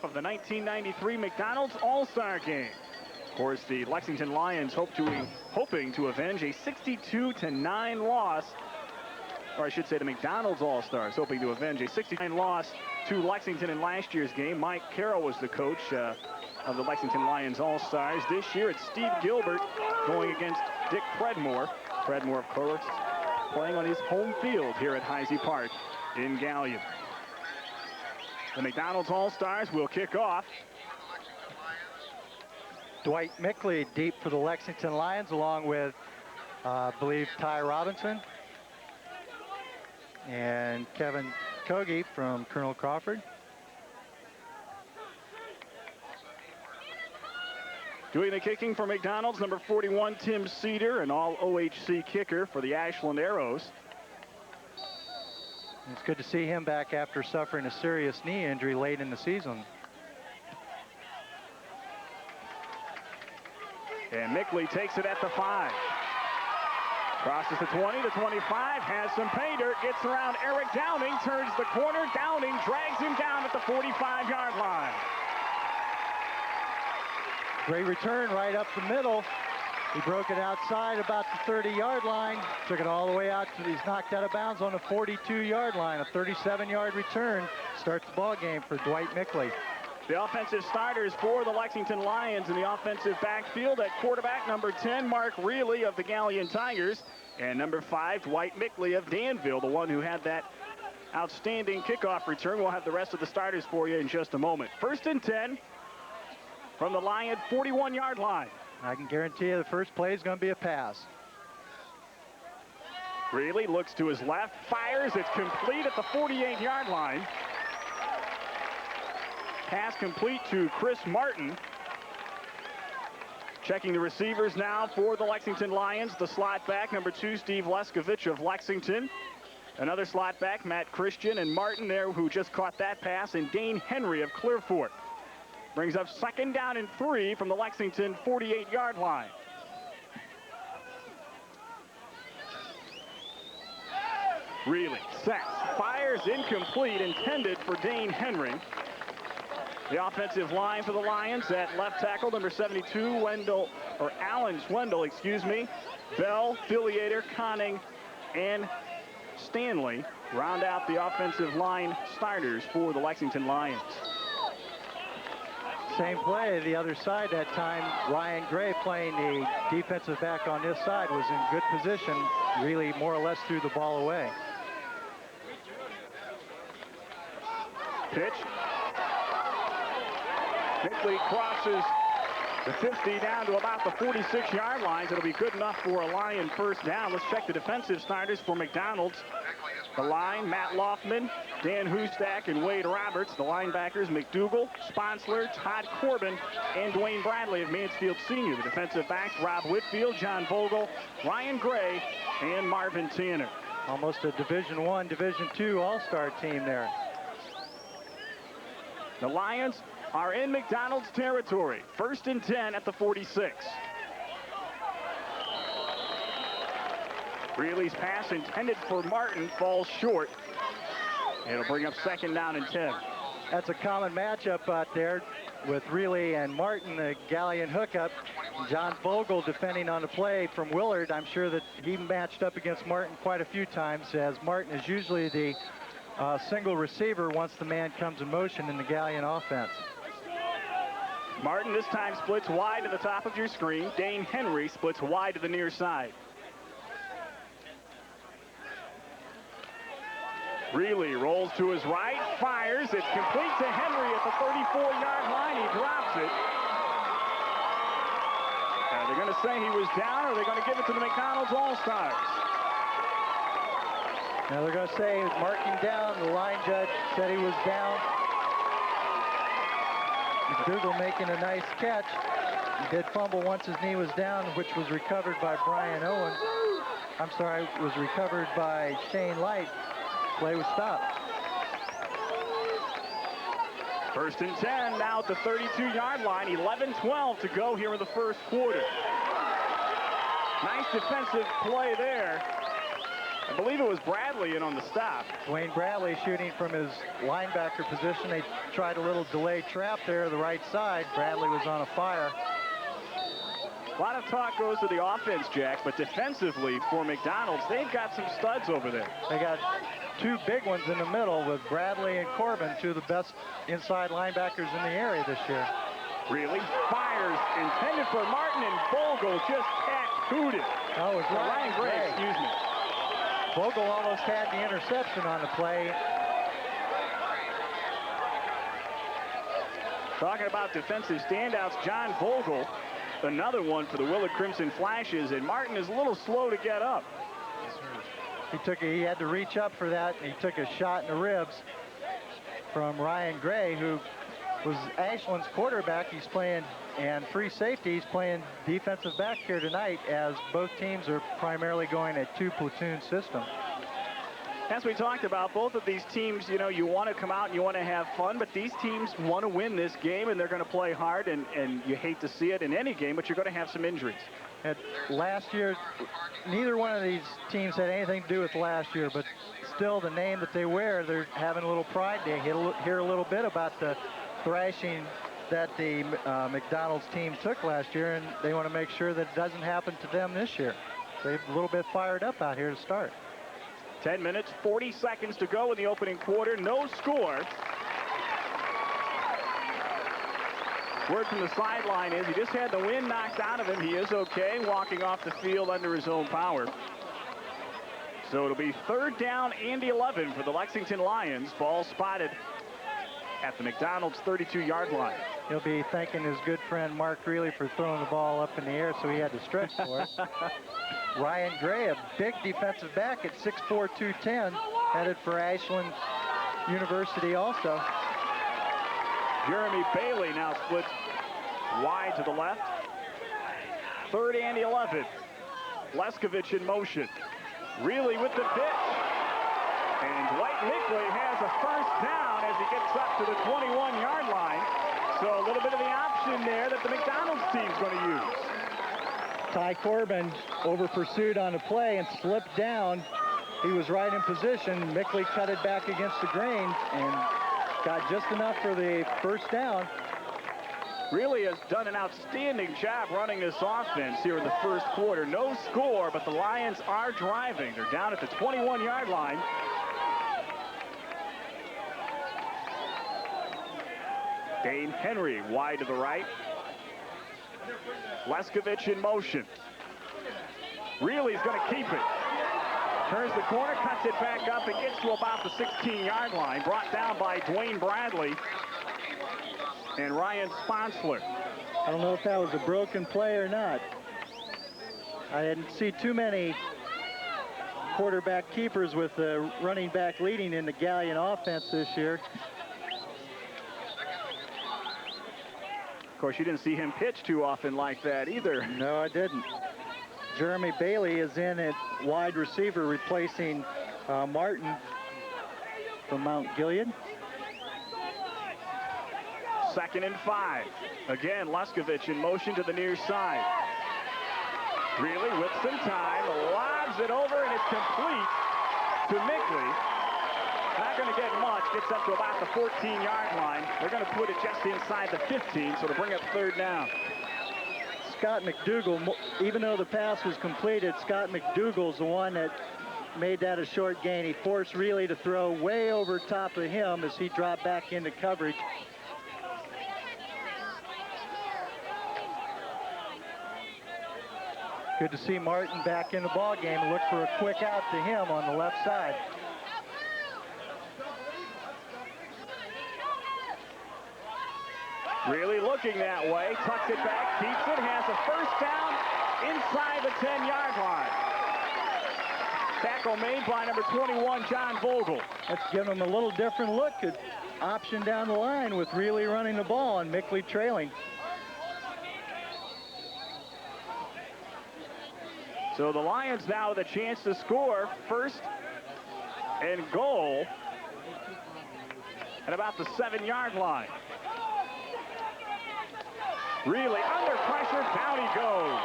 Of the 1993 McDonald's All-Star Game. Of course, the Lexington Lions hoping to avenge a 62-9 loss, or I should say the McDonald's All-Stars hoping to avenge a 69 loss to Lexington in last year's game. Mike Carroll was the coach of the Lexington Lions All-Stars. This year it's Steve Gilbert going against Dick Predmore. Predmore, of course, playing on his home field here at Heisey Park in Galion. The McDonald's All-Stars will kick off. Dwight Mickley deep for the Lexington Lions, along with, I believe, Ty Robinson and Kevin Kogi from Colonel Crawford. Doing the kicking for McDonald's, number 41, Tim Cedar, an all-OHC kicker for the Ashland Arrows. It's good to see him back after suffering a serious knee injury late in the season. And Mickley takes it at the 5. Crosses the 20, the 25, has some pay dirt, gets around Eric Downing, turns the corner. Downing drags him down at the 45-yard line. Great return right up the middle. He broke it outside about the 30-yard line, took it all the way out to, he's knocked out of bounds on the 42-yard line. A 37-yard return starts the ball game for Dwight Mickley. The offensive starters for the Lexington Lions in the offensive backfield at quarterback, number 10, Mark Reilly of the Galion Tigers, and number 5, Dwight Mickley of Danville, the one who had that outstanding kickoff return. We'll have the rest of the starters for you in just a moment. 1st and 10 from the Lion 41-yard line. I can guarantee you the first play is going to be a pass. Reilly looks to his left, fires, it's complete at the 48-yard line. Pass complete to Chris Martin. Checking the receivers now for the Lexington Lions. The slot back, number 2, Steve Leskovich of Lexington. Another slot back, Matt Christian, and Martin there who just caught that pass, and Dane Henry of Clearfork. Brings up 2nd down and 3 from the Lexington 48-yard line. Reilly sets, fires, incomplete, intended for Dane Henry. The offensive line for the Lions at left tackle, number 72, Alan Swendel, Bell, Filiator, Conning, and Stanley round out the offensive line starters for the Lexington Lions. Same play the other side that time. Ryan Gray, playing the defensive back on this side, was in good position. Really more or less threw the ball away. Pitch. Mickley crosses the 50 down to about the 46-yard line. It'll be good enough for a Lion first down. Let's check the defensive starters for McDonald's. The line, Matt Loffman, Dan Hustak, and Wade Roberts. The linebackers, McDougal, Sponsler, Todd Corbin, and Dwayne Bradley of Mansfield Senior. The defensive backs, Rob Whitfield, John Vogel, Ryan Gray, and Marvin Tanner. Almost a Division I, Division II all-star team there. The Lions are in McDonald's territory. 1st and 10 at the 46. Reilly's pass intended for Martin falls short. It'll bring up 2nd down and 10. That's a common matchup out there with Reilly and Martin, the Galion hookup. John Vogel defending on the play from Willard. I'm sure that he matched up against Martin quite a few times, as Martin is usually the single receiver once the man comes in motion in the Galion offense. Martin this time splits wide to the top of your screen. Dane Henry splits wide to the near side. Reilly rolls to his right, fires. It's complete to Henry at the 34-yard line. He drops it. Are they going to say he was down, or are they going to give it to the McDonald's All-Stars? Now they're going to say he's marking down. The line judge said he was down. McDougal making a nice catch. He did fumble once his knee was down, which was recovered by Brian Owen. I'm sorry, was recovered by Shane Light. Play was stopped. 1st and 10 now at the 32-yard line. 11-12 to go here in the first quarter. Nice defensive play there I believe it was Bradley in on the stop. Dwayne Bradley shooting from his linebacker position. They tried a little delay trap there to the right side. Bradley was on a fire. A lot of talk goes to the offense, Jack, but defensively for McDonald's, they've got some studs over there. They got two big ones in the middle with Bradley and Corbin, two of the best inside linebackers in the area this year. Really fires, intended for Martin, and Vogel just tattooed it. Oh, it was Ryan Gray, excuse me. Vogel almost had the interception on the play. Talking about defensive standouts, John Vogel, another one for the Willard Crimson Flashes, and Martin is a little slow to get up. He had to reach up for that, and he took a shot in the ribs from Ryan Gray, who was Ashland's quarterback. He's playing, and free safety, he's playing defensive back here tonight, as both teams are primarily going a two-platoon system. As we talked about, both of these teams, you know, you want to come out and you want to have fun, but these teams want to win this game, and they're going to play hard, and you hate to see it in any game, but you're going to have some injuries. And last year, neither one of these teams had anything to do with last year, but still the name that they wear, they're having a little pride. They hear a little bit about the thrashing that the McDonald's team took last year, and they want to make sure that it doesn't happen to them this year. They're a little bit fired up out here to start. 10 minutes, 40 seconds to go in the opening quarter. No score. Word from the sideline is he just had the wind knocked out of him. He is okay, walking off the field under his own power. So it'll be 3rd down and 11 for the Lexington Lions. Ball spotted at the McDonald's 32-yard line. He'll be thanking his good friend Mark Greeley for throwing the ball up in the air, so he had to stretch for it. Ryan Gray, a big defensive back at 6'4", 210, headed for Ashland University also. Jeremy Bailey now splits wide to the left. 3rd and 11. Leskovich in motion. Really with the pitch. And Dwight Mickley has a 1st down as he gets up to the 21-yard line. So a little bit of the option there that the McDonald's team's going to use. Ty Corbin over pursued on the play and slipped down. He was right in position. Mickley cut it back against the grain and got just enough for the 1st down. Really has done an outstanding job running this offense here in the 1st quarter. No score, but the Lions are driving. They're down at the 21-yard line. Dane Henry wide to the right. Leskovich in motion. Really's going to keep it. Turns the corner, cuts it back up, and gets to about the 16-yard line. Brought down by Dwayne Bradley and Ryan Sponsler. I don't know if that was a broken play or not. I didn't see too many quarterback keepers with the running back leading in the Galion offense this year. Of course, you didn't see him pitch too often like that either. No, I didn't. Jeremy Bailey is in at wide receiver, replacing Martin from Mount Gilead. 2nd and 5. Again, Leskovich in motion to the near side. Really with some time, lobs it over, and it's complete to Mickley. Not going to get much, gets up to about the 14-yard line. They're going to put it just inside the 15, so to bring up 3rd down. Scott McDougal, even though the pass was completed, Scott McDougal's the one that made that a short gain. He forced Reilly to throw way over top of him as he dropped back into coverage. Good to see Martin back in the ball game and look for a quick out to him on the left side. Really looking that way, tucks it back, keeps it, has a 1st down inside the 10-yard line. Tackle made by number 21, John Vogel. That's giving him a little different look at option down the line with Reilly running the ball and Mickley trailing. So the Lions now with a chance to score. 1st and goal at about the 7-yard line. Really under pressure, down he goes.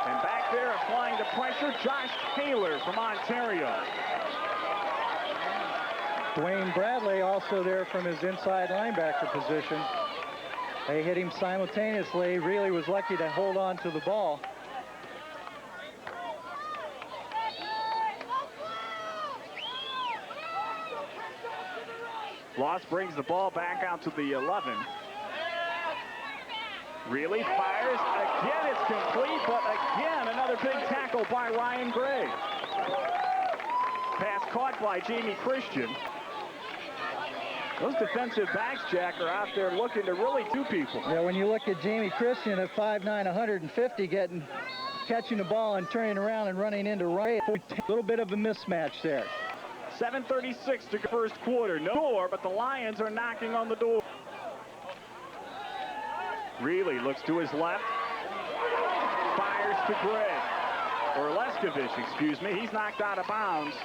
And back there applying the pressure, Josh Taylor from Ontario. Dwayne Bradley also there from his inside linebacker position. They hit him simultaneously. Really was lucky to hold on to the ball. Loss brings the ball back out to the 11. Really fires. Again, it's complete, but again, another big tackle by Ryan Gray. Pass caught by Jamie Christian. Those defensive backs, Jack, are out there looking to really do people. Yeah, when you look at Jamie Christian at 5'9", 150, catching the ball and turning around and running into Ray, a little bit of a mismatch there. 7:36 to go first quarter. No score, but the Lions are knocking on the door. Really looks to his left. Fires to Gray. Or Leskovich, excuse me. He's knocked out of bounds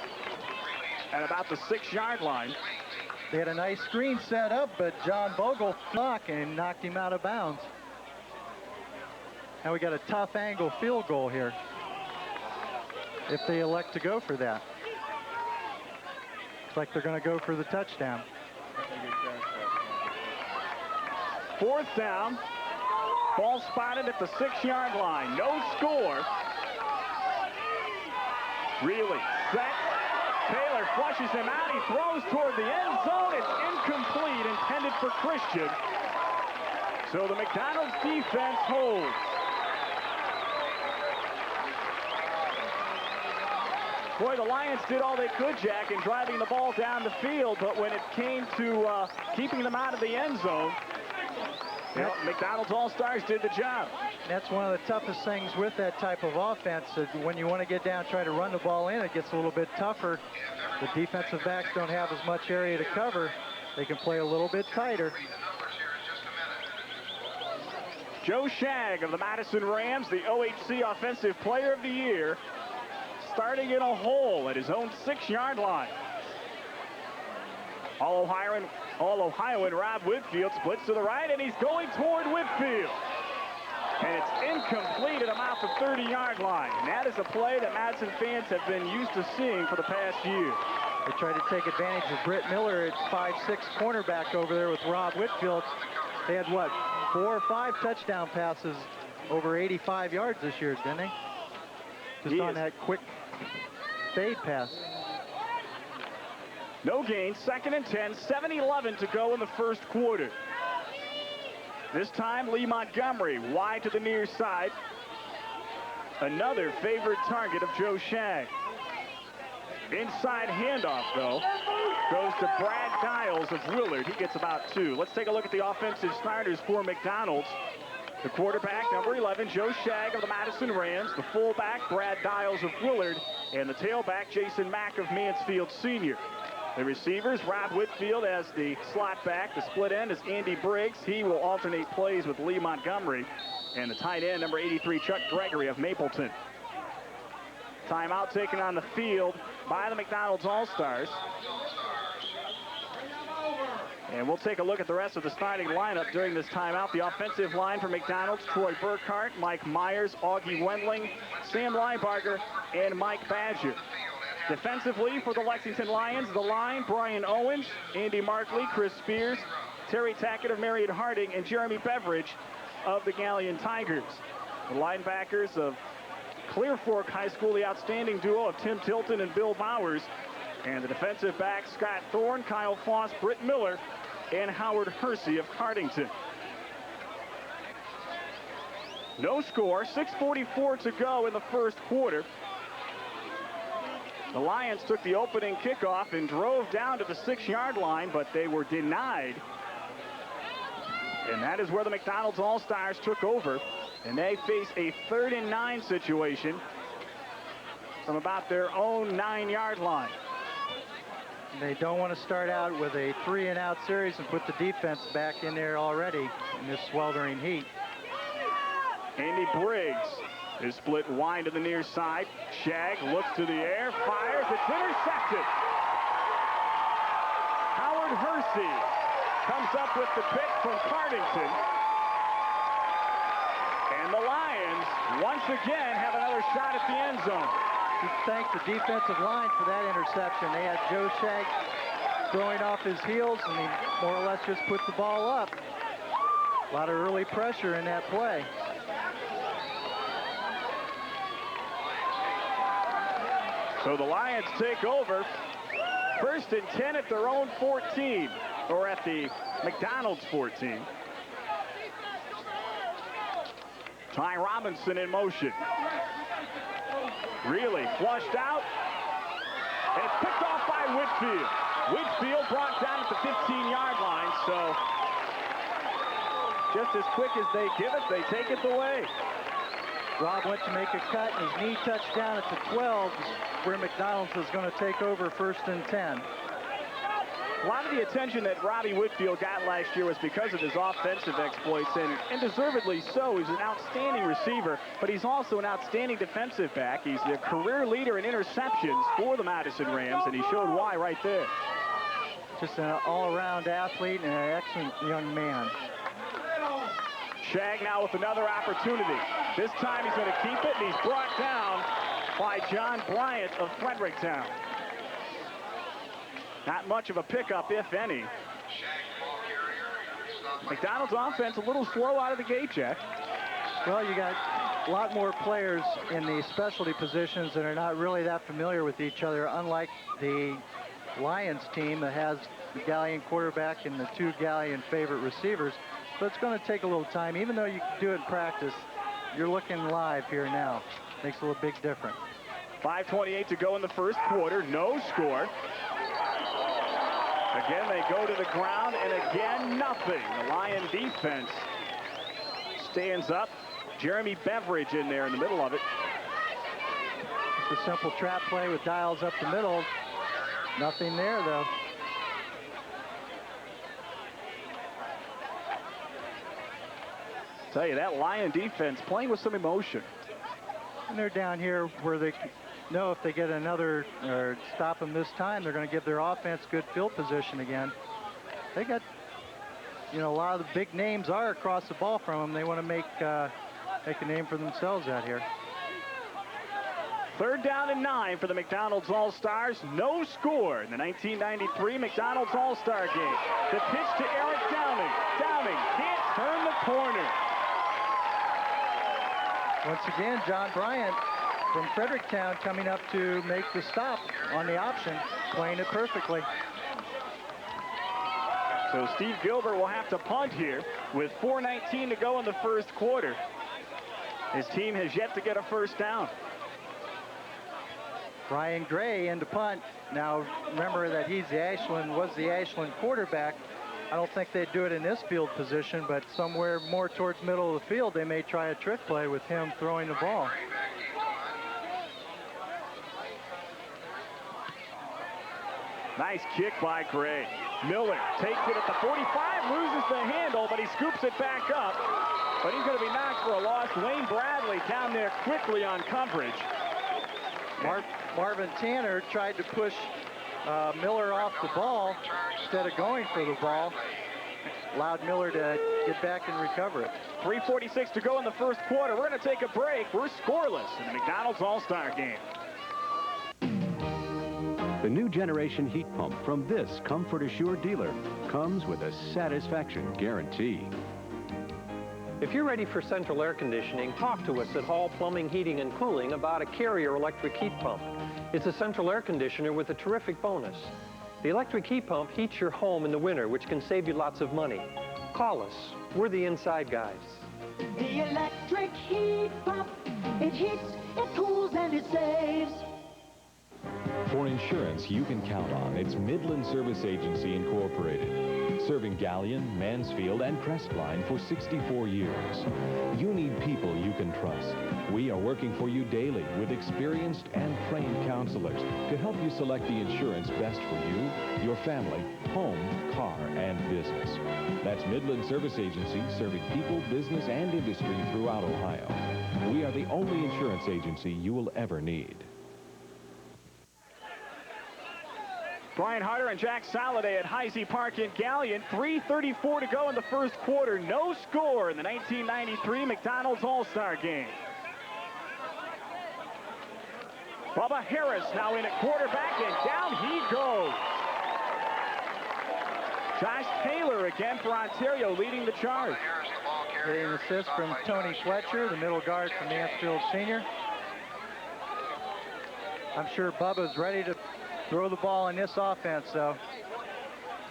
at about the 6-yard line. They had a nice screen set up, but John Vogel knocked him out of bounds. Now we got a tough angle field goal here, if they elect to go for that. Looks like they're going to go for the touchdown. 4th down. Ball spotted at the 6-yard line. No score. Really set. Taylor flushes him out. He throws toward the end zone. It's incomplete, intended for Christian. So the McDonald's defense holds. Boy, the Lions did all they could, Jack, in driving the ball down the field, but when it came to keeping them out of the end zone, McDonald's All-Stars did the job. That's one of the toughest things with that type of offense. When you want to get down, try to run the ball in, it gets a little bit tougher. The defensive backs don't have as much area to cover. They can play a little bit tighter. Joe Shag of the Madison Rams, the OHC Offensive Player of the Year, starting in a hole at his own 6-yard line. All-Ohioan Rob Whitfield splits to the right, and he's going toward Whitfield. And it's incomplete at about the 30-yard line. And that is a play that Madison fans have been used to seeing for the past year. They tried to take advantage of Britt Miller at 5'6" cornerback over there with Rob Whitfield. They had, what, 4 or 5 touchdown passes over 85 yards this year, didn't they? Just on that quick fade pass. No gain, 2nd and 10, 7:11 to go in the first quarter. This time, Lee Montgomery wide to the near side. Another favorite target of Joe Shag. Inside handoff, though, goes to Brad Dials of Willard. He gets about 2. Let's take a look at the offensive starters for McDonald's. The quarterback, number 11, Joe Shag of the Madison Rams. The fullback, Brad Dials of Willard. And the tailback, Jason Mack of Mansfield Sr. The receivers, Rob Whitfield as the slot back. The split end is Andy Briggs. He will alternate plays with Lee Montgomery. And the tight end, number 83, Chuck Gregory of Mapleton. Timeout taken on the field by the McDonald's All-Stars. And we'll take a look at the rest of the starting lineup during this timeout. The offensive line for McDonald's, Troy Burkhart, Mike Myers, Augie Wendling, Sam Linebarger, and Mike Badger. Defensively for the Lexington Lions, the line, Brian Owens, Andy Markley, Chris Spears, Terry Tackett of Marion Harding, and Jeremy Beveridge of the Galion Tigers. The linebackers of Clear Fork High School, the outstanding duo of Tim Tilton and Bill Bowers. And the defensive backs, Scott Thorne, Kyle Foss, Britt Miller, and Howard Hersey of Cardington. No score, 6:44 to go in the first quarter. The Lions took the opening kickoff and drove down to the 6-yard line, but they were denied. And that is where the McDonald's All-Stars took over. And they face a 3rd and 9 situation from about their own 9-yard line. They don't want to start out with a 3-and-out series and put the defense back in there already in this sweltering heat. Andy Briggs is split wide to the near side. Shag looks to the air, fires, it's intercepted. Howard Hersey comes up with the pick from Cardington. And the Lions once once again have another shot at the end zone. Thank the defensive line for that interception. They had Joe Shag throwing off his heels, and he more or less just put the ball up. A lot of early pressure in that play. So the Lions take over. 1st and 10 at their own 14, or at the McDonald's 14. Ty Robinson in motion. Really flushed out. And it's picked off by Whitfield. Whitfield brought down at the 15-yard line, so just as quick as they give it, they take it away. Rob went to make a cut, and his knee touched down at the 12, where McDonald's was going to take over 1st and 10. A lot of the attention that Robbie Whitfield got last year was because of his offensive exploits, and deservedly so. He's an outstanding receiver, but he's also an outstanding defensive back. He's the career leader in interceptions for the Madison Rams, and he showed why right there. Just an all-around athlete and an excellent young man. Shag now with another opportunity. This time he's going to keep it, and he's brought down by John Bryant of Fredericktown. Not much of a pickup, if any. McDonald's offense a little slow out of the gate, Jack. Well, you got a lot more players in the specialty positions that are not really that familiar with each other, unlike the Lions team that has the Galion quarterback and the 2 Galion favorite receivers. So it's going to take a little time. Even though you can do it in practice, you're looking live here now. Makes a little big difference. 5:28 to go in the first quarter. No score. Again, they go to the ground, and again, nothing. The Lion defense stands up. Jeremy Beveridge in there in the middle of it. It's a simple trap play with Dials up the middle. Nothing there, though. Tell you, that Lion defense playing with some emotion. And they're down here where they know if they get another or stop them this time, they're going to give their offense good field position again. They got, you know, a lot of the big names are across the ball from them. They want to make a name for themselves out here. 3rd down and 9 for the McDonald's All-Stars. No score in the 1993 McDonald's All-Star game. The pitch to Eric Downing. Downing can't turn the corner. Once again, John Bryant from Fredericktown coming up to make the stop on the option, playing it perfectly. So Steve Gilbert will have to punt here with 4:19 to go in the first quarter. His team has yet to get a first down. Brian Gray in to punt. Now remember that was the Ashland quarterback. I don't think they'd do it in this field position, but somewhere more towards middle of the field, they may try a trick play with him throwing the ball. Nice kick by Gray. Miller takes it at the 45, loses the handle, but he scoops it back up. But he's going to be knocked for a loss. Wayne Bradley down there quickly on coverage. Marvin Tanner tried to push Miller off the ball instead of going for the ball. Allowed Miller to get back and recover it. 3:46 to go in the first quarter. We're going to take a break. We're scoreless in the McDonald's All-Star game. The new generation heat pump from this Comfort Assured dealer comes with a satisfaction guarantee. If you're ready for central air conditioning, talk to us at Hall Plumbing, Heating, and Cooling about a Carrier electric heat pump. It's a central air conditioner with a terrific bonus. The electric heat pump heats your home in the winter, which can save you lots of money. Call us. We're the inside guys. The electric heat pump, it heats, it cools, and it saves. For insurance you can count on, it's Midland Service Agency Incorporated. Serving Galion, Mansfield, and Crestline for 64 years. You need people you can trust. We are working for you daily with experienced and trained counselors to help you select the insurance best for you, your family, home, car, and business. That's Midland Service Agency, serving people, business, and industry throughout Ohio. We are the only insurance agency you will ever need. Brian Harder and Jack Soliday at Heisey Park in Galion. 3:34 to go in the first quarter. No score in the 1993 McDonald's All-Star game. Bubba Harris now in at quarterback, and down he goes. Josh Taylor again for Ontario leading the charge. Getting an assist from Tony Fletcher, the middle guard from Mansfield Senior. I'm sure Bubba's ready to throw the ball in this offense, though.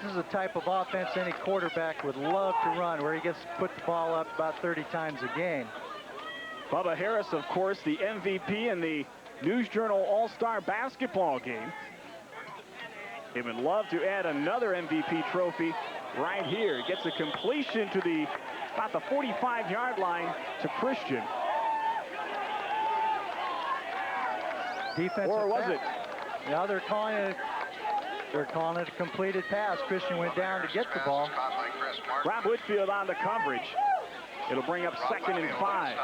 This is the type of offense any quarterback would love to run, where he gets to put the ball up about 30 times a game. Bubba Harris, of course, the MVP in the News Journal All-Star basketball game. He would love to add another MVP trophy right here. He gets a completion to about the 45-yard line to Christian. Defensive or was pass. it? Now they're calling it a completed pass. Christian went down to get the ball. Rob Whitfield on the coverage. It'll bring up 2nd and 5.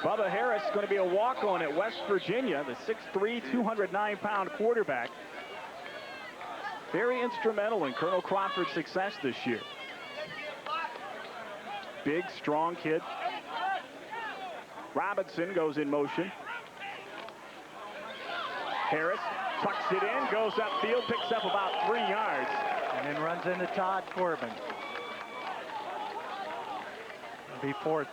Bubba Harris is going to be a walk-on at West Virginia, the 6'3", 209-pound quarterback. Very instrumental in Colonel Crawford's success this year. Big, strong kid. Robinson goes in motion. Harris tucks it in, goes upfield, picks up about 3 yards. And then runs into Todd Corbin. It'll be 4th.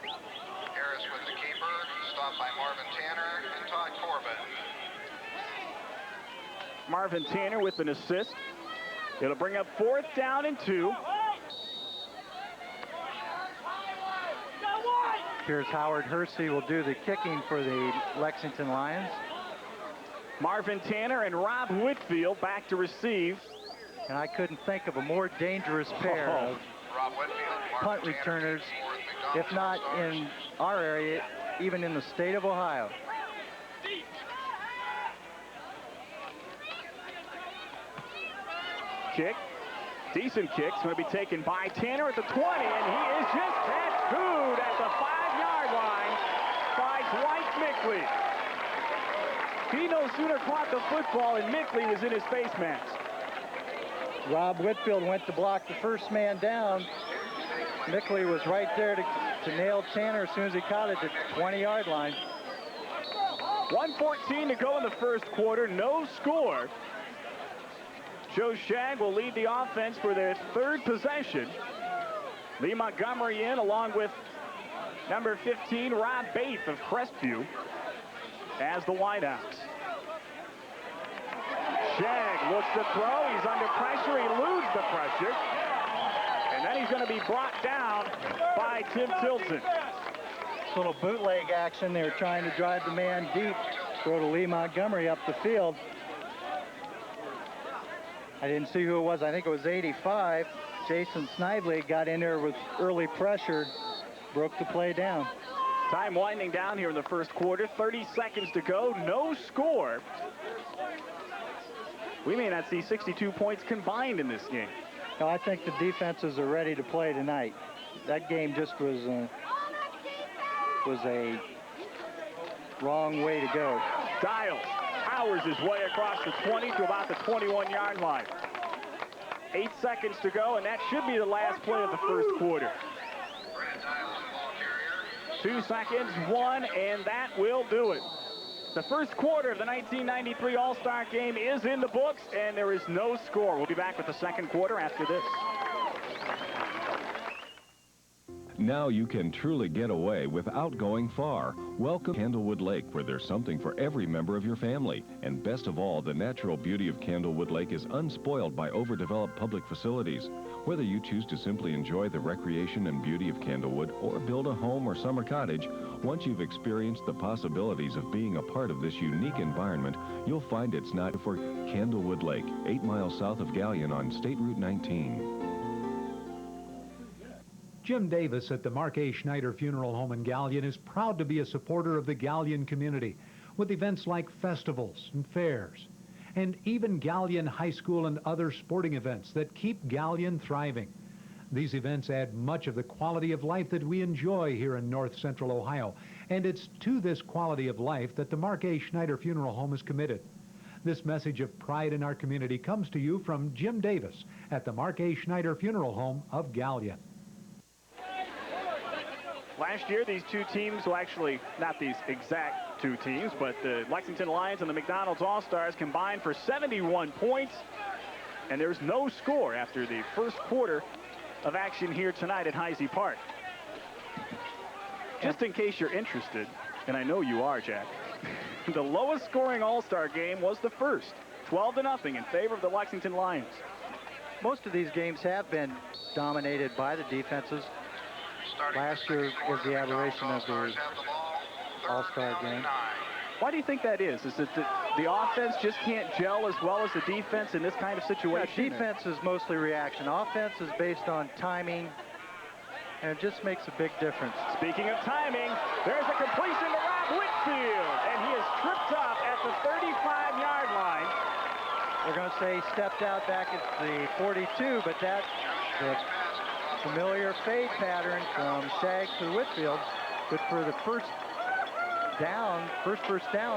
Harris with the keeper, stopped by Marvin Tanner and Todd Corbin. Marvin Tanner with an assist. It'll bring up 4th down and 2. Here's Howard Hersey will do the kicking for the Lexington Lions. Marvin Tanner and Rob Whitfield back to receive. And I couldn't think of a more dangerous pair of punt returners, if not in our area, even in the state of Ohio. Kick, decent kick, going to be taken by Tanner at the 20, and he is just tattooed at the 5-yard line by Dwight Mickley. He no sooner caught the football and Mickley was in his face mask. Rob Whitfield went to block the first man down. Mickley was right there to nail Tanner as soon as he caught it at the 20-yard line. 1:14 to go in the first quarter, no score. Joe Shag will lead the offense for their 3rd possession. Lee Montgomery in along with number 15, Rob Bates of Crestview as the wideouts. Shag looks to throw. He's under pressure. He loses the pressure. And then he's going to be brought down by Tim Tilton. This little bootleg action. They were trying to drive the man deep. Throw to Lee Montgomery up the field. I didn't see who it was. I think it was 85. Jason Snively got in there with early pressure, broke the play down. Time winding down here in the first quarter. 30 seconds to go. No score. We may not see 62 points combined in this game. No, I think the defenses are ready to play tonight. That game just was a wrong way to go. Dials powers his way across the 20 to about the 21-yard line. 8 seconds to go, and that should be the last play of the first quarter. 2 seconds, 1, and that will do it. The first quarter of the 1993 All-Star Game is in the books, and there is no score. We'll be back with the second quarter after this. Now you can truly get away without going far. Welcome to Candlewood Lake, where there's something for every member of your family. And best of all, the natural beauty of Candlewood Lake is unspoiled by overdeveloped public facilities. Whether you choose to simply enjoy the recreation and beauty of Candlewood or build a home or summer cottage, once you've experienced the possibilities of being a part of this unique environment, you'll find it's not for Candlewood Lake, 8 miles south of Galion on State Route 19. Jim Davis at the Mark A. Schneider Funeral Home in Galion is proud to be a supporter of the Galion community with events like festivals and fairs, and even Galion High School and other sporting events that keep Galion thriving. These events add much of the quality of life that we enjoy here in North Central Ohio, and it's to this quality of life that the Mark A. Schneider Funeral Home is committed. This message of pride in our community comes to you from Jim Davis at the Mark A. Schneider Funeral Home of Galion. Last year, these two teams, well, actually, not these exact two teams, but the Lexington Lions and the McDonald's All-Stars combined for 71 points. And there's no score after the first quarter of action here tonight at Heisey Park. Just in case you're interested, and I know you are, Jack, the lowest scoring All-Star game was the first, 12-0 in favor of the Lexington Lions. Most of these games have been dominated by the defenses. Last year was the aberration of the All-Star game. Why do you think that is? Is it that the offense just can't gel as well as the defense in this kind of situation? Yeah, defense is mostly reaction. Offense is based on timing, and it just makes a big difference. Speaking of timing, there's a completion to Rob Whitfield, and he is tripped up at the 35-yard line. They're going to say he stepped out back at the 42, but that's the familiar fade pattern from Shag to Whitfield. Good for the first down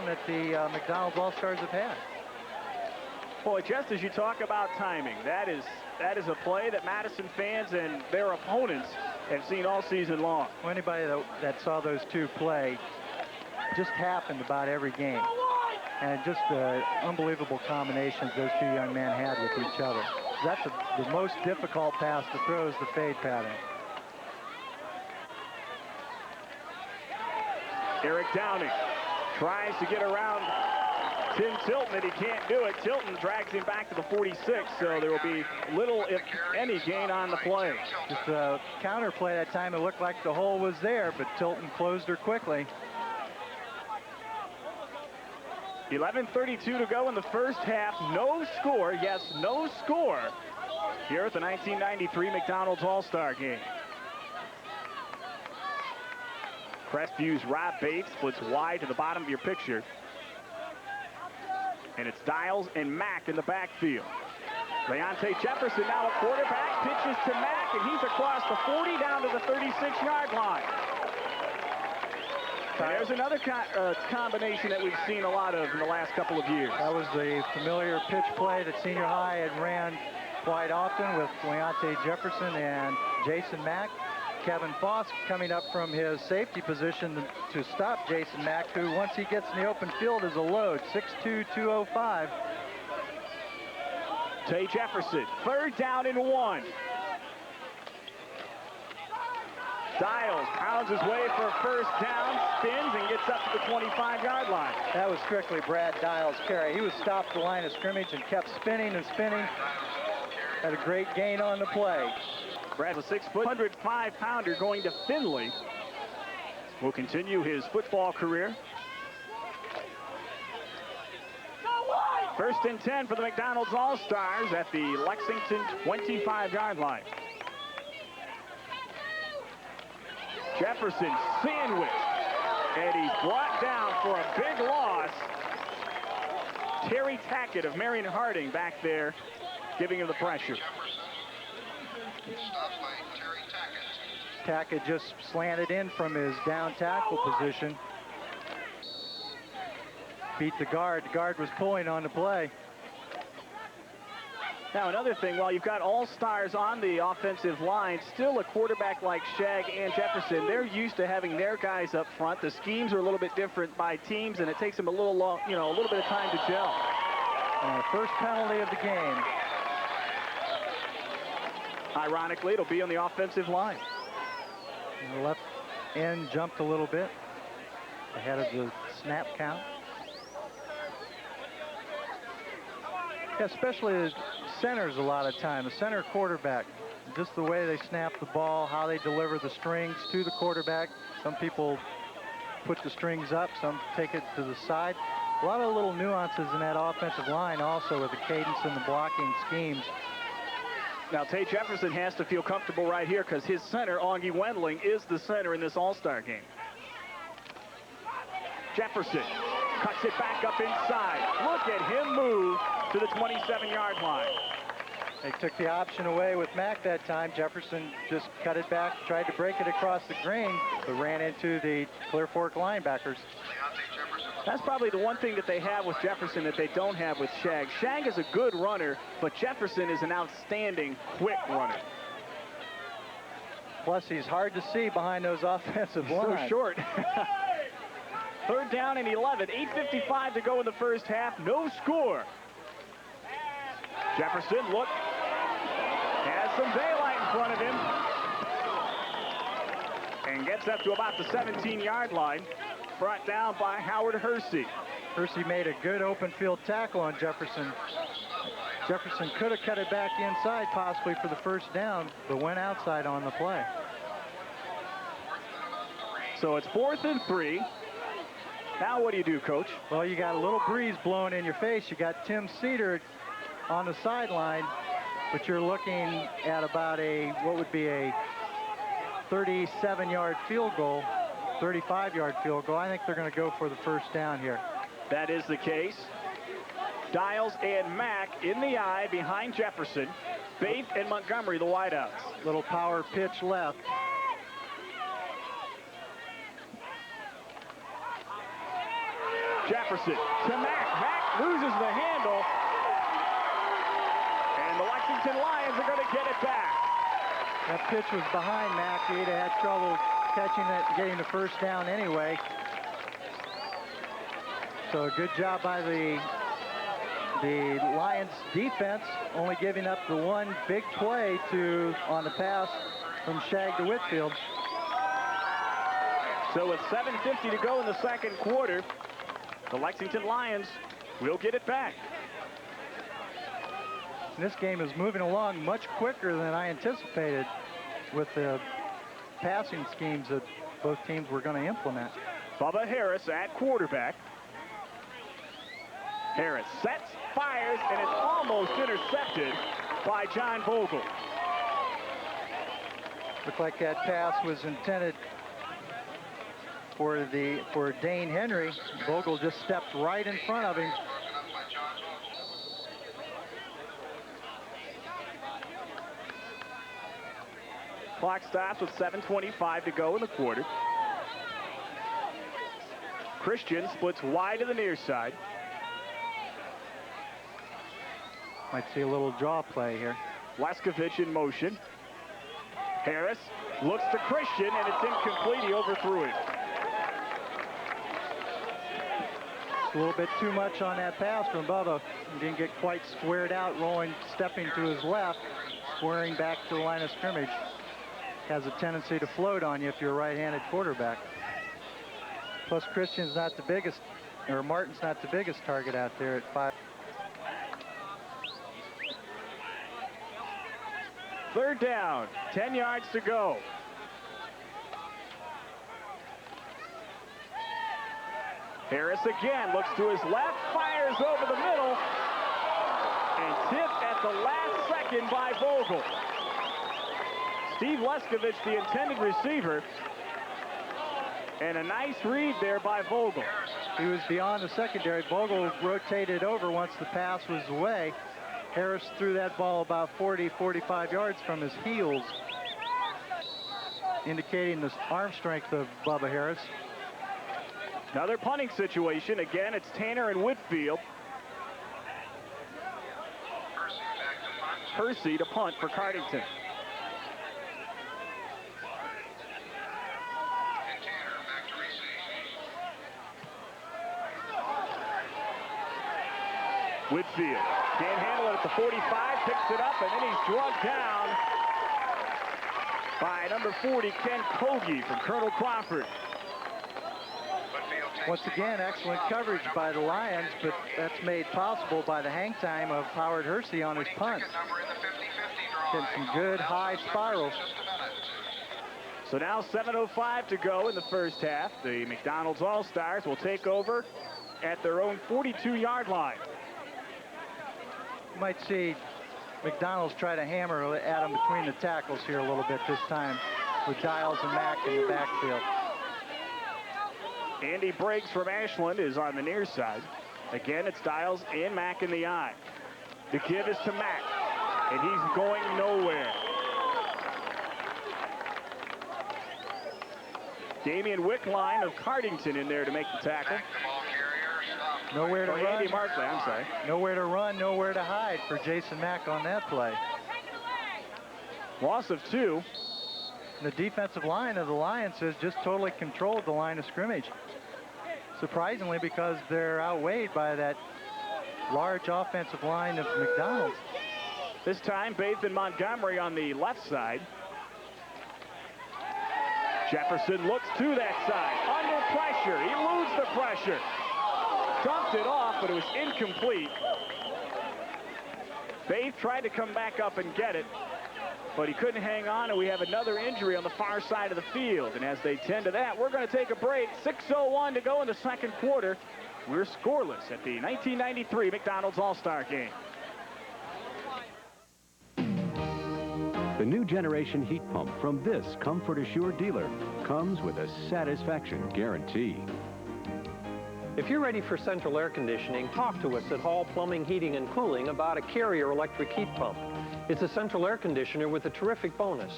that the McDonald's All-Stars have had. Boy, just as you talk about timing, that is a play that Madison fans and their opponents have seen all season long. Well, anybody that saw those two play, just happened about every game. And just the unbelievable combinations those two young men had with each other. That's the most difficult pass to throw is the fade pattern. Eric Downing tries to get around Tim Tilton, and he can't do it. Tilton drags him back to the 46, so there will be little, if any, gain on the play. Just a counter play that time. It looked like the hole was there, but Tilton closed her quickly. 11:32 to go in the first half. No score, yes, no score here at the 1993 McDonald's All-Star game. Crestviews Rob Bates splits wide to the bottom of your picture. And it's Dials and Mack in the backfield. Leonte Jefferson now a quarterback, pitches to Mack, and he's across the 40 down to the 36-yard line. And there's another combination that we've seen a lot of in the last couple of years. That was the familiar pitch play that Senior High had ran quite often with Leonte Jefferson and Jason Mack. Kevin Foss coming up from his safety position to stop Jason Mack, who once he gets in the open field is a load, 6'2", 205. Tay Jefferson, 3rd down and 1. Dials pounds his way for a first down, spins, and gets up to the 25-yard line. That was strictly Brad Dials' carry. He was stopped at the line of scrimmage and kept spinning and spinning. Had a great gain on the play. Brad, a 6', 105-pounder going to Findlay. Will continue his football career. 1st and 10 for the McDonald's All-Stars at the Lexington 25-yard line. Jefferson sandwiched, and he's brought down for a big loss. Terry Tackett of Marion Harding back there giving him the pressure. Stops by Terry Tackett. Tackett just slanted in from his down tackle position. Beat the guard. The guard was pulling on the play. Now, another thing, while you've got all-stars on the offensive line, still a quarterback like Shag and Jefferson, they're used to having their guys up front. The schemes are a little bit different by teams, and it takes them a little long, a little bit of time to gel. First penalty of the game. Ironically, it'll be on the offensive line. And the left end jumped a little bit ahead of the snap count. Yeah, especially the centers a lot of time. The center quarterback, just the way they snap the ball, how they deliver the strings to the quarterback. Some people put the strings up, some take it to the side. A lot of little nuances in that offensive line also with the cadence and the blocking schemes. Now, Tay Jefferson has to feel comfortable right here because his center, Augie Wendling, is the center in this All-Star game. Jefferson cuts it back up inside. Look at him move to the 27-yard line. They took the option away with Mack that time. Jefferson just cut it back, tried to break it across the green, but ran into the Clear Fork linebackers. That's probably the one thing that they have with Jefferson that they don't have with Shag. Shag is a good runner, but Jefferson is an outstanding quick runner. Plus, he's hard to see behind those offensive lines. So short. Third down and 11. 8:55 to go in the first half. No score. Jefferson, look, has some daylight in front of him. And gets up to about the 17-yard line. Brought down by Howard Hersey. Hersey made a good open field tackle on Jefferson. Jefferson could have cut it back inside possibly for the first down, but went outside on the play. So it's 4th and 3. Now what do you do, Coach? Well, you got a little breeze blowing in your face. You got Tim Cedar on the sideline, but you're looking at about what would be a 37-yard field goal, 35-yard field goal. I think they're going to go for the first down here. That is the case. Dials and Mack in the eye behind Jefferson. Faith and Montgomery, the wideouts. Little power pitch left. Jefferson to Mack. Mack loses the handle. And the Lexington Lions are going to get it back. That pitch was behind Mack. He'd have had trouble catching it and getting the first down anyway. So a good job by the Lions defense, only giving up the one big play on the pass from Shag to Whitfield. So with 7:50 to go in the second quarter, the Lexington Lions will get it back. This game is moving along much quicker than I anticipated with the passing schemes that both teams were going to implement. Bubba Harris at quarterback. Harris sets, fires, and it's almost intercepted by John Vogel. Looked like that pass was intended for Dane Henry. Vogel just stepped right in front of him. Clock stops with 7:25 to go in the quarter. Christian splits wide to the near side. Might see a little draw play here. Leskovich in motion. Harris looks to Christian, and it's incomplete. He overthrew it. A little bit too much on that pass from Bubba. He didn't get quite squared out, stepping to his left, squaring back to the line of scrimmage. Has a tendency to float on you if you're a right-handed quarterback. Plus, Christian's not the biggest, or Martin's not the biggest target out there at 5. Third down, 10 yards to go. Harris again looks to his left, fires over the middle, and tipped at the last second by Vogel. Steve Leskovich, the intended receiver, and a nice read there by Vogel. He was beyond the secondary. Vogel rotated over once the pass was away. Harris threw that ball about 40, 45 yards from his heels, indicating the arm strength of Bubba Harris. Another punting situation. Again, it's Tanner and Whitfield. Hersey to punt for Cardington. Whitfield can't handle it at the 45, picks it up, and then he's drugged down by number 40, Ken Kogi from Colonel Crawford. Once again, excellent coverage by the Lions, but that's made possible by the hang time of Howard Hersey on his punts. Getting some good high spirals. So now 7:05 to go in the first half. The McDonald's All-Stars will take over at their own 42-yard line. You might see McDonald's try to hammer at him between the tackles here a little bit this time with Dials and Mack in the backfield. Andy Briggs from Ashland is on the near side. Again, it's Dials and Mack in the eye. The give is to Mack, and he's going nowhere. Damian Wickline of Cardington in there to make the tackle. Nowhere to run. Andy Markley, I'm sorry. Nowhere to run, nowhere to hide for Jason Mack on that play. Loss of 2. The defensive line of the Lions has just totally controlled the line of scrimmage. Surprisingly, because they're outweighed by that large offensive line of McDonald's. This time, bathed in Montgomery on the left side. Jefferson looks to that side, under pressure. He eludes the pressure. Dumped it off, but it was incomplete. Faith tried to come back up and get it, but he couldn't hang on, and we have another injury on the far side of the field. And as they tend to that, we're going to take a break. 6:01 to go in the second quarter. We're scoreless at the 1993 McDonald's All-Star Game. The new generation heat pump from this Comfort Assured dealer comes with a satisfaction guarantee. If you're ready for central air conditioning, talk to us at Hall Plumbing, Heating, and Cooling about a Carrier electric heat pump. It's a central air conditioner with a terrific bonus.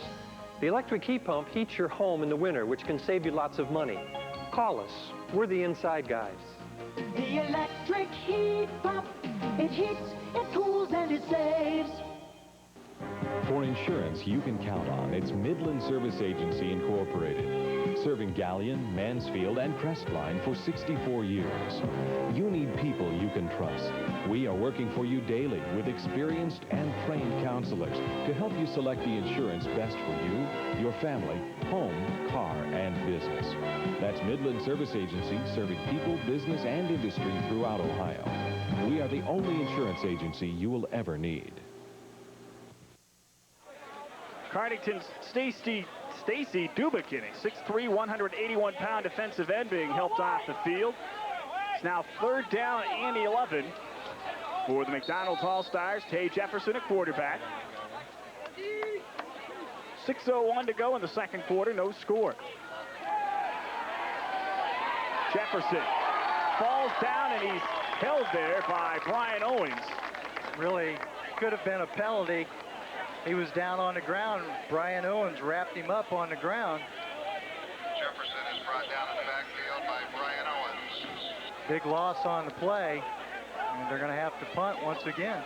The electric heat pump heats your home in the winter, which can save you lots of money. Call us. We're the inside guys. The electric heat pump, it heats, it cools, and it saves. For insurance you can count on, it's Midland Service Agency Incorporated. Serving Galion, Mansfield, and Crestline for 64 years. You need people you can trust. We are working for you daily with experienced and trained counselors to help you select the insurance best for you, your family, home, car, and business. That's Midland Service Agency, serving people, business, and industry throughout Ohio. We are the only insurance agency you will ever need. Cardington's Stacy Dubikin, a 6'3", 181-pound defensive end, being helped off the field. It's now third down and 11 for the McDonald's All-Stars. Tay Jefferson at quarterback. 6:01 to go in the second quarter, no score. Jefferson falls down, and he's held there by Brian Owens. Really could have been a penalty. He was down on the ground. Brian Owens wrapped him up on the ground. Jefferson is brought down in the backfield by Brian Owens. Big loss on the play, and they're going to have to punt once again.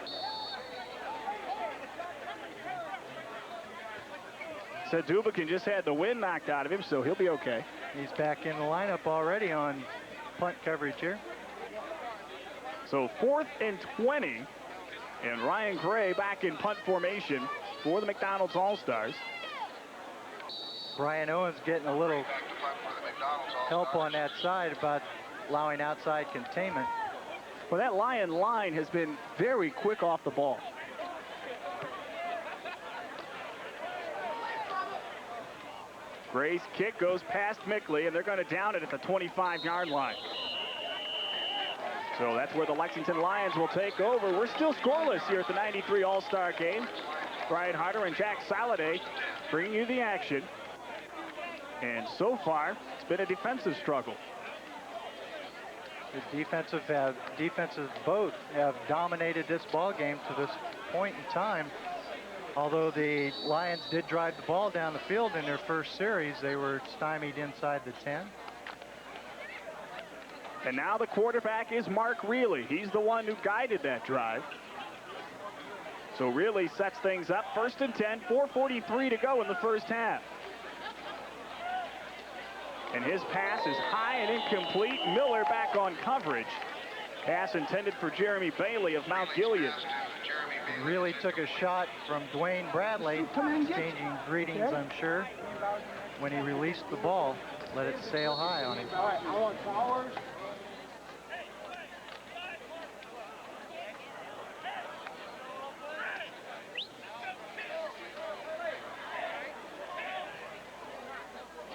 So Dubikin just had the wind knocked out of him, so he'll be okay. He's back in the lineup already on punt coverage here. So 4th and 20, and Ryan Gray back in punt formation for the McDonald's All-Stars. Brian Owens getting a little Back to punt for the McDonald's help on All-Stars. that side about allowing outside containment. Well, that Lion line has been very quick off the ball. Gray's kick goes past Mickley, and they're going to down it at the 25-yard line. So that's where the Lexington Lions will take over. We're still scoreless here at the 93 All-Star Game. Brian Harder and Jack Saladay bringing you the action. And so far, it's been a defensive struggle. The defensive both have dominated this ball game to this point in time. Although the Lions did drive the ball down the field in their first series, they were stymied inside the 10. And now the quarterback is Mark Reilly. He's the one who guided that drive. So Reilly sets things up. 1st and 10, 4:43 to go in the first half. And his pass is high and incomplete. Miller back on coverage. Pass intended for Jeremy Bailey of Mount Gilead. Really took a shot from Dwayne Bradley, exchanging greetings, I'm sure, when he released the ball. Let it sail high on him. All right, I want flowers.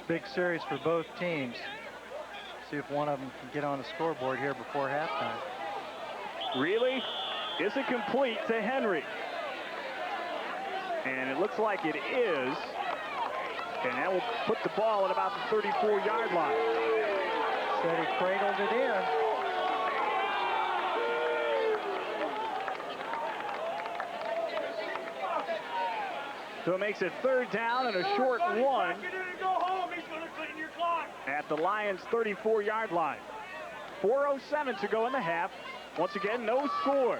Big series for both teams. See if one of them can get on the scoreboard here before halftime. Reilly isn't complete to Henry. And it looks like it is. And that will put the ball at about the 34-yard line. Said he cradled it in. So it makes it 3rd down and a short one at the Lions' 34-yard line. 4:07 to go in the half. Once again, no score.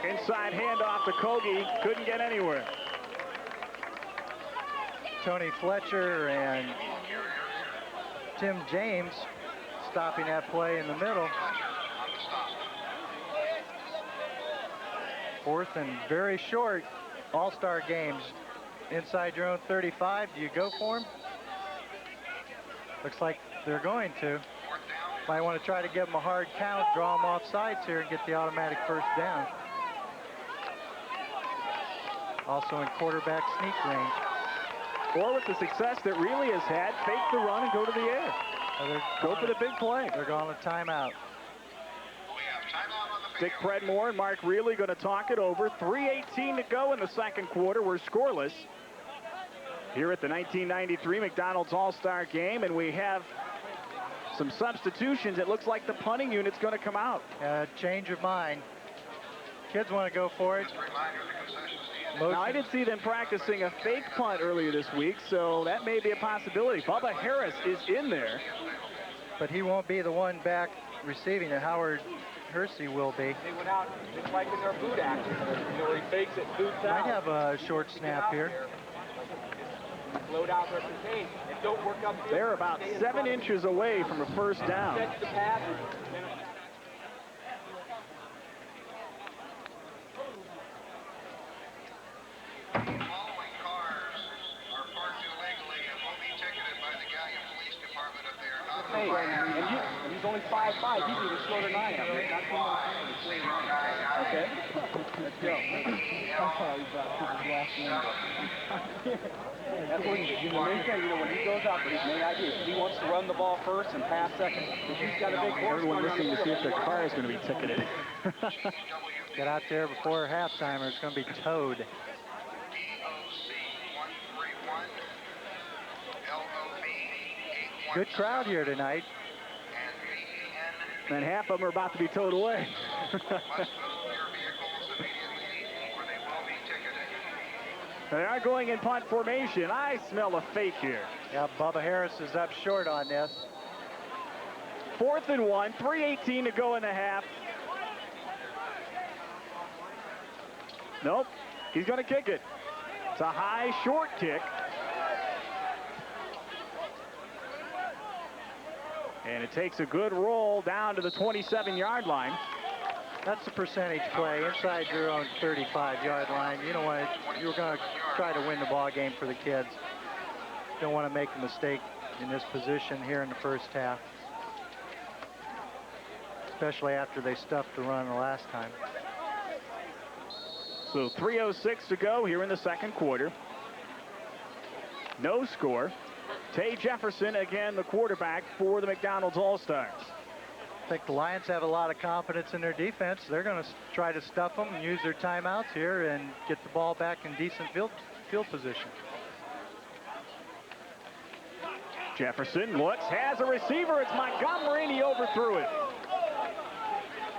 Inside handoff to Kogi. Couldn't get anywhere. Tony Fletcher and Tim James stopping that play in the middle. Fourth and very short. All-Star games. Inside your own 35. Do you go for him? Looks like they're going to. Might want to try to give them a hard count, draw them off sides here, and get the automatic first down. Also in quarterback sneak range. Or with the success that Reilly has had, fake the run and go to the air. Go for the big play. They're going to timeout. Dick Predmore and Mark Reilly going to talk it over. 3:18 to go in the second quarter. We're scoreless here at the 1993 McDonald's All-Star Game, and we have some substitutions. It looks like the punting unit's going to come out. Change of mind. Kids want to go for it. Now, I did see them practicing a fake punt earlier this week, so that may be a possibility. Bubba Harris is in there. But he won't be the one back receiving it. Howard Hersey will be. They went out, it's like in their boot action. You know, where he fakes it, boots out. Might have a short snap here. Load out their contain and don't work up. They're about 7 inches away from a first down. Catch the pass. Following cars are parked illegally and will be ticketed by the Galion Police Department if they are not. Hey, and he's only 5'5". He's even shorter than I am. Okay. Let's go. That's what the main thing, you know, when he goes out there, his main idea is he wants to run the ball first and pass second. If he's got a big horse. Everyone listening to see if their car is going to be ticketed. Get out there before halftime or it's going to be towed. Good crowd here tonight. And half of them are about to be towed away. They are going in punt formation. I smell a fake here. Yeah, Bubba Harris is up short on this. 4th and 1, 3:18 to go in the half. Nope, he's going to kick it. It's a high, short kick. And it takes a good roll down to the 27-yard line. That's the percentage play inside your own 35-yard line. You don't want to, you're going to try to win the ball game for the kids. Don't want to make a mistake in this position here in the first half, especially after they stuffed the run the last time. So 3:06 to go here in the second quarter. No score. Tay Jefferson, again, the quarterback for the McDonald's All-Stars. I think the Lions have a lot of confidence in their defense. They're going to try to stuff them and use their timeouts here and get the ball back in decent field position. Jefferson looks, has a receiver. It's Montgomery, and he overthrew it.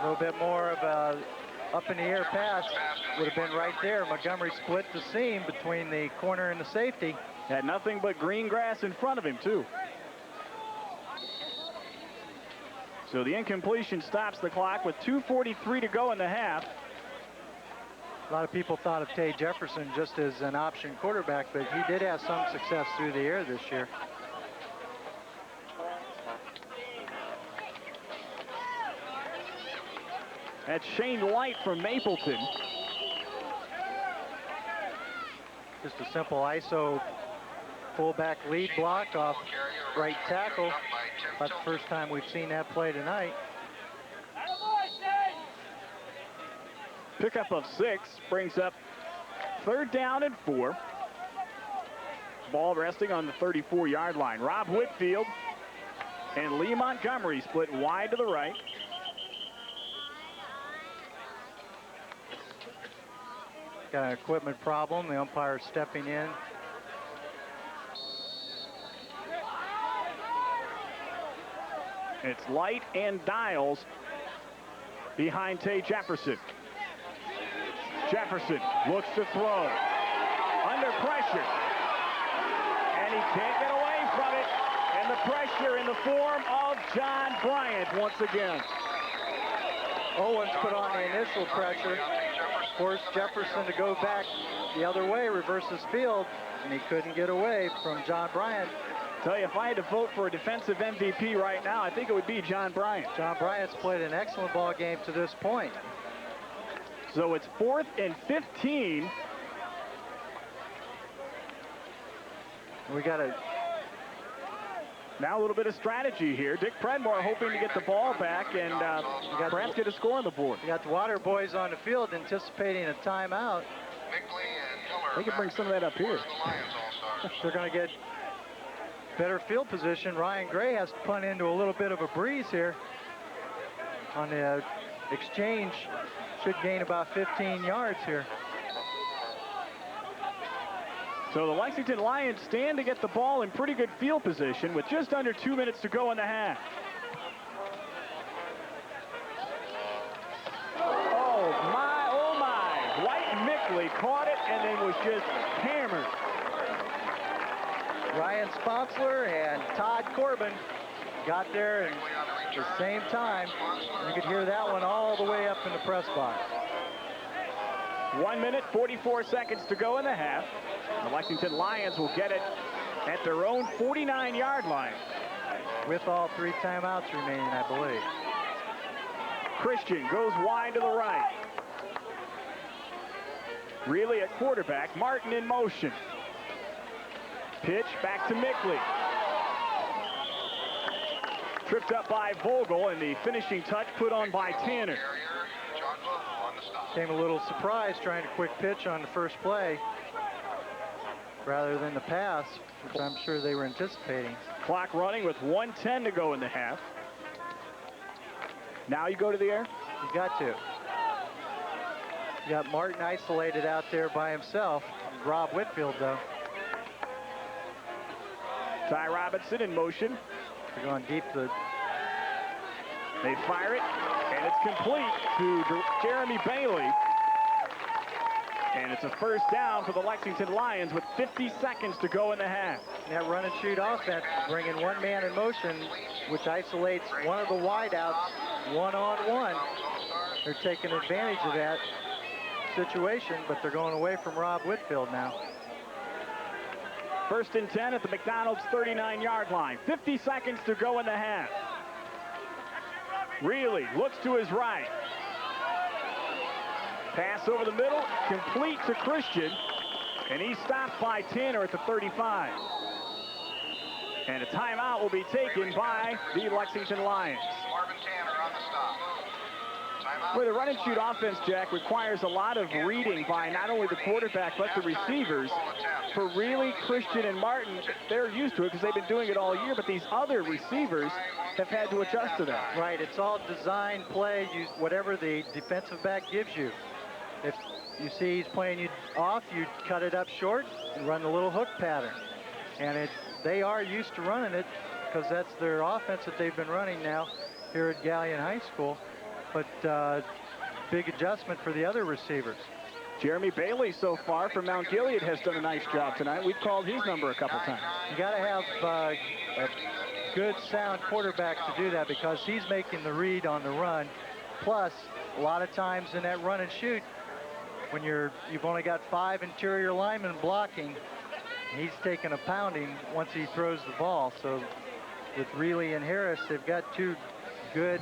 A little bit more of a up-in-the-air pass would have been right there. Montgomery split the seam between the corner and the safety. Had nothing but green grass in front of him, too. So the incompletion stops the clock with 2:43 to go in the half. A lot of people thought of Tay Jefferson just as an option quarterback, but he did have some success through the air this year. That's Shane Light from Mapleton. Just a simple ISO fullback lead block off right tackle. That's the first time we've seen that play tonight. Pickup of 6 brings up 3rd down and 4. Ball resting on the 34-yard line. Rob Whitfield and Lee Montgomery split wide to the right. Got an equipment problem. The umpire stepping in. It's Light and Dials behind Tay Jefferson. Jefferson looks to throw. Under pressure. And he can't get away from it. And the pressure in the form of John Bryant once again. Owens put on the initial pressure. forced Jefferson to go back the other way, reverse his field, and he couldn't get away from John Bryant. Tell you, if I had to vote for a defensive MVP right now, I think it would be John Bryant. John Bryant's played an excellent ball game to this point. So it's 4th and 15. We got a Now a little bit of strategy here. Dick Predmore hoping to get the ball back and perhaps get a score on the board. You got the Water Boys on the field anticipating a timeout. They can bring some of that up here. They're going to get better field position. Ryan Gray has to punt into a little bit of a breeze here on the exchange. Should gain about 15 yards here. So the Lexington Lions stand to get the ball in pretty good field position with just under 2 minutes to go in the half. Oh my. Dwight Mickley caught it and then was just hammered. Ryan Sponsler and Todd Corbin got there at the same time. You could hear that one all the way up in the press box. 1 minute, 44 seconds to go in the half. The Lexington Lions will get it at their own 49-yard line. With all 3 timeouts remaining, I believe. Christian goes wide to the right. Really at quarterback. Martin in motion. Pitch back to Mickley. Tripped up by Vogel, and the finishing touch put on by Tanner. Came a little surprise trying to quick pitch on the first play rather than the pass, which I'm sure they were anticipating. Clock running with 1:10 to go in the half. Now you go to the air? You got to. You got Martin isolated out there by himself. Rob Whitfield, though. Ty Robinson in motion. They're going deep. They fire it, and it's complete to Jeremy Bailey. And it's a first down for the Lexington Lions with 50 seconds to go in the half. That run and shoot offense, bringing one man in motion, which isolates one of the wideouts one-on-one. They're taking advantage of that situation, but they're going away from Rob Whitfield now. 1st and 10 at the McDonald's 39-yard line. 50 seconds to go in the half. Reilly looks to his right. Pass over the middle, complete to Christian, and he's stopped by Tanner at the 35. And a timeout will be taken by the Lexington Lions. Marvin Tanner on the stop. Well, the run and shoot offense, Jack, requires a lot of reading by not only the quarterback but the receivers. For Reilly, Christian, and Martin, they're used to it because they've been doing it all year, but these other receivers have had to adjust to that. Right, it's all design play, whatever the defensive back gives you. If you see he's playing you off, you cut it up short and run the little hook pattern. And they are used to running it because that's their offense that they've been running now here at Galion High School. But big adjustment for the other receivers. Jeremy Bailey so far from Mount Gilead has done a nice job tonight. We've called his number a couple times. You got to have a good, sound quarterback to do that because he's making the read on the run. Plus, a lot of times in that run and shoot, when you've only got 5 interior linemen blocking, he's taking a pounding once he throws the ball. So with Reilly and Harris, they've got 2 good,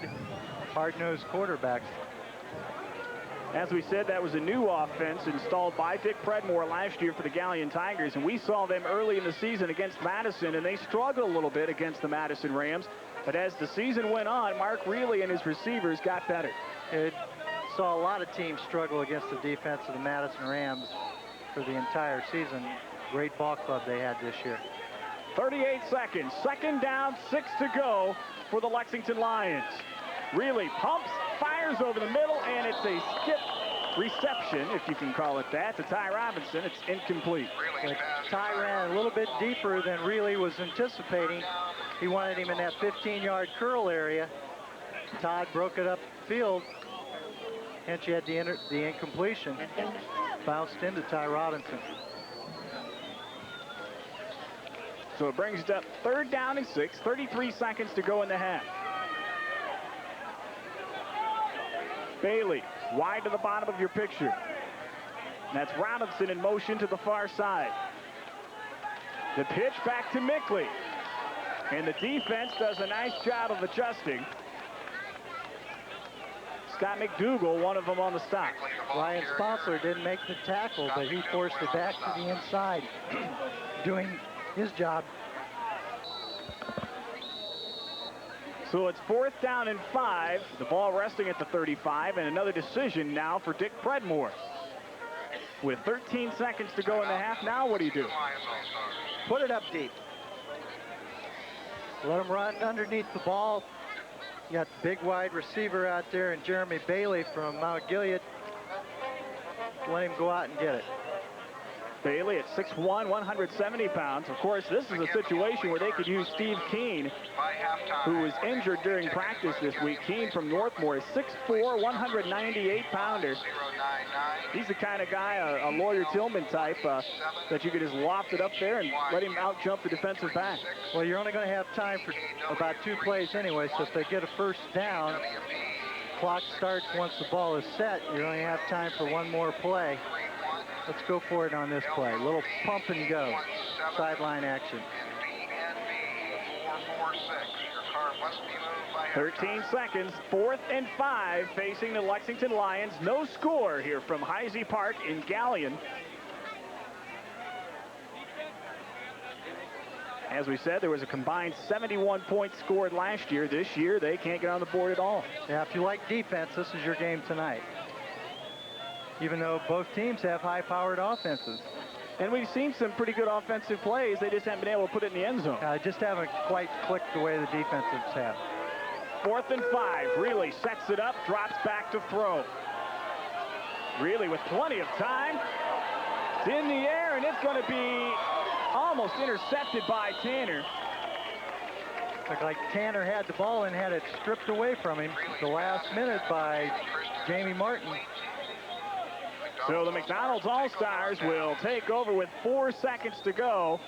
hard-nosed quarterbacks. As we said, that was a new offense installed by Dick Predmore last year for the Galion Tigers, and we saw them early in the season against Madison, and they struggled a little bit against the Madison Rams. But as the season went on, Mark Reilly and his receivers got better. It saw a lot of teams struggle against the defense of the Madison Rams for the entire season. Great ball club they had this year. 38 seconds, 2nd down, 6 to go for the Lexington Lions. Reilly pumps, fires over the middle, and it's a skip reception, if you can call it that, to Ty Robinson. It's incomplete. Ty ran a little bit deeper than Reilly was anticipating. He wanted him in that 15-yard curl area. Todd broke it up field, and she had the incompletion. Bounced into Ty Robinson. So it brings it up 3rd down and 6, 33 seconds to go in the half. Bailey, wide to the bottom of your picture. That's Robinson in motion to the far side. The pitch back to Mickley. And the defense does a nice job of adjusting. Scott McDougal, one of them on the stop. Ryan Sponsler didn't make the tackle, but he forced it back to the inside, doing his job. So it's 4th down and 5. The ball resting at the 35, and another decision now for Dick Predmore. With 13 seconds to go in the half, now what do you do? Put it up deep. Let him run underneath the ball. You got the big wide receiver out there, and Jeremy Bailey from Mount Gilead. Let him go out and get it. Bailey at 6'1", 170 pounds. Of course, this is a situation where they could use Steve Keene, who was injured during practice this week. Keene from Northmore is 6'4", 198-pounder. He's the kind of guy, a Lawyer Tillman type, that you could just loft it up there and let him out-jump the defensive back. Well, you're only going to have time for about 2 plays anyway, so if they get a first down, clock starts once the ball is set. You only have time for 1 more play. Let's go for it on this play. A little pump and go. Sideline action. 13 seconds, 4th and 5, facing the Lexington Lions. No score here from Heisey Park in Galion. As we said, there was a combined 71 points scored last year. This year, they can't get on the board at all. Yeah, if you like defense, this is your game tonight. Even though both teams have high-powered offenses. And we've seen some pretty good offensive plays. They just haven't been able to put it in the end zone. Just haven't quite clicked the way the defensives have. 4th and 5. Really sets it up, drops back to throw. Really with plenty of time. It's in the air, and it's going to be almost intercepted by Tanner. Looked like Tanner had the ball and had it stripped away from him at the last minute by Jamie Martin. So the McDonald's All-Stars will take over with 4 seconds to go.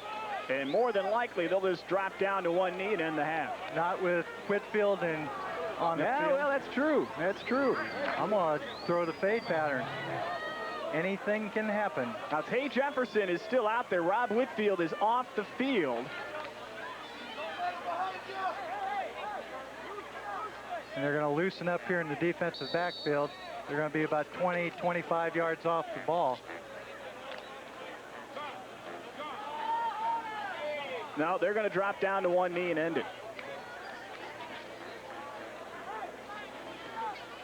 And more than likely, they'll just drop down to 1 knee and end the half. Not with Whitfield and on the field. Well, that's true. That's true. I'm going to throw the fade pattern. Anything can happen. Now, Tay Jefferson is still out there. Rob Whitfield is off the field. And they're going to loosen up here in the defensive backfield. They're going to be about 20, 25 yards off the ball. No, they're going to drop down to 1 knee and end it.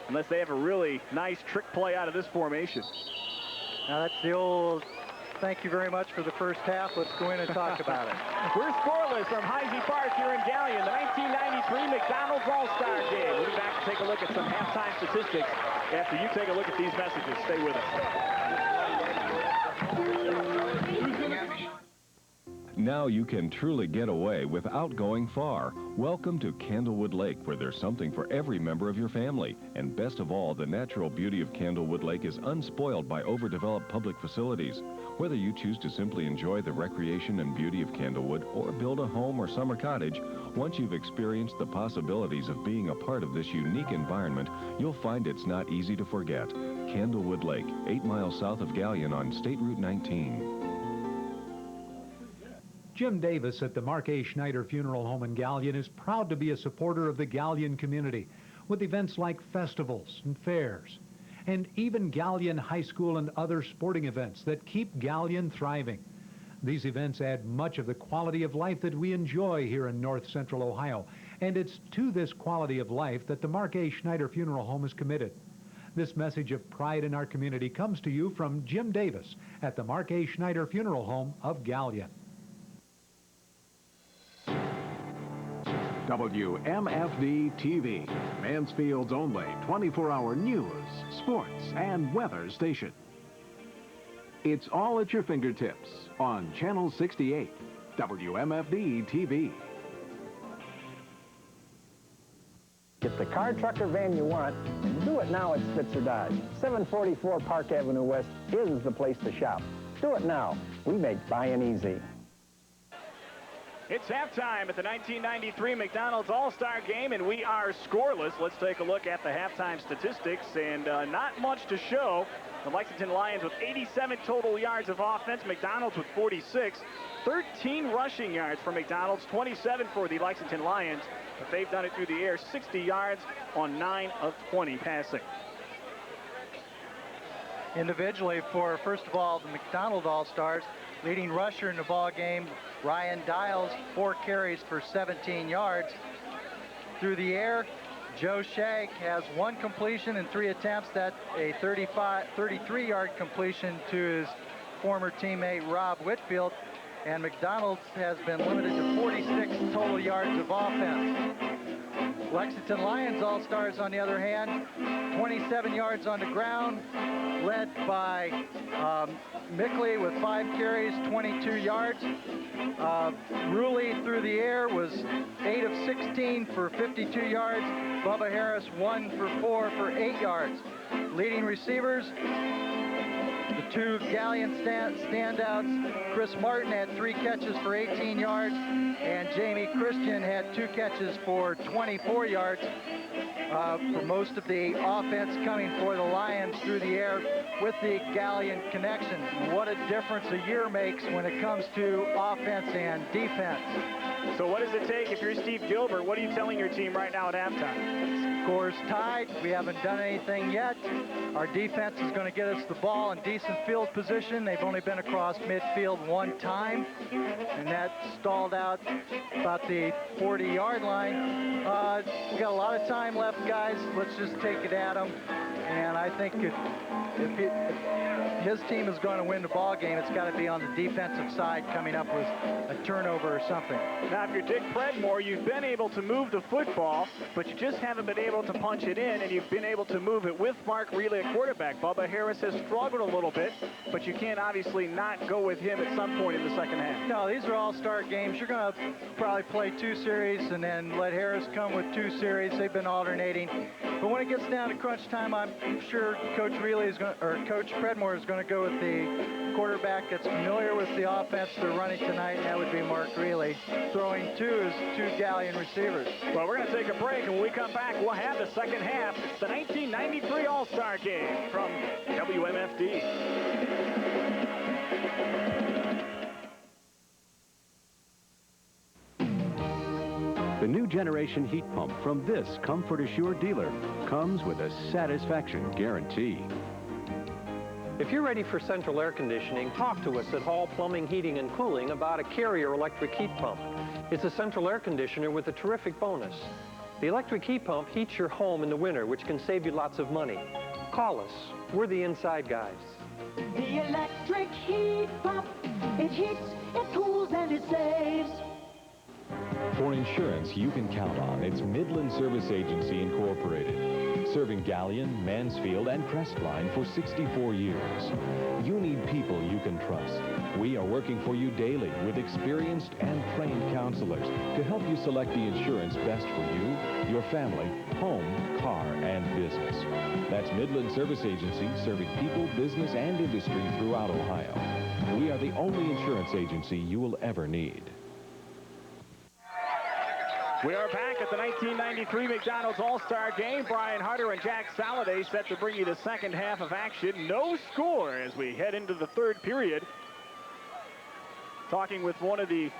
Unless they have a really nice trick play out of this formation. Now that's the old, thank you very much for the first half. Let's go in and talk about it. We're scoreless from Heisey Park here in Galion. The 1993 McDonald's All-Star Game. We'll be back to take a look at some halftime statistics after you take a look at these messages. Stay with us. Now you can truly get away without going far. Welcome to Candlewood Lake, where there's something for every member of your family. And best of all, the natural beauty of Candlewood Lake is unspoiled by overdeveloped public facilities. Whether you choose to simply enjoy the recreation and beauty of Candlewood or build a home or summer cottage, once you've experienced the possibilities of being a part of this unique environment, you'll find it's not easy to forget. Candlewood Lake, 8 miles south of Galion on State Route 19. Jim Davis at the Mark A. Schneider Funeral Home in Galion is proud to be a supporter of the Galion community with events like festivals and fairs, and even Galion High School and other sporting events that keep Galion thriving. These events add much of the quality of life that we enjoy here in North Central Ohio, and it's to this quality of life that the Mark A. Schneider Funeral Home is committed. This message of pride in our community comes to you from Jim Davis at the Mark A. Schneider Funeral Home of Galion. WMFD TV, Mansfield's only 24-hour news, sports, and weather station. It's all at your fingertips on Channel 68, WMFD TV. Get the car, truck, or van you want, and do it now at Spitzer Dodge. 744 Park Avenue West is the place to shop. Do it now. We make buying easy. It's halftime at the 1993 McDonald's All-Star Game, and we are scoreless. Let's take a look at the halftime statistics, and not much to show. The Lexington Lions with 87 total yards of offense, McDonald's with 46. 13 rushing yards for McDonald's, 27 for the Lexington Lions. But they've done it through the air, 60 yards on 9 of 20 passing. Individually, for first of all, the McDonald All-Stars, leading rusher in the ball game, Ryan Dials, 4 carries for 17 yards. Through the air, Joe Shag has 1 completion and 3 attempts. That's a 33-yard completion to his former teammate Rob Whitfield. And McDonald's has been limited to 46 total yards of offense. Lexington Lions All-Stars, on the other hand, 27 yards on the ground, led by Mickley with 5 carries, 22 yards. Ruley through the air was 8 of 16 for 52 yards. Bubba Harris 1 for 4 for 8 yards. Leading receivers, the 2 Galion standouts, Chris Martin had 3 catches for 18 yards, and Jamie Christian had 2 catches for 24 yards. For most of the offense coming for the Lions through the air with the Galion connection. What a difference a year makes when it comes to offense and defense. So what does it take if you're Steve Gilbert? What are you telling your team right now at halftime? Score's tied. We haven't done anything yet. Our defense is going to get us the ball in decent field position. They've only been across midfield 1 time, and that stalled out about the 40-yard line. We got a lot of time left, guys. Let's just take it at them. And I think if his team is going to win the ball game, it's got to be on the defensive side, coming up with a turnover or something. Now, if you're Dick Predmore, you've been able to move the football, but you just haven't been able to punch it in, and you've been able to move it with Mark Reilly at quarterback. Bubba Harris has struggled a little bit, but you can't obviously not go with him at some point in the second half. No, these are all-star games. You're going to probably play 2 series and then let Harris come with 2 series. They've been alternating. But when it gets down to crunch time, I'm sure Coach Reilly is going, or Coach Predmore is going to go with the quarterback that's familiar with the offense they're running tonight, and that would be Mark Reilly, throwing to his 2 Galion receivers. Well, we're going to take a break, and when we come back, we'll have the second half. It's the 1993 All-Star Game from WMFD. The new generation heat pump from this Comfort Assured dealer comes with a satisfaction guarantee. If you're ready for central air conditioning, talk to us at Hall Plumbing, Heating, and Cooling about a Carrier electric heat pump. It's a central air conditioner with a terrific bonus. The electric heat pump heats your home in the winter, which can save you lots of money. Call us. We're the inside guys. The electric heat pump, it heats, it cools, and it saves. For insurance you can count on, it's Midland Service Agency Incorporated. Serving Galion, Mansfield, and Crestline for 64 years. You need people you can trust. We are working for you daily with experienced and trained counselors to help you select the insurance best for you, your family, home, car, and business. That's Midland Service Agency, serving people, business, and industry throughout Ohio. We are the only insurance agency you will ever need. We are back at the 1993 McDonald's All-Star Game. Brian Harder and Jack Saladay set to bring you the second half of action. No score as we head into the third period. Talking with one of the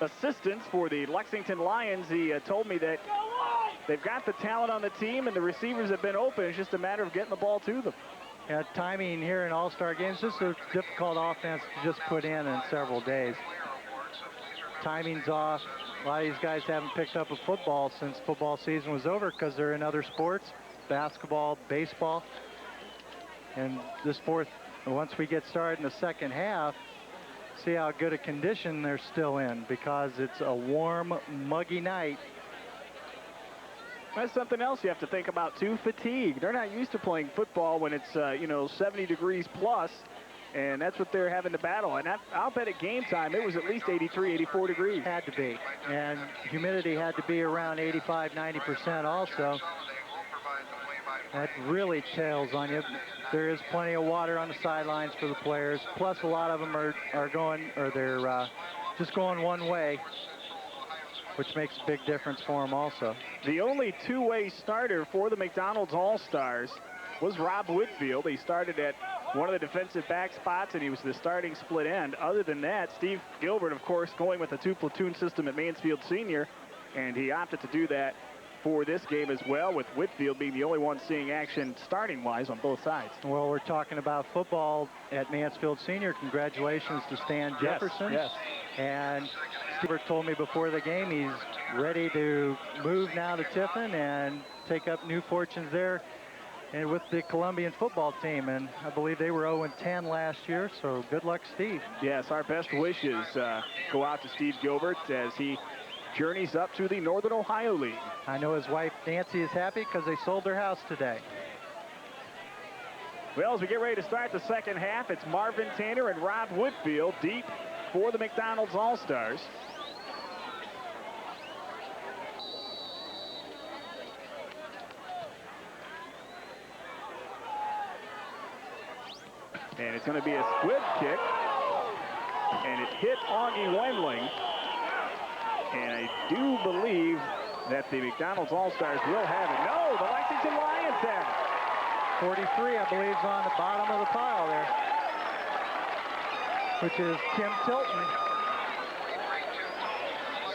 assistants for the Lexington Lions, he told me that they've got the talent on the team and the receivers have been open. It's just a matter of getting the ball to them. Yeah, timing here in All-Star games, this is a difficult offense to just put in several days. Timing's off. A lot of these guys haven't picked up a football since football season was over because they're in other sports, basketball, baseball. And this once we get started in the second half, see how good a condition they're still in because it's a warm, muggy night. That's something else you have to think about too, fatigue. They're not used to playing football when it's, 70 degrees plus. And that's what they're having to battle. And I'll bet at game time, it was at least 83, 84 degrees. Had to be. And humidity had to be around 85, 90% also. That really tails on you. There is plenty of water on the sidelines for the players. Plus, a lot of them are going, or they're just going one way, which makes a big difference for them also. The only two-way starter for the McDonald's All-Stars was Rob Whitfield. He started at one of the defensive back spots, and he was the starting split end. Other than that, Steve Gilbert, of course, going with the 2-platoon system at Mansfield Senior, and he opted to do that for this game as well, with Whitfield being the only one seeing action starting-wise on both sides. Well, we're talking about football at Mansfield Senior. Congratulations to Stan Jefferson. Yes. And Steve told me before the game he's ready to move now to Tiffin and take up new fortunes there and with the Columbian football team. And I believe they were 0-10 last year, so good luck, Steve. Yes, our best wishes go out to Steve Gilbert as he journeys up to the Northern Ohio League. I know his wife Nancy is happy because they sold their house today. Well, as we get ready to start the second half, it's Marvin Tanner and Rob Whitfield deep for the McDonald's All-Stars. And it's going to be a squib kick. And it hit Augie Wendling. And I do believe that the McDonald's All-Stars will have it. No, the Lexington Lions have it. 43, I believe, is on the bottom of the pile there, which is Tim Tilton.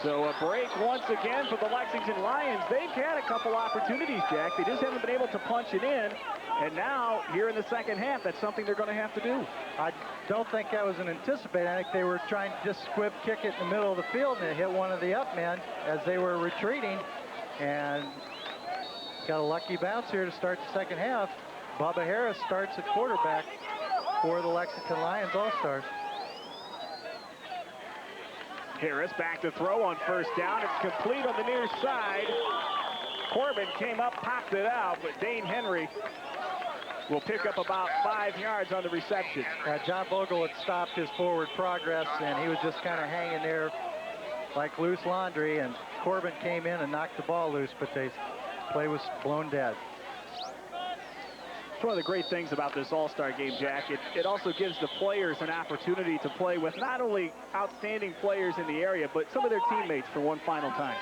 So a break once again for the Lexington Lions. They've had a couple opportunities, Jack. They just haven't been able to punch it in. And now, here in the second half, that's something they're going to have to do. I don't think that was an anticipated. I think they were trying to just squib kick it in the middle of the field, and it hit one of the up men as they were retreating. And got a lucky bounce here to start the second half. Bubba Harris starts at quarterback for the Lexington Lions All-Stars. Harris back to throw on first down. It's complete on the near side. Corbin came up, popped it out, but Dane Henry will pick up about 5 yards on the reception. John Bogle had stopped his forward progress, and he was just kind of hanging there like loose laundry, and Corbin came in and knocked the ball loose, but the play was blown dead. It's one of the great things about this All-Star game, Jack. It also gives the players an opportunity to play with not only outstanding players in the area, but some of their teammates for one final time.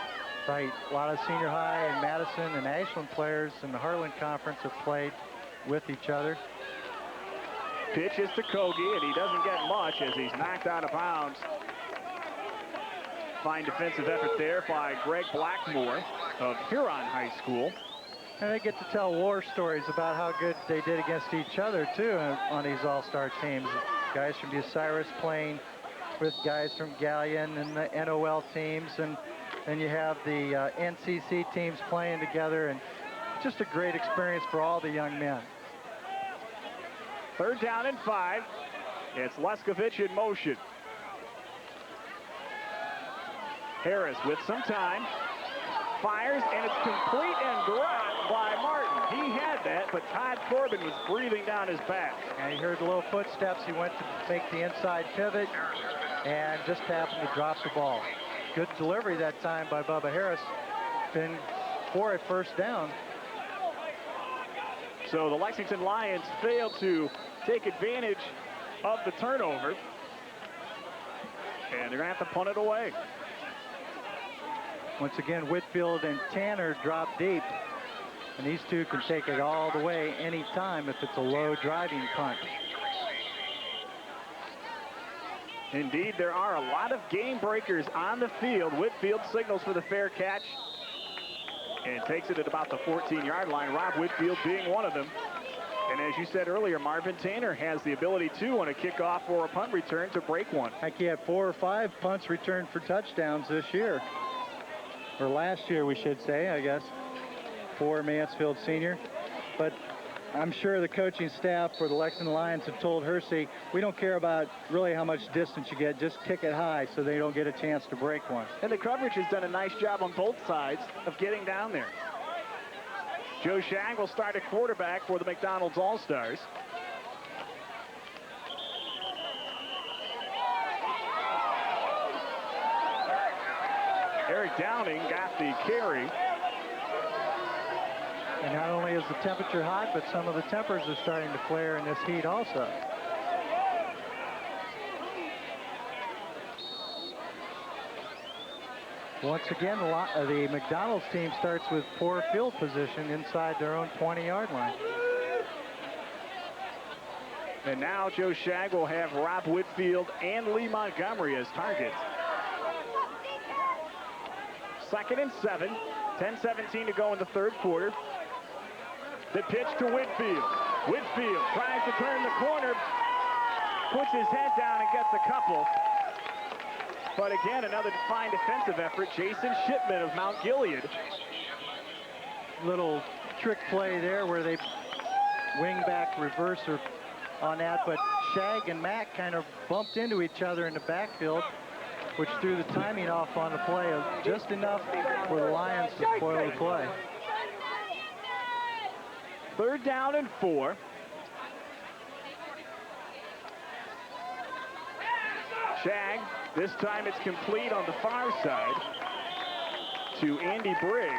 Right. A lot of senior high and Madison and Ashland players in the Heartland Conference have played with each other. Pitch is to Kogi, and he doesn't get much as he's knocked out of bounds. Fine defensive effort there by Greg Blackmore of Huron High School. And they get to tell war stories about how good they did against each other, too, on these all-star teams. Guys from Bucyrus playing with guys from Galion and the NOL teams, and then you have the NCC teams playing together, and just a great experience for all the young men. Third down and 5. It's Leskovich in motion. Harris with some time. Fires, and it's complete and dropped by Martin. He had that, but Todd Corbin was breathing down his back. And he heard the little footsteps. He went to make the inside pivot and just happened to drop the ball. Good delivery that time by Bubba Harris. Been for a first down. So the Lexington Lions failed to take advantage of the turnover. And they're going to have to punt it away. Once again, Whitfield and Tanner drop deep. And these two can take it all the way anytime if it's a low driving punt. Indeed, there are a lot of game breakers on the field. Whitfield signals for the fair catch and takes it at about the 14-yard line. Rob Whitfield being one of them. And as you said earlier, Marvin Tanner has the ability to, on a kickoff or a punt return, to break one. I think he had 4 or 5 punts returned for touchdowns this year. Or last year, we should say, I guess, for Mansfield Senior. But I'm sure the coaching staff for the Lexington Lions have told Hersey, we don't care about really how much distance you get, just kick it high so they don't get a chance to break one. And the coverage has done a nice job on both sides of getting down there. Joe Shang will start at quarterback for the McDonald's All-Stars. Eric Downing got the carry. And not only is the temperature hot, but some of the tempers are starting to flare in this heat also. Once again, the McDonald's team starts with poor field position inside their own 20-yard line. And now Joe Shag will have Rob Whitfield and Lee Montgomery as targets. 2nd and 7. 10-17 to go in the third quarter. The pitch to Whitfield. Whitfield tries to turn the corner, puts his head down and gets a couple. But again, another fine defensive effort. Jason Shipman of Mount Gilead. Little trick play there where they wing back reverser on that, but Shag and Mack kind of bumped into each other in the backfield, which threw the timing off on the play just enough for the Lions to spoil the play. 3rd down and 4. Shag, this time it's complete on the far side to Andy Briggs.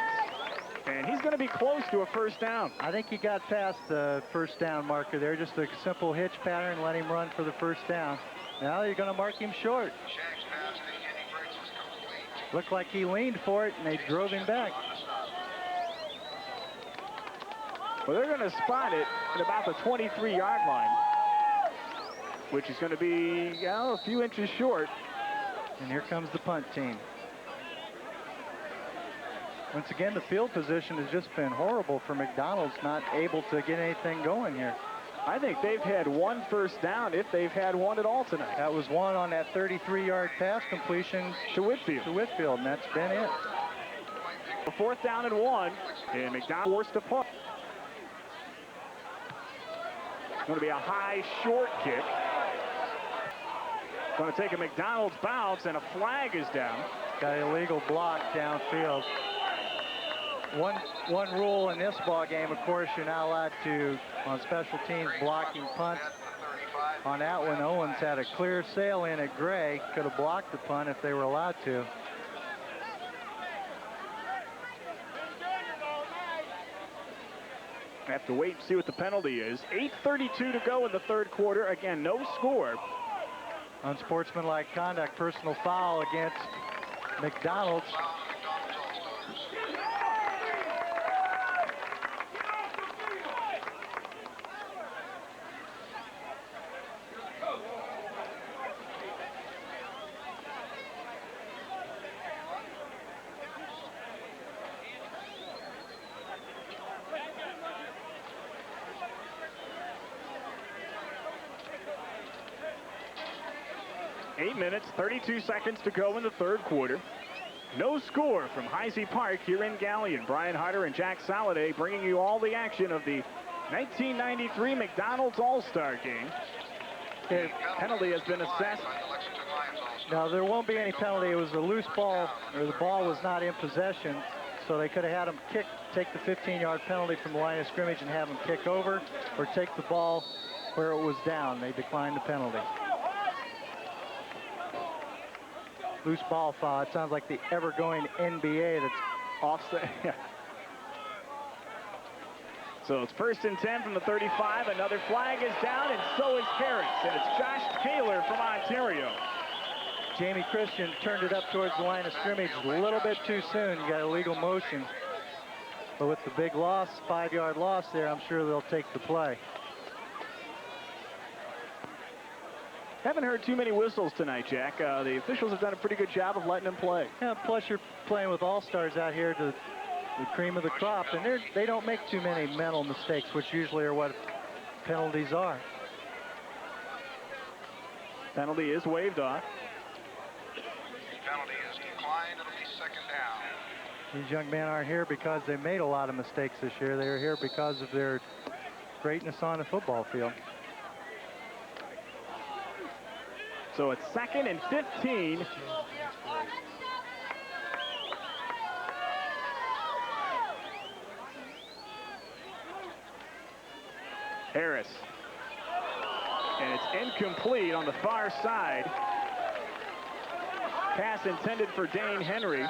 And he's going to be close to a first down. I think he got past the first down marker there. Just a simple hitch pattern, let him run for the first down. Now you're going to mark him short. Shag's pass to Andy Briggs was complete. Looked like he leaned for it, and they drove him back. Well, they're going to spot it at about the 23-yard line, which is going to be a few inches short. And here comes the punt team. Once again, the field position has just been horrible for McDonald's, not able to get anything going here. I think they've had one first down, if they've had one at all tonight. That was one on that 33-yard pass completion to Whitfield. And that's been it. 4th down and 1, and McDonald forced to punt. It's going to be a high, short kick. Going to take a McDonald's bounce, and a flag is down. Got an illegal block downfield. One rule in this ball game, of course, you're not allowed to, on special teams, blocking punts. On that one, Owens had a clear sail in at Gray. Could have blocked the punt if they were allowed to. Have to wait and see what the penalty is. 8:32 to go in the third quarter. Again, no score. Unsportsmanlike conduct, personal foul against McDonald's. Minutes, 32 seconds to go in the third quarter. No score from Heisey Park here in Galion. Brian Harder and Jack Soliday bringing you all the action of the 1993 McDonald's All-Star game. The penalty has been assessed. No, there won't be any penalty. It was a loose ball, or the ball was not in possession, so they could have had him take the 15-yard penalty from the line of scrimmage and have him kick over, or take the ball where it was down. They declined the penalty. Loose ball foul. It sounds like the ever-going NBA that's offset. So it's 1st and 10 from the 35. Another flag is down, and so is Harris. And it's Josh Taylor from Ontario. Jamie Christian turned it up towards the line of scrimmage a little bit too soon. You got illegal motion. But with the big loss, 5-yard loss there, I'm sure they'll take the play. Haven't heard too many whistles tonight, Jack. The officials have done a pretty good job of letting them play. Yeah, plus you're playing with all-stars out here, the cream of the crop, and they don't make too many mental mistakes, which usually are what penalties are. Penalty is waved off. Penalty is declined. It'll be 2nd down. These young men aren't here because they made a lot of mistakes this year. They are here because of their greatness on the football field. So it's 2nd and 15. Harris. And it's incomplete on the far side. Pass intended for Dane Henry.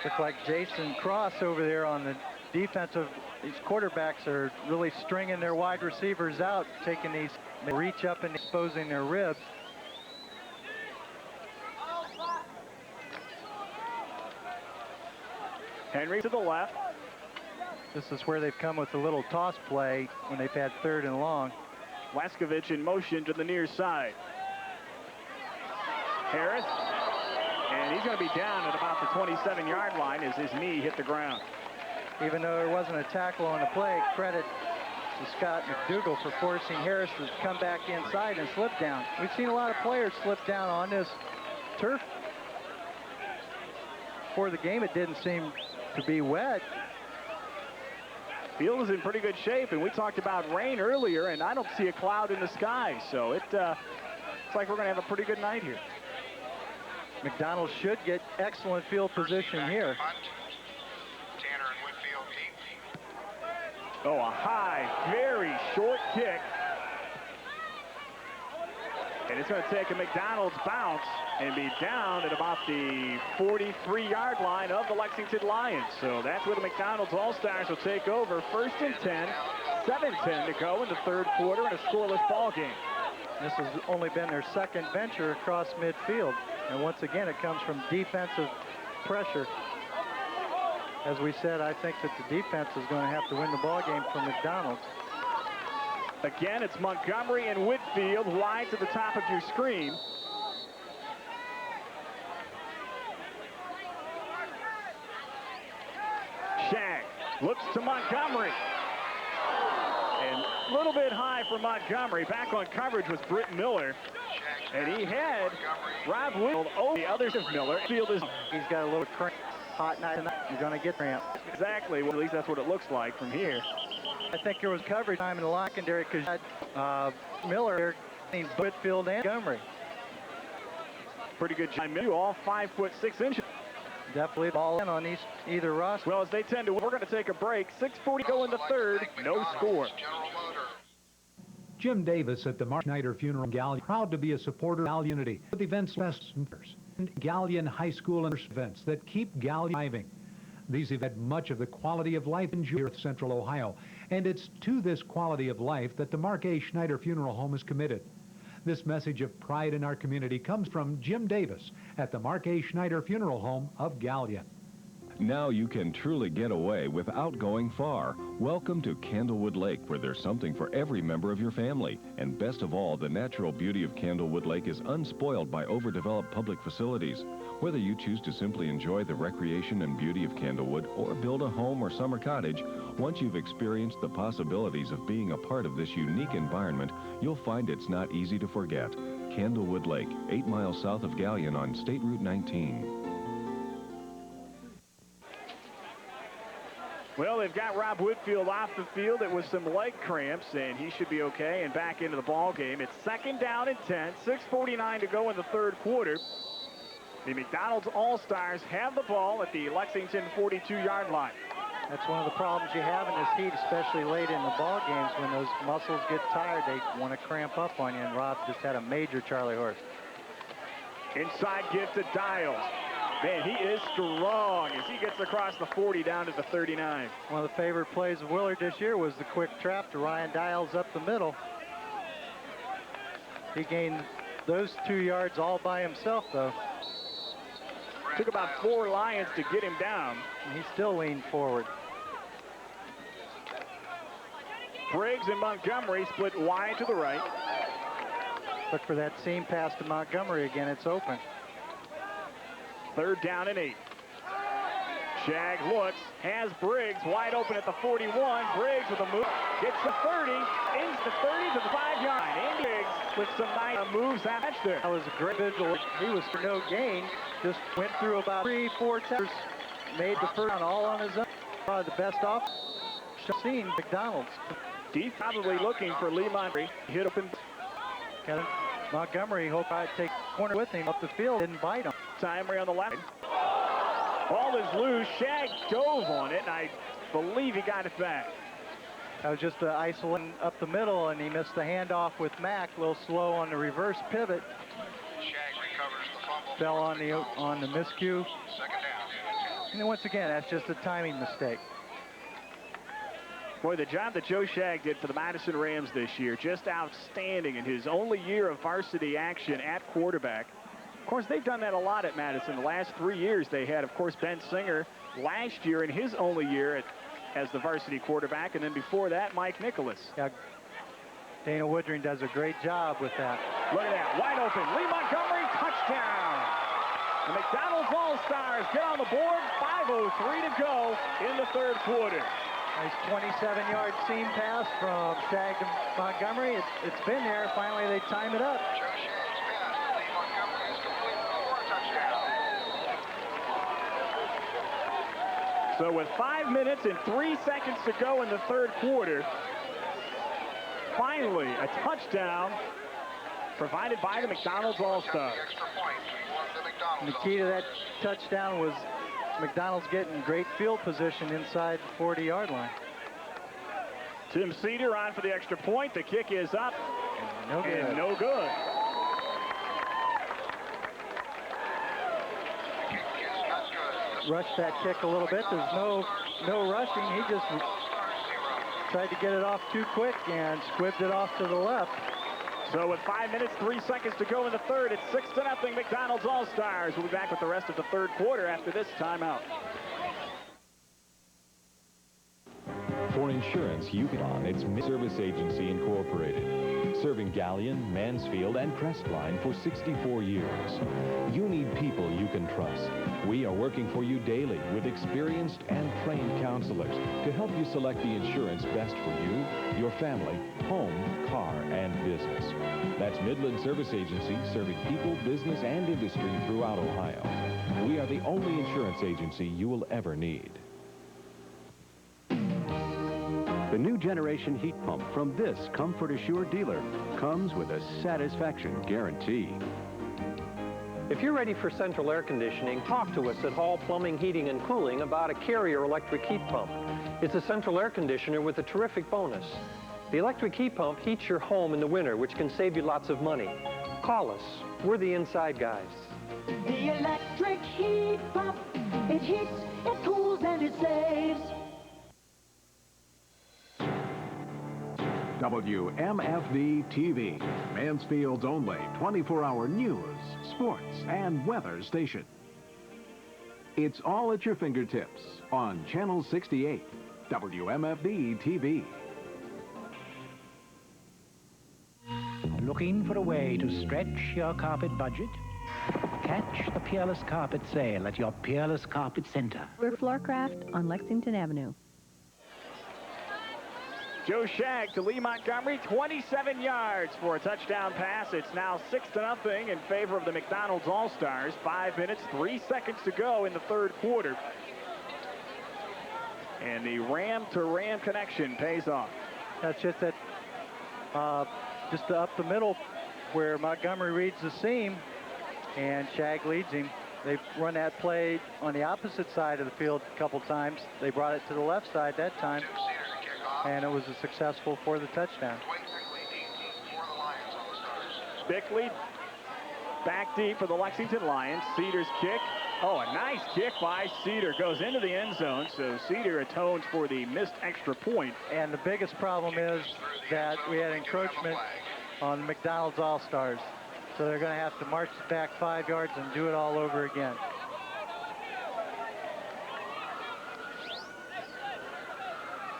Looks like Jason Cross over there on the defensive. These quarterbacks are really stringing their wide receivers out, taking these reach up and exposing their ribs. Henry to the left. This is where they've come with a little toss play when they've had 3rd and long. Laskovich in motion to the near side. Harris, and he's going to be down at about the 27-yard line as his knee hit the ground. Even though there wasn't a tackle on the play, credit to Scott McDougal for forcing Harris to come back inside and slip down. We've seen a lot of players slip down on this turf. Before the game, it didn't seem to be wet. Field is in pretty good shape, and we talked about rain earlier, and I don't see a cloud in the sky, so it's like we're going to have a pretty good night here. McDonald's should get excellent field position here. Tanner and Whitfield deep. Oh, a high, very short kick. And it's going to take a McDonald's bounce and be down at about the 43-yard line of the Lexington Lions. So that's where the McDonald's All-Stars will take over. 1st and 10, 7:10 to go in the 3rd quarter in a scoreless ball game. This has only been their 2nd venture across midfield. And once again, it comes from defensive pressure. As we said, I think that the defense is going to have to win the ball game for McDonald's. Again, it's Montgomery and Whitfield wide to the top of your screen. Shag looks to Montgomery. And a little bit high for Montgomery. Back on coverage was Britt Miller. And he had Rob Whitfield over the others of Miller. Field is. He's got a little cramp. Hot night tonight. You're going to get cramp. Exactly. Well, at least that's what it looks like from here. I think there was coverage time in the secondary because Miller, Whitfield, and Montgomery. Pretty good job. All 5'6". Definitely ball in on either roster. Well, as they tend to, we're going to take a break. 6:40 go in the 3rd. No score. Jim Davis at the Mark Schneider Funeral Galion, proud to be a supporter of Galion Unity with events and Galion High School and events that keep Galion thriving. These have had much of the quality of life in Central Ohio, and it's to this quality of life that the Mark A. Schneider Funeral Home is committed. This message of pride in our community comes from Jim Davis at the Mark A. Schneider Funeral Home of Galion. Now you can truly get away without going far. Welcome to Candlewood Lake, where there's something for every member of your family. And best of all, the natural beauty of Candlewood Lake is unspoiled by overdeveloped public facilities. Whether you choose to simply enjoy the recreation and beauty of Candlewood or build a home or summer cottage, once you've experienced the possibilities of being a part of this unique environment, you'll find it's not easy to forget. Candlewood Lake, 8 miles south of Galion on State Route 19. Well, they've got Rob Whitfield off the field. It was some leg cramps, and he should be okay and back into the ball game. It's 2nd down and 10, 6:49 to go in the 3rd quarter. The McDonald's All-Stars have the ball at the Lexington 42-yard line. That's one of the problems you have in this heat, especially late in the ball games. When those muscles get tired, they want to cramp up on you, and Rob just had a major Charlie horse. Inside give to Dials. Man, he is strong as he gets across the 40 down to the 39. One of the favorite plays of Willard this year was the quick trap to Ryan Dials up the middle. He gained those 2 yards all by himself, though. Took about 4 Lions to get him down. And he still leaned forward. Briggs and Montgomery split wide to the right. Look for that seam pass to Montgomery again. It's open. 3rd down and 8. Shag looks, has Briggs wide open at the 41. Briggs with a move, gets the 30, into the 30 to the 5-yard line. And Briggs with some nice moves match there. That was a great visual. He was for no gain. Just went through about 3-4 tackles. Made the first down all on his own. Probably the best off seen McDonald's. He's probably looking for Lee Montgomery. Hit open. Kevin Montgomery hoped I'd take corner with him up the field. Didn't bite him. Time on the left. Ball is loose. Shag dove on it, and I believe he got it back. That was just an isolating up the middle, and he missed the handoff with Mack. A little slow on the reverse pivot. Shag recovers the fumble. Fell on the miscue. 2nd down. And then once again, that's just a timing mistake. Boy, the job that Joe Shag did for the Madison Rams this year, just outstanding in his only year of varsity action at quarterback. Of course, they've done that a lot at Madison. The last 3 years they had, of course, Ben Singer last year in his only year at as the varsity quarterback, and then before that, Mike Nicholas. Yeah, Dana Woodring does a great job with that. Look at that, wide open. Lee Montgomery, touchdown. The McDonald's All-Stars get on the board, 5:03 to go in the third quarter. Nice 27-yard seam pass from Shag to Montgomery. It's been there. Finally, they time it up. Joe Shag's pass to Lee Montgomery is complete for a touchdown. So with 5 minutes and 3 seconds to go in the third quarter, finally a touchdown provided by the McDonald's All-Stars. And the key to that touchdown was McDonald's getting great field position inside the 40-yard line. Tim Cedar on for the extra point. The kick is up. No good. And no good. Rushed that kick a little bit. There's no rushing. He just tried to get it off too quick and squibbed it off to the left. So with 5 minutes, 3 seconds to go in the third, it's 6-0 McDonald's All-Stars. We'll be back with the rest of the third quarter after this timeout. For insurance, you can on its Service Agency Incorporated, serving Galion, Mansfield, and Crestline for 64 years. You need people you can trust. We are working for you daily with experienced and trained counselors to help you select the insurance best for you, your family, home, car, and business. That's Midland Service Agency, serving people, business, and industry throughout Ohio. We are the only insurance agency you will ever need. The new generation heat pump from this Comfort Assure dealer comes with a satisfaction guarantee. If you're ready for central air conditioning, talk to us at Hall Plumbing, Heating, and Cooling about a Carrier electric heat pump. It's a central air conditioner with a terrific bonus. The electric heat pump heats your home in the winter, which can save you lots of money. Call us. We're the inside guys. The electric heat pump, it heats, it cools, and it saves. WMFV-TV, Mansfield's only 24-hour news, sports, and weather station. It's all at your fingertips on Channel 68, WMFV-TV. Looking for a way to stretch your carpet budget? Catch the Peerless Carpet Sale at your Peerless Carpet Center. We're Floorcraft on Lexington Avenue. Joe Shag to Lee Montgomery, 27 yards for a touchdown pass. It's now 6-0 in favor of the McDonald's All-Stars. 5 minutes, 3 seconds to go in the third quarter. And the ram-to-ram connection pays off. That's just that, just up the middle where Montgomery reads the seam and Shag leads him. They've run that play on the opposite side of the field a couple times. They brought it to the left side that time, and it was a successful for the touchdown. Bickley back deep for the Lexington Lions. Cedar's kick. Oh, a nice kick by Cedar. Goes into the end zone, so Cedar atones for the missed extra point. And the biggest problem is that we had encroachment on the McDonald's All-Stars. So they're going to have to march it back 5 yards and do it all over again.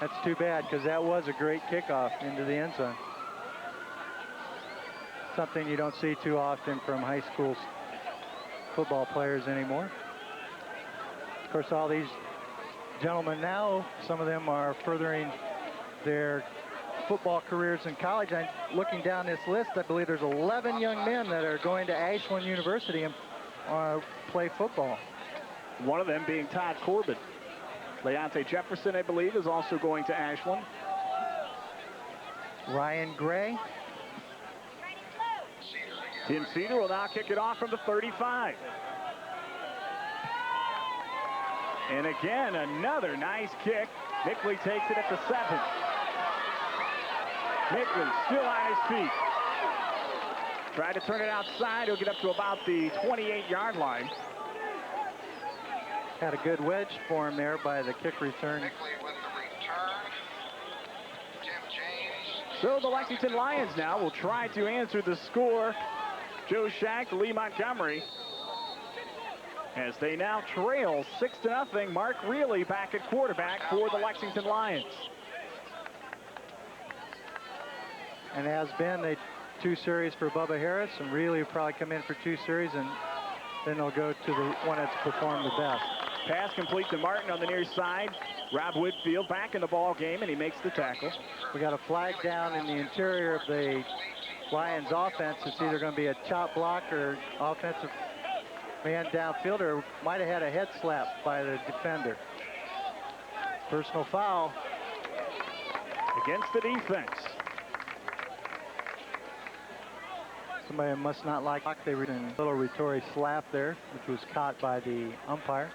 That's too bad, because that was a great kickoff into the end zone. Something you don't see too often from high school football players anymore. Of course, all these gentlemen now, some of them are furthering their football careers in college. I'm looking down this list. I believe there's 11 young men that are going to Ashland University and play football. One of them being Todd Corbett. Leonte Jefferson, I believe, is also going to Ashland. Ryan Gray. Tim Cedar will now kick it off from the 35. And again, another nice kick. Bickley takes it at the 7. Bickley still on his feet. Try to turn it outside. He'll get up to about the 28-yard line. Had a good wedge for him there by the kick return. So the Lexington Lions now will try to answer the score. Joe Shag to Lee Montgomery. as they now trail 6-0. Mark Reilly back at quarterback for the Lexington Lions. And has been the 2 series for Bubba Harris, and Reilly will probably come in for 2 series, and then they'll go to the one that's performed the best. Pass complete to Martin on the near side. Rob Whitfield back in the ball game, and he makes the tackle. We got a flag down in the interior of the Lions offense. It's either going to be a chop block or offensive man downfield, or might have had a head slap by the defender. Personal foul against the defense. Somebody must not like they were in a little retore slap there, which was caught by the umpire.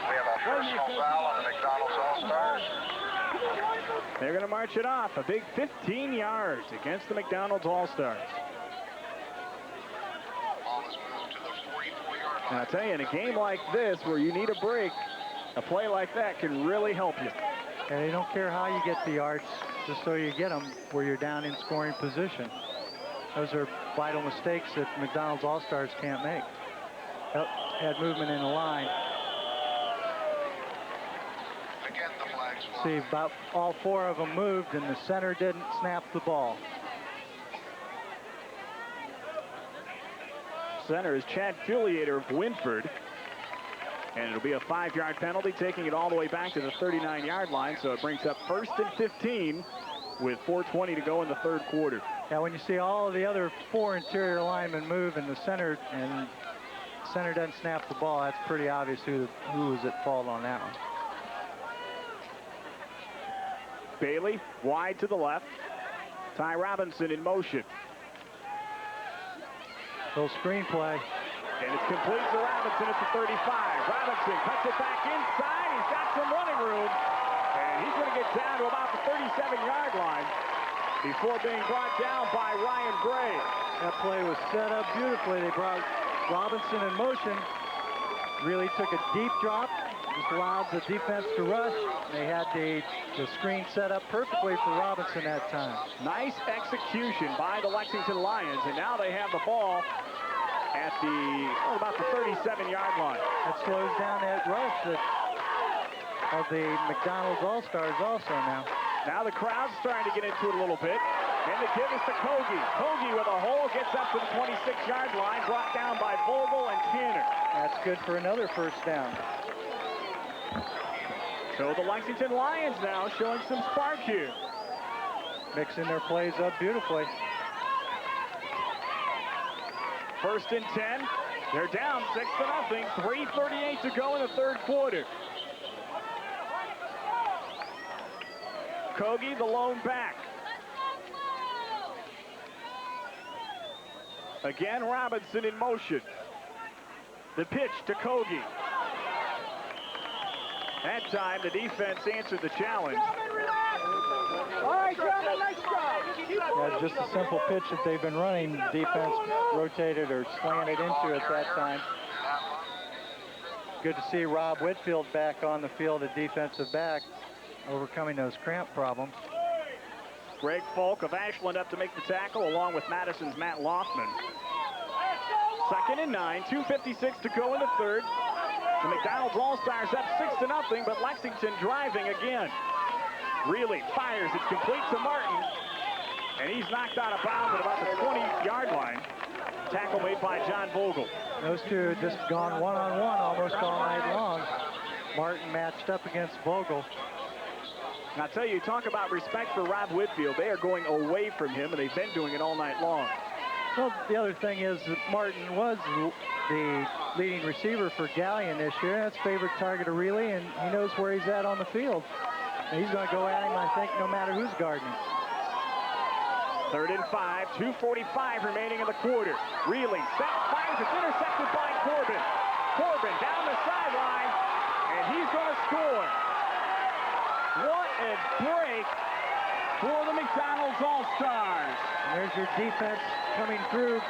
We have a personal foul on the McDonald's All-Stars. They're going to march it off. A big 15 yards against the McDonald's All-Stars. And I'll tell you, in a game like this where you need a break, a play like that can really help you. And they don't care how you get the yards, just so you get them where you're down in scoring position. Those are vital mistakes that McDonald's All-Stars can't make. Oh, had movement in the line. Again, the flag's See, about all 4 of them moved, and the center didn't snap the ball. Center is Chad Filliator of Winford. And it'll be a 5-yard penalty, taking it all the way back to the 39-yard line. So it brings up 1st and 15 with 4:20 to go in the 3rd quarter. Now, when you see all of the other 4 interior linemen move in the center, and center doesn't snap the ball, that's pretty obvious who was at fault on that one. Bailey wide to the left. Ty Robinson in motion. Little screen play. And it's complete to Robinson at the 35. Robinson cuts it back inside. He's got some running room. And he's going to get down to about the 37-yard line before being brought down by Ryan Gray. That play was set up beautifully. They brought Robinson in motion. Really took a deep drop. Just allowed the defense to rush. They had the screen set up perfectly for Robinson that time. Nice execution by the Lexington Lions. And now they have the ball at about the 37-yard line. That slows down that rush of the McDonald's All-Stars also now. Now the crowd's starting to get into it a little bit. And the give is to Kogi. Kogi with a hole gets up to the 26-yard line, brought down by Vogel and Tanner. That's good for another 1st down. So the Lexington Lions now showing some spark here. Mixing their plays up beautifully. 1st and 10. They're down 6-0. 3:38 to go in the 3rd quarter. Kogi, the lone back. Again, Robinson in motion. The pitch to Kogi. That time, the defense answered the challenge. All right, German, nice job. Yeah, just a simple pitch that they've been running. Defense rotated or slanted into at that time. Good to see Rob Whitfield back on the field at defensive back, overcoming those cramp problems. Greg Falk of Ashland up to make the tackle, along with Madison's Matt Loftman. 2nd and 9, 2:56 to go in the 3rd. The McDonald's All-Stars up 6-0, but Lexington driving again. Reilly fires, it's complete to Martin, and he's knocked out of bounds at about the 20-yard line. Tackle made by John Vogel. Those two have just gone one-on-one almost all night long. Martin matched up against Vogel. And I'll tell you, talk about respect for Rob Whitfield. They are going away from him, and they've been doing it all night long. Well, the other thing is that Martin was the leading receiver for Galion this year. That's favorite target of Reilly, and he knows where he's at on the field. And he's going to go at him, I think, no matter who's guarding him. 3rd and 5, 2:45 remaining in the quarter. Reilly fires, it's intercepted by Corbin. Corbin down the sideline, and he's going to score. What a break for the McDonald's All-Stars. And there's your defense coming through,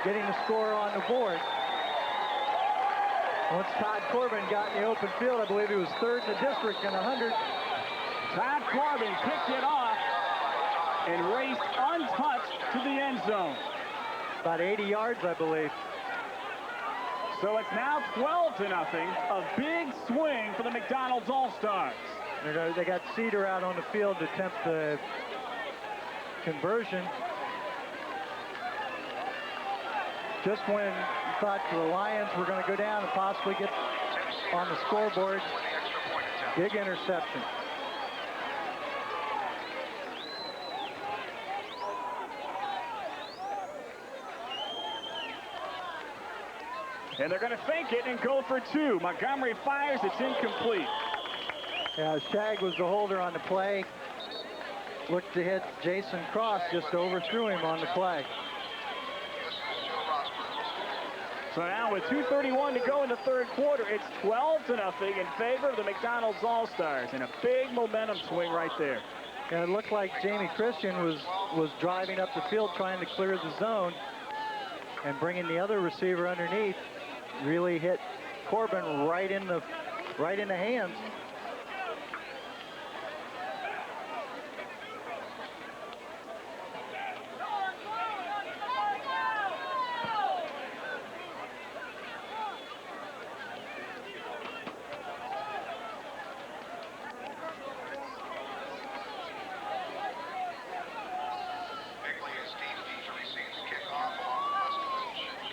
getting the score on the board. Once Todd Corbin got in the open field, I believe he was 3rd in the district and 100 Todd Corbin picked it off and raced untouched to the end zone. About 80 yards, I believe. So it's now 12-0. A big swing for the McDonald's All-Stars. They got Cedar out on the field to attempt the conversion. Just when you thought the Lions were going to go down and possibly get on the scoreboard, big interception. And they're going to fake it and go for two. Montgomery fires. It's incomplete. Yeah, Shag was the holder on the play. Looked to hit Jason Cross, just overthrew him on the play. So now with 2:31 to go in the third quarter, it's 12-0 in favor of the McDonald's All-Stars. And a big momentum swing right there. And it looked like Jamie Christian was driving up the field trying to clear the zone and bringing the other receiver underneath. Really hit Corbin right in the hands.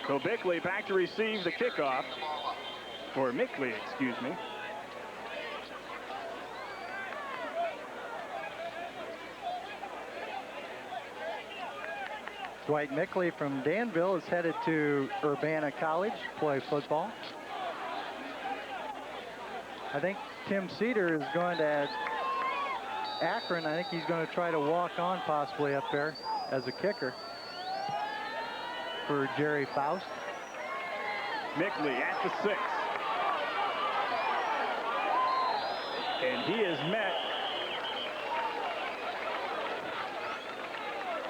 So Bickley back to receive the kickoff. Or Mickley, excuse me. Dwight Mickley from Danville is headed to Urbana College to play football. I think Tim Cedar is going to Akron. I think he's going to try to walk on possibly up there as a kicker for Jerry Faust. Mickley at the 6. And he is met.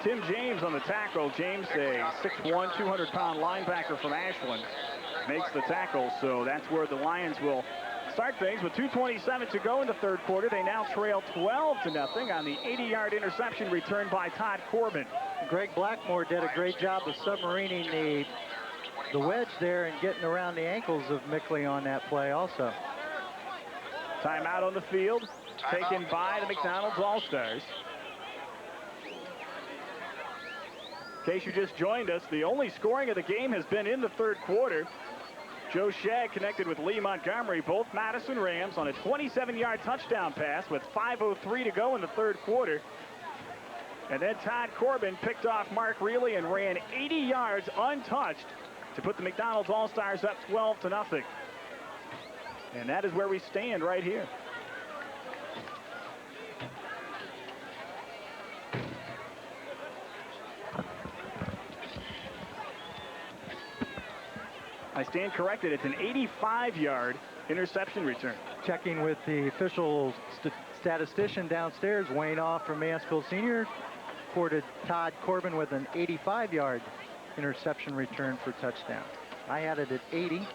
Tim James on the tackle. James, a 6'1", 200-pound linebacker from Ashland, makes the tackle. So that's where the Lions will start things. With 2:27 to go in the third quarter, they now trail 12-0 on the 80-yard interception return by Todd Corbin. Greg Blackmore did a great job of submarining the wedge there and getting around the ankles of Mickley on that play also. Timeout on the field, taken by the McDonald's All-Stars. In case you just joined us, the only scoring of the game has been in the third quarter. Joe Shag connected with Lee Montgomery, both Madison Rams, on a 27-yard touchdown pass with 5:03 to go in the third quarter. And then Todd Corbin picked off Mark Reilly and ran 80 yards untouched to put the McDonald's All-Stars up 12-0. And that is where we stand right here. I stand corrected. It's an 85-yard interception return. Checking with the official statistician downstairs, Wayne Off from Mansfield Senior, reported Todd Corbin with an 85-yard interception return for touchdown. I had it at 80.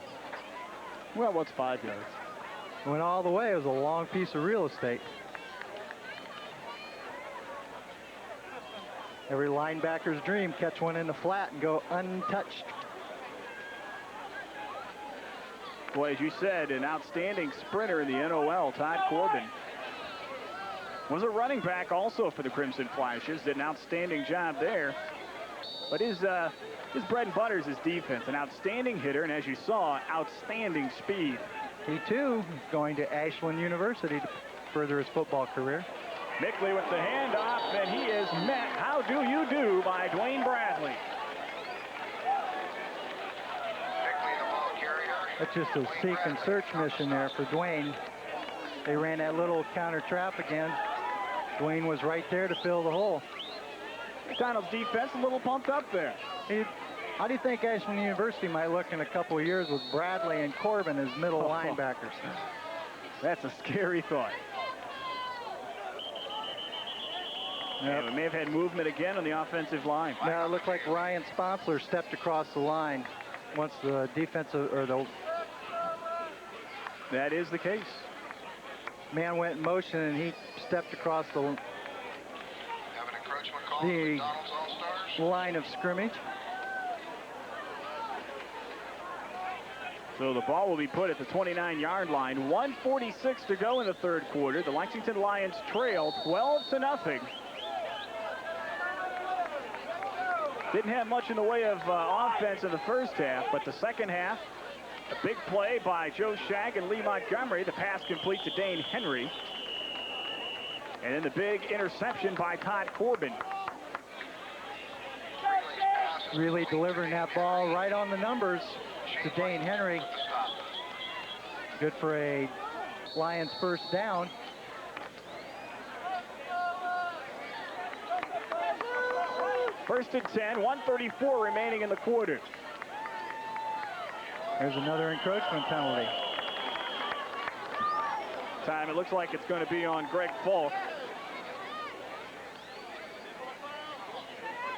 Well, what's 5 yards? Went all the way. It was a long piece of real estate. Every linebacker's dream, catch one in the flat and go untouched. Boy, as you said, an outstanding sprinter in the NOL, Todd Corbin. Was a running back also for the Crimson Flashes. Did an outstanding job there. But his bread and butter is his defense. An outstanding hitter, and as you saw, outstanding speed. He, too, is going to Ashland University to further his football career. Mickley with the handoff, and he is met. How do you do by Dwayne Bradley? That's just a seek and search mission there for Dwayne. They ran that little counter trap again. Dwayne was right there to fill the hole. McDonald's defense a little pumped up there. How do you think Ashland University might look in a couple of years with Bradley and Corbin as middle linebackers? That's a scary thought. Yeah, we may have had movement again on the offensive line. Now it looked like Ryan Sponsler stepped across the line once the defensive, or the... That is the case. man went in motion and he stepped across the line of scrimmage. So the ball will be put at the 29-yard line. 1:46 to go in the third quarter. The Lexington Lions trail 12-0. Didn't have much in the way of offense in the first half, but the second half, a big play by Joe Shag and Lee Montgomery. The pass complete to Dane Henry. And then the big interception by Todd Corbin. Really delivering that ball right on the numbers to Dane Henry. Good for a Lions first down. First and 10, 1:34 remaining in the quarter. There's another encroachment penalty. Time, it looks like it's going to be on Greg Falk.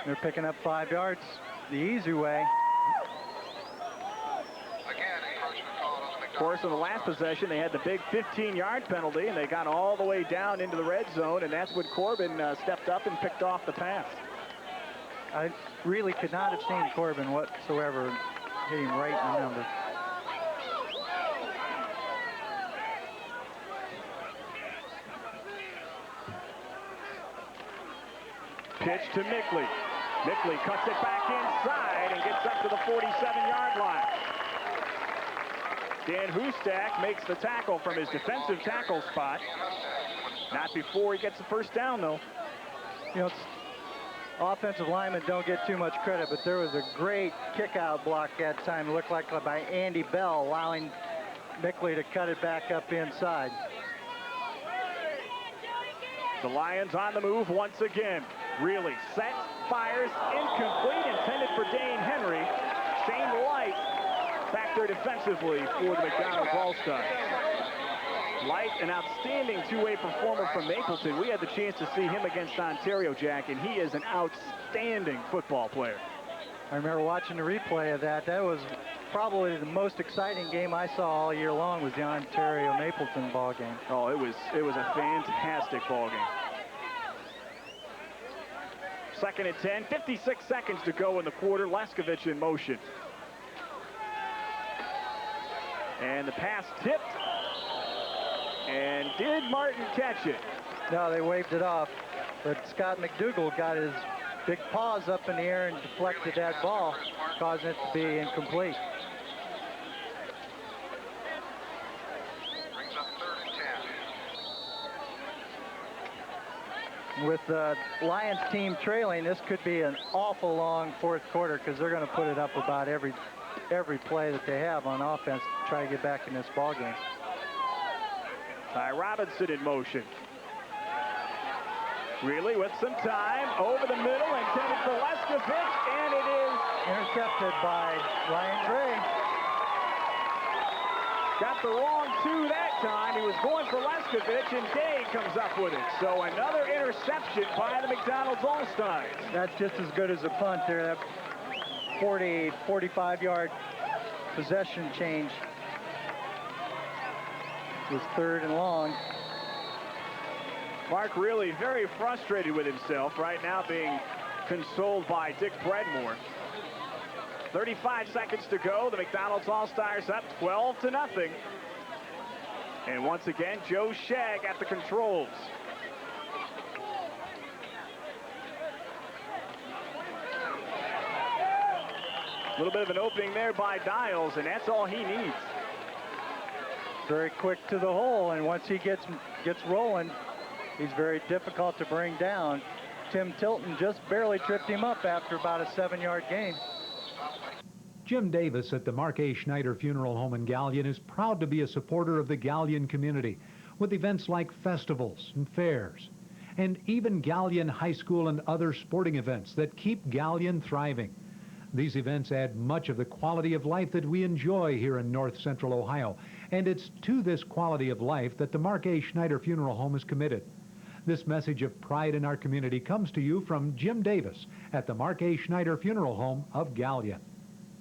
They're picking up 5 yards the easy way. Of course, in the last possession, they had the big 15-yard penalty, and they got all the way down into the red zone, and that's when Corbin stepped up and picked off the pass. I really could not have seen Corbin whatsoever hitting right in the number. Pitch to Mickley. Mickley cuts it back inside and gets up to the 47-yard line. Dan Hustak makes the tackle from his defensive tackle spot. Not before he gets the first down, though. You know, offensive linemen don't get too much credit, but there was a great kick-out block that time. It looked like by Andy Bell, allowing Mickley to cut it back up inside. The Lions on the move once again. Really set, fires, incomplete, intended for Dane Henry. Shane Light back there defensively for the McDonald's All-Stars. Light, an outstanding two-way performer from Mapleton. We had the chance to see him against Ontario, Jack, and he is an outstanding football player. I remember watching the replay of that. That was probably the most exciting game I saw all year long, was the Ontario-Mapleton ball game. Oh, it was a fantastic ball game. Second and 10, 56 seconds to go in the quarter. Leskovich in motion. And the pass tipped. And did Martin catch it? No, they waved it off. But Scott McDougall got his big paws up in the air and deflected that ball, causing it to be incomplete. Brings up 3rd and 10. With the Lions team trailing, this could be an awful long fourth quarter, because they're going to put it up about every play that they have on offense to try to get back in this ball game. Ty Robinson in motion. Really with some time, over the middle, intended for Leskovich, and it is intercepted by Ryan Gray. Got the wrong two that time. He was going for Leskovich, and Day comes up with it. So another interception by the McDonald's All-Stars. That's just as good as a punt there. That 45-yard possession change was 3rd and long. Mark really very frustrated with himself right now, being consoled by Dick Bredmore. 35 seconds to go. The McDonald's All-Stars up 12-0. And once again, Joe Shag at the controls. A little bit of an opening there by Dials, and that's all he needs. Very quick to the hole, and once he gets rolling, he's very difficult to bring down. Tim Tilton just barely tripped him up after about a 7-yard gain. Jim Davis at the Mark A. Schneider Funeral Home in Galion is proud to be a supporter of the Galion community with events like festivals and fairs, and even Galion High School and other sporting events that keep Galion thriving. These events add much of the quality of life that we enjoy here in North Central Ohio, and it's to this quality of life that the Mark A. Schneider Funeral Home is committed. This message of pride in our community comes to you from Jim Davis at the Mark A. Schneider Funeral Home of Galion.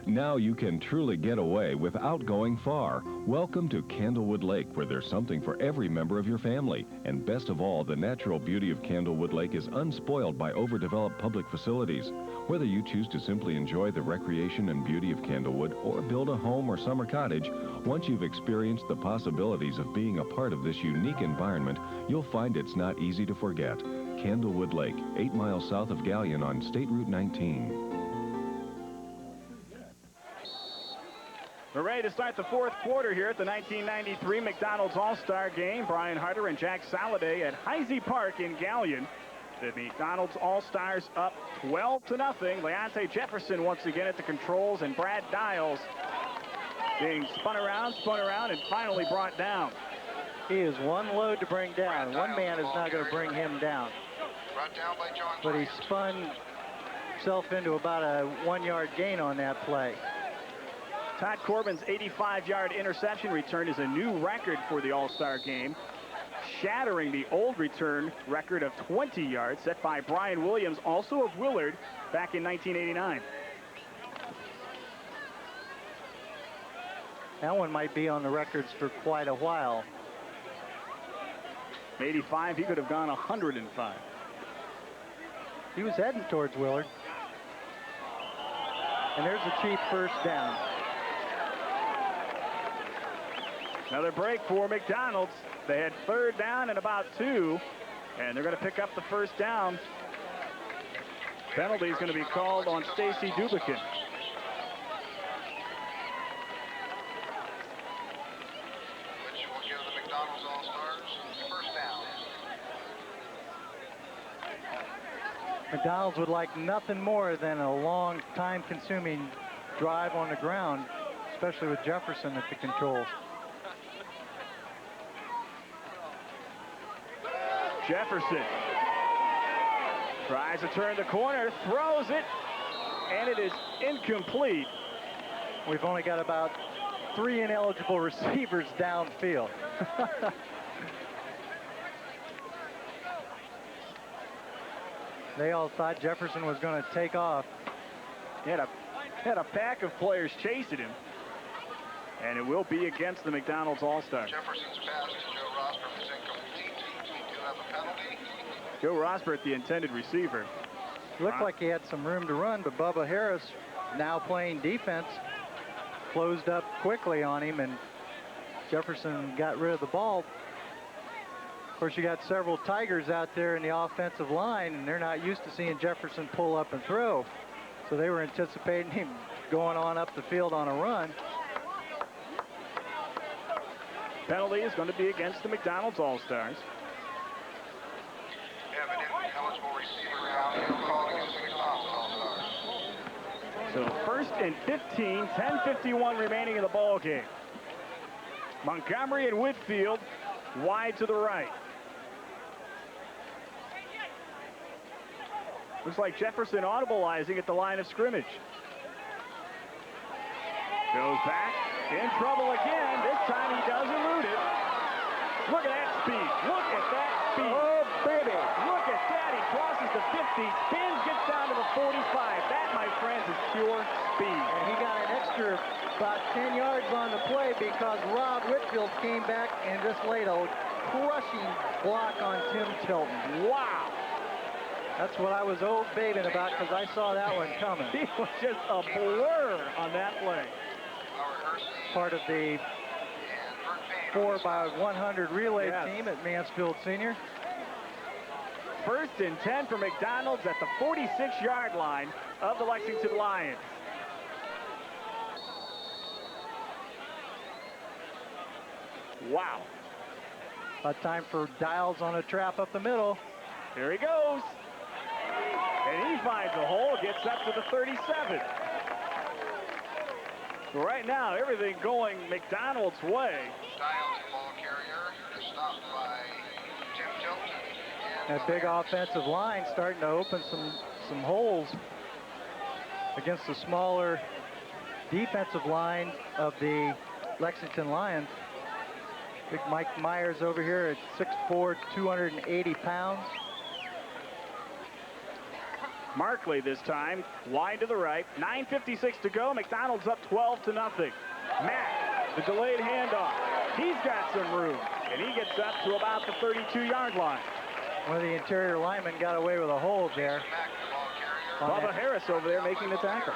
Now you can truly get away without going far. Welcome to Candlewood Lake, where there's something for every member of your family. And best of all, the natural beauty of Candlewood Lake is unspoiled by overdeveloped public facilities. Whether you choose to simply enjoy the recreation and beauty of Candlewood or build a home or summer cottage, once you've experienced the possibilities of being a part of this unique environment, you'll find it's not easy to forget. Candlewood Lake, 8 miles south of Galion on State Route 19. We're ready to start the fourth quarter here at the 1993 McDonald's All-Star Game. Brian Harder and Jack Saladay at Heisey Park in Galion. The McDonald's All-Stars up 12-0. Leonte Jefferson once again at the controls, and Brad Dials being spun around, and finally brought down. He is one load to bring down. One man is not going to bring him down. Brought down by John But he spun himself into about a 1-yard gain on that play. Todd Corbin's 85-yard interception return is a new record for the All-Star Game, shattering the old return record of 20 yards set by Brian Williams, also of Willard, back in 1989. That one might be on the records for quite a while. 85, he could have gone 105. He was heading towards Willard. And there's a cheap first down. Another break for McDonald's. They had third down and about 2, and they're going to pick up the first down. Penalty is going to be called on Stacy Dubikin. Which will give the McDonald's All-Stars first down. McDonald's would like nothing more than a long, time-consuming drive on the ground, especially with Jefferson at the controls. Jefferson tries to turn the corner, throws it, and it is incomplete. We've only got about 3 ineligible receivers downfield. They all thought Jefferson was going to take off. He had a pack of players chasing him, and it will be against the McDonald's All-Stars. Jefferson's pass to Joe Rosberg was incomplete. We do have a penalty. Joe Rosberg, the intended receiver. Looked like he had some room to run, but Bubba Harris, now playing defense, closed up quickly on him, and Jefferson got rid of the ball. Of course, you got several Tigers out there in the offensive line, and they're not used to seeing Jefferson pull up and throw. So they were anticipating him going on up the field on a run. Penalty is going to be against the McDonald's All-Stars. Eligible receiver downfield called against the McDonald's All-Stars. So first and 15, 10:51 remaining in the ball game. Montgomery and Whitfield wide to the right. Looks like Jefferson audibilizing at the line of scrimmage. Goes back, in trouble again. This time he does elude it. Look at that speed. Look at that speed. Oh, baby. Look at that. He crosses the 50, spins, gets down to the 45. That, my friends, is pure speed. And he got an extra about 10 yards on the play because Rob Whitfield came back and just laid a crushing block on Tim Tilton. Wow. That's what I was babying about because I saw that one coming. He was just a blur on that play. Part of the 4x100 relay team at Mansfield Senior. First and 10 for McDonald's at the 46-yard line of the Lexington Lions. Wow. About time for Dials on a trap up the middle. Here he goes. And he finds a hole, gets up to the 37. So right now, everything going McDonald's way. Dials, ball carrier, is stopped by Tim Tilton. That big offensive line starting to open some holes against the smaller defensive line of the Lexington Lions. Big Mike Myers over here at 6'4", 280 pounds. Markley this time, wide to the right. 9:56 to go. McDonald's up 12-0. Mack, the delayed handoff. He's got some room, and he gets up to about the 32-yard line. One of the interior linemen got away with a hold there. Bubba Harris over there making the tackle.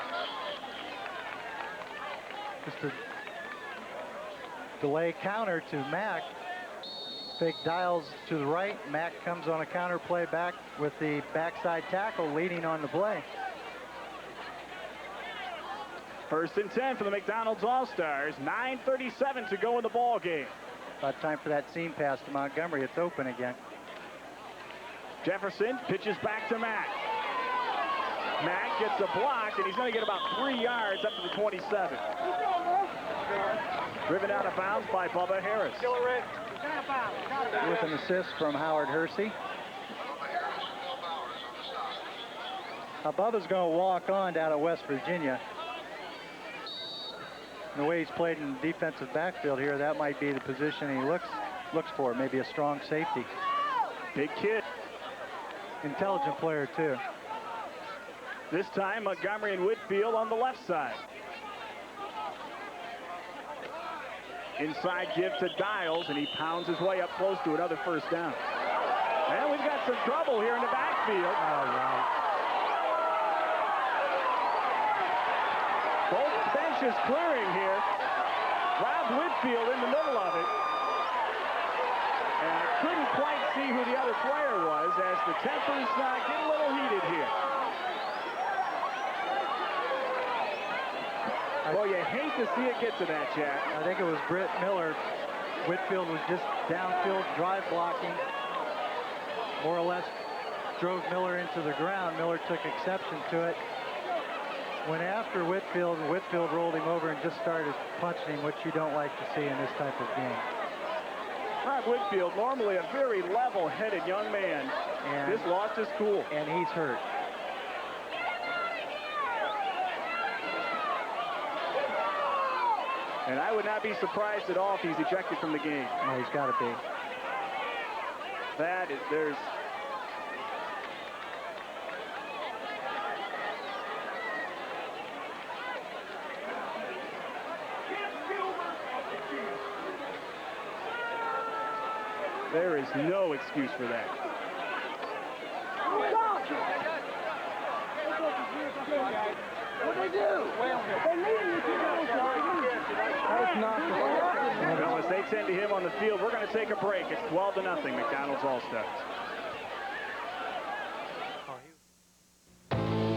Just a delay counter to Mack. Fake Dials to the right. Mack comes on a counter play back with the backside tackle leading on the play. 1st and 10 for the McDonald's All-Stars. 9:37 to go in the ball game. About time for that seam pass to Montgomery. It's open again. Jefferson pitches back to Mack. Mack gets a block, and he's going to get about 3 yards up to the 27. Driven out of bounds by Bubba Harris. With an assist from Howard Hersey. Bubba's going to walk on down to West Virginia. And the way he's played in the defensive backfield here, that might be the position he looks for, maybe a strong safety. Big kid. Intelligent player, too. This time, Montgomery and Whitfield on the left side. Inside give to Dials, and he pounds his way up close to another 1st down. And we've got some trouble here in the backfield. All right. Both benches clearing here. Rob Whitfield in the middle of it. And I couldn't quite see who the other player was as the tempers get a little heated here. Well, you hate to see it get to that, Jack. I think it was Britt Miller. Whitfield was just downfield drive blocking. More or less drove Miller into the ground. Miller took exception to it. Went after Whitfield, and Whitfield rolled him over and just started punching him, which you don't like to see in this type of game. Rob Whitfield, normally a very level-headed young man, just lost his cool. And he's hurt. And I would not be surprised at all if he's ejected from the game. No, he's got to be. There's... There is no excuse for that. What'd they do? They leading you to That's not the well, as they tend to him on the field, we're going to take a break. It's 12-0, McDonald's All-Stars.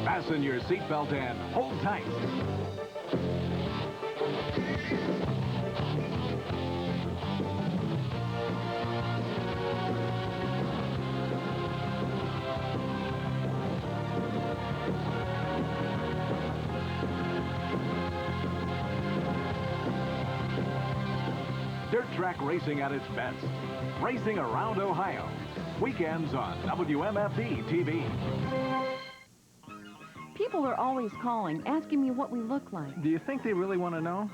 Fasten your seatbelt and hold tight. Dirt track racing at its best. Racing around Ohio. Weekends on WMFD TV. People are always calling, asking me what we look like. Do you think they really want to know?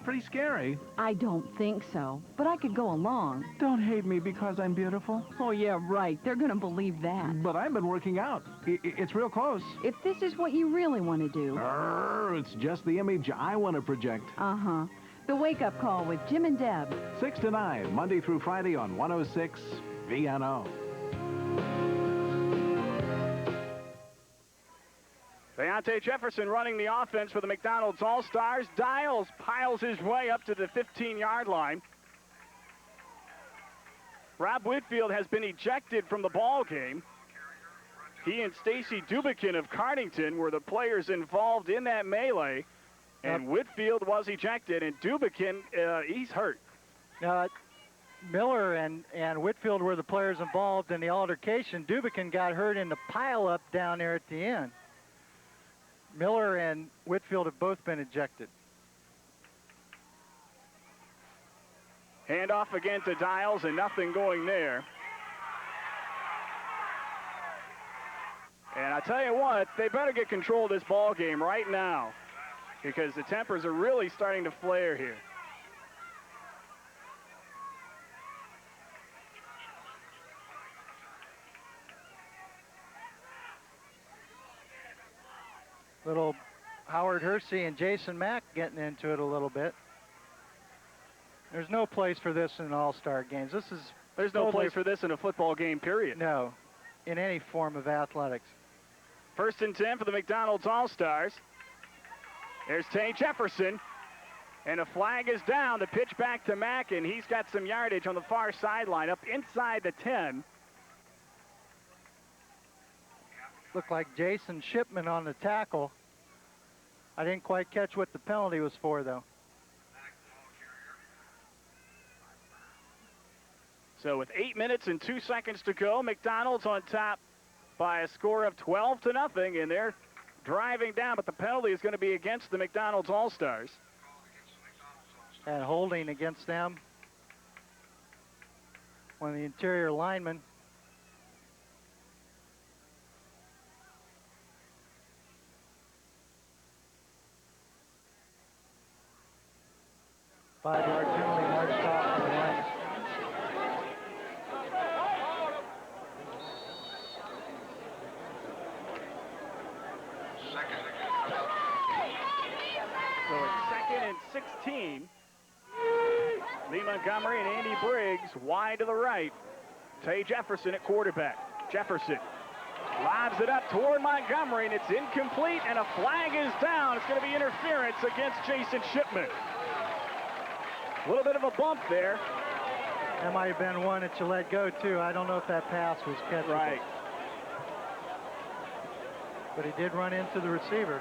Pretty scary. I don't think so, but I could go along. Don't hate me because I'm beautiful. Oh, yeah, right. They're going to believe that. But I've been working out. It's real close. If this is what you really want to do. It's just the image I want to project. Uh-huh. The Wake Up Call with Jim and Deb. 6 to 9, Monday through Friday on 106 VNO. Deontay Jefferson running the offense for the McDonald's All-Stars. Dials piles his way up to the 15-yard line. Rob Whitfield has been ejected from the ball game. He and Stacy Dubikin of Cardington were the players involved in that melee. And Whitfield was ejected, and Dubikin, he's hurt. Miller and Whitfield were the players involved in the altercation. Dubikin got hurt in the pile-up down there at the end. Miller and Whitfield have both been ejected. Handoff again to Dials, and nothing going there. And I tell you what, they better get control of this ball game right now, because the tempers are really starting to flare here. Little Howard Hersey and Jason Mack getting into it a little bit. There's no place for this in all-star games. There's no place for this in a football game, period. No, in any form of athletics. 1st and 10 for the McDonald's All-Stars. There's Tay Jefferson. And a flag is down. The pitch back to Mack, and he's got some yardage on the far sideline up inside the 10. Looked like Jason Shipman on the tackle. I didn't quite catch what the penalty was for, though. So with 8 minutes and 2 seconds to go, McDonald's on top by a score of 12-0, and they're driving down, but the penalty is going to be against the McDonald's All-Stars. And holding against them. One of the interior linemen. Five-yard penalty marched off for the Lions. So it's 2nd and 16. Lee Montgomery and Andy Briggs wide to the right. Tay Jefferson at quarterback. Jefferson lobs it up toward Montgomery, and it's incomplete, and a flag is down. It's going to be interference against Jason Shipman. A little bit of a bump there. That might have been one that you let go, too. I don't know if that pass was catchable. Right. But he did run into the receiver.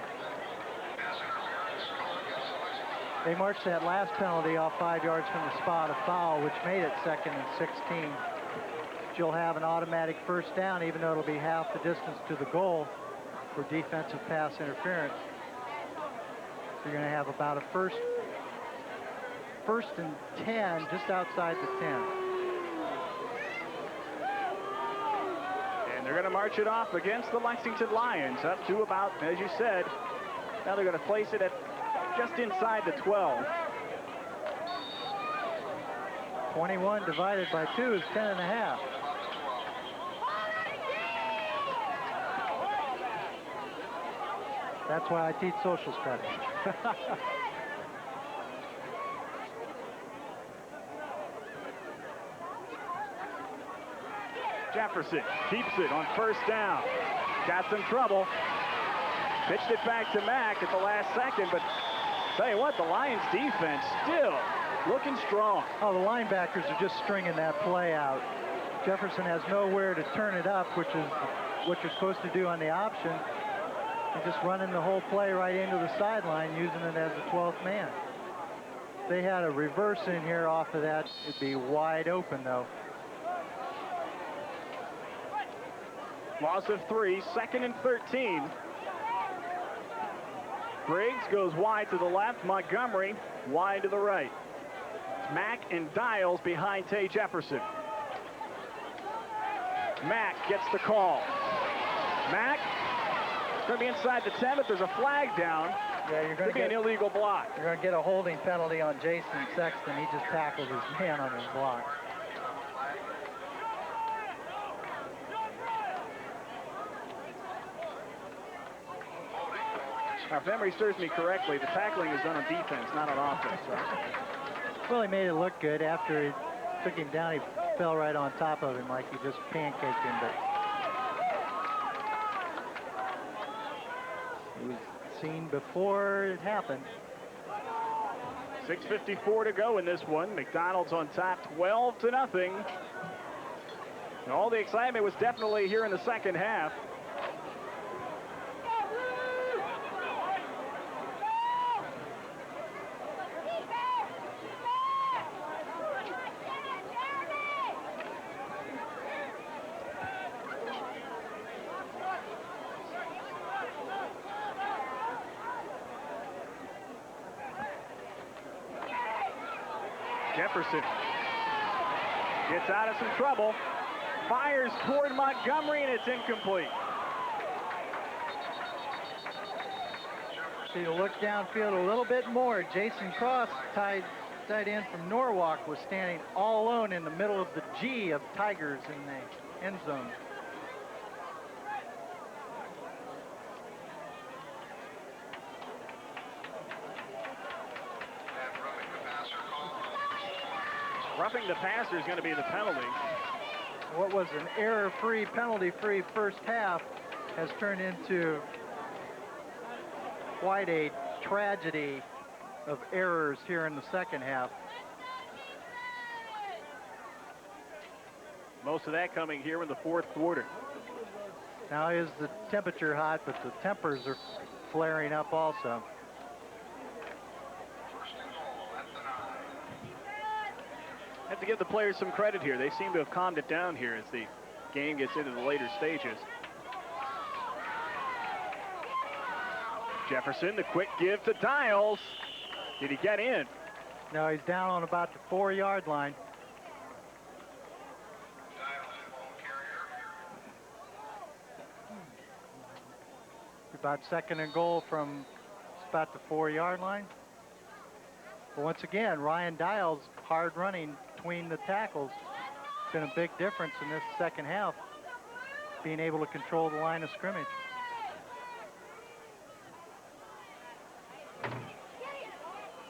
They marched that last penalty off 5 yards from the spot, a foul, which made it 2nd and 16. You'll have an automatic first down, even though it'll be half the distance to the goal for defensive pass interference. So you're going to have about a first and 10 just outside the 10. And they're going to march it off against the Lexington Lions up to about, as you said, now they're going to place it at just inside the 12. 21 divided by 2 is 10.5. That's why I teach social studies. Jefferson keeps it on 1st down. Got some trouble. Pitched it back to Mack at the last second, but tell you what, the Lions defense still looking strong. Oh, the linebackers are just stringing that play out. Jefferson has nowhere to turn it up, which is what you're supposed to do on the option. And just running the whole play right into the sideline, using it as a 12th man. If they had a reverse in here off of that, it'd be wide open, though. Loss of 3, 2nd and 13. Briggs goes wide to the left. Montgomery wide to the right. Mack and Dials behind Tay Jefferson. Mack gets the call. Mack going to be inside the 10, but there's a flag down. Yeah, you're going to get an illegal block. You're going to get a holding penalty on Jason Sexton. He just tackled his man on his block. Now, if memory serves me correctly, the tackling is done on defense, not on offense, right? Well, he made it look good. After he took him down, he fell right on top of him like he just pancaked him. But it was seen before it happened. 6:54 to go in this one. McDonald's on top, 12-0. And all the excitement was definitely here in the second half. Jefferson gets out of some trouble, fires toward Montgomery, and it's incomplete. See, to look downfield a little bit more, Jason Cross, tight end from Norwalk, was standing all alone in the middle of the G of Tigers in the end zone. Roughing the passer is going to be the penalty. What was an error-free, penalty-free first half has turned into quite a tragedy of errors here in the second half. Most of that coming here in the fourth quarter. Now is the temperature hot, but the tempers are flaring up also. Have to give the players some credit here. They seem to have calmed it down here as the game gets into the later stages. Jefferson, the quick give to Dials. Did he get in? No, he's down on about the 4-yard line. About second and goal from about the 4-yard line. But once again, Ryan Dials hard running between the tackles. It's been a big difference in this second half, being able to control the line of scrimmage.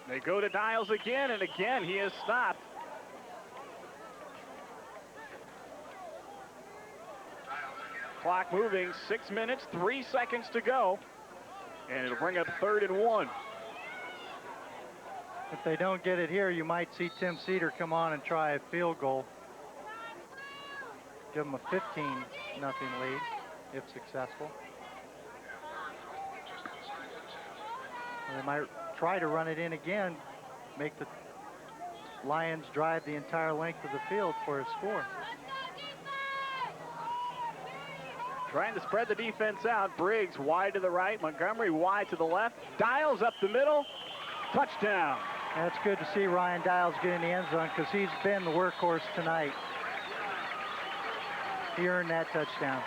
They go to Dials again, and again he is stopped. Clock moving, 6 minutes, 3 seconds to go. And it'll bring up 3rd and 1. If they don't get it here, you might see Tim Cedar come on and try a field goal. Give them a 15-0 lead, if successful. And they might try to run it in again, make the Lions drive the entire length of the field for a score. Trying to spread the defense out. Briggs wide to the right, Montgomery wide to the left. Dials up the middle, touchdown. And it's good to see Ryan Dials get in the end zone because he's been the workhorse tonight. He earned that touchdown.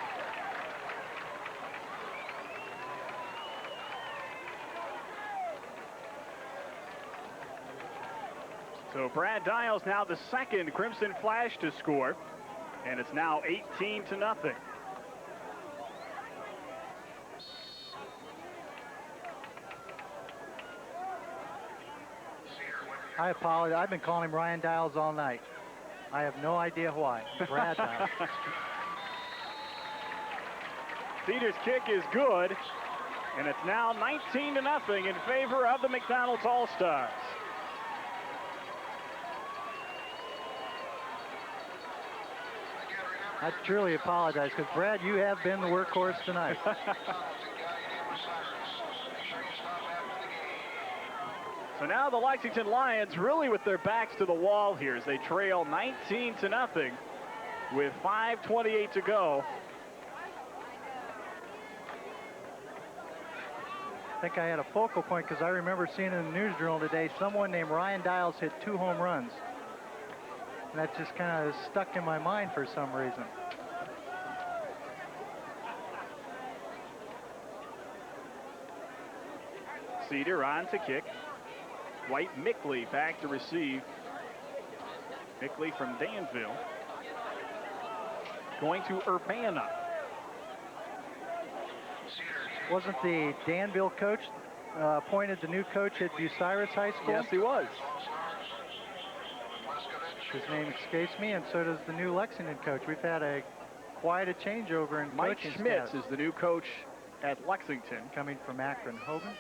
So Brad Dials now the second Crimson Flash to score, and it's now 18-0. I apologize. I've been calling him Ryan Dials all night. I have no idea why. Brad Dials. Cedars' kick is good, and it's now 19-0 in favor of the McDonald's All-Stars. I truly apologize because, Brad, you have been the workhorse tonight. So now the Lexington Lions really with their backs to the wall here as they trail 19-0 with 5:28 to go. I think I had a focal point because I remember seeing in the news journal today someone named Ryan Dials hit 2 home runs. And that just kind of stuck in my mind for some reason. Cedar on to kick. White Mickley back to receive. Mickley from Danville. Going to Urbana. Wasn't the Danville coach appointed the new coach at Bucyrus High School? Yes, he was. His name escapes me, and so does the new Lexington coach. We've had quite a changeover in Mike coaching Schmitz staff. is the new coach at Lexington. Coming from Akron Hogan.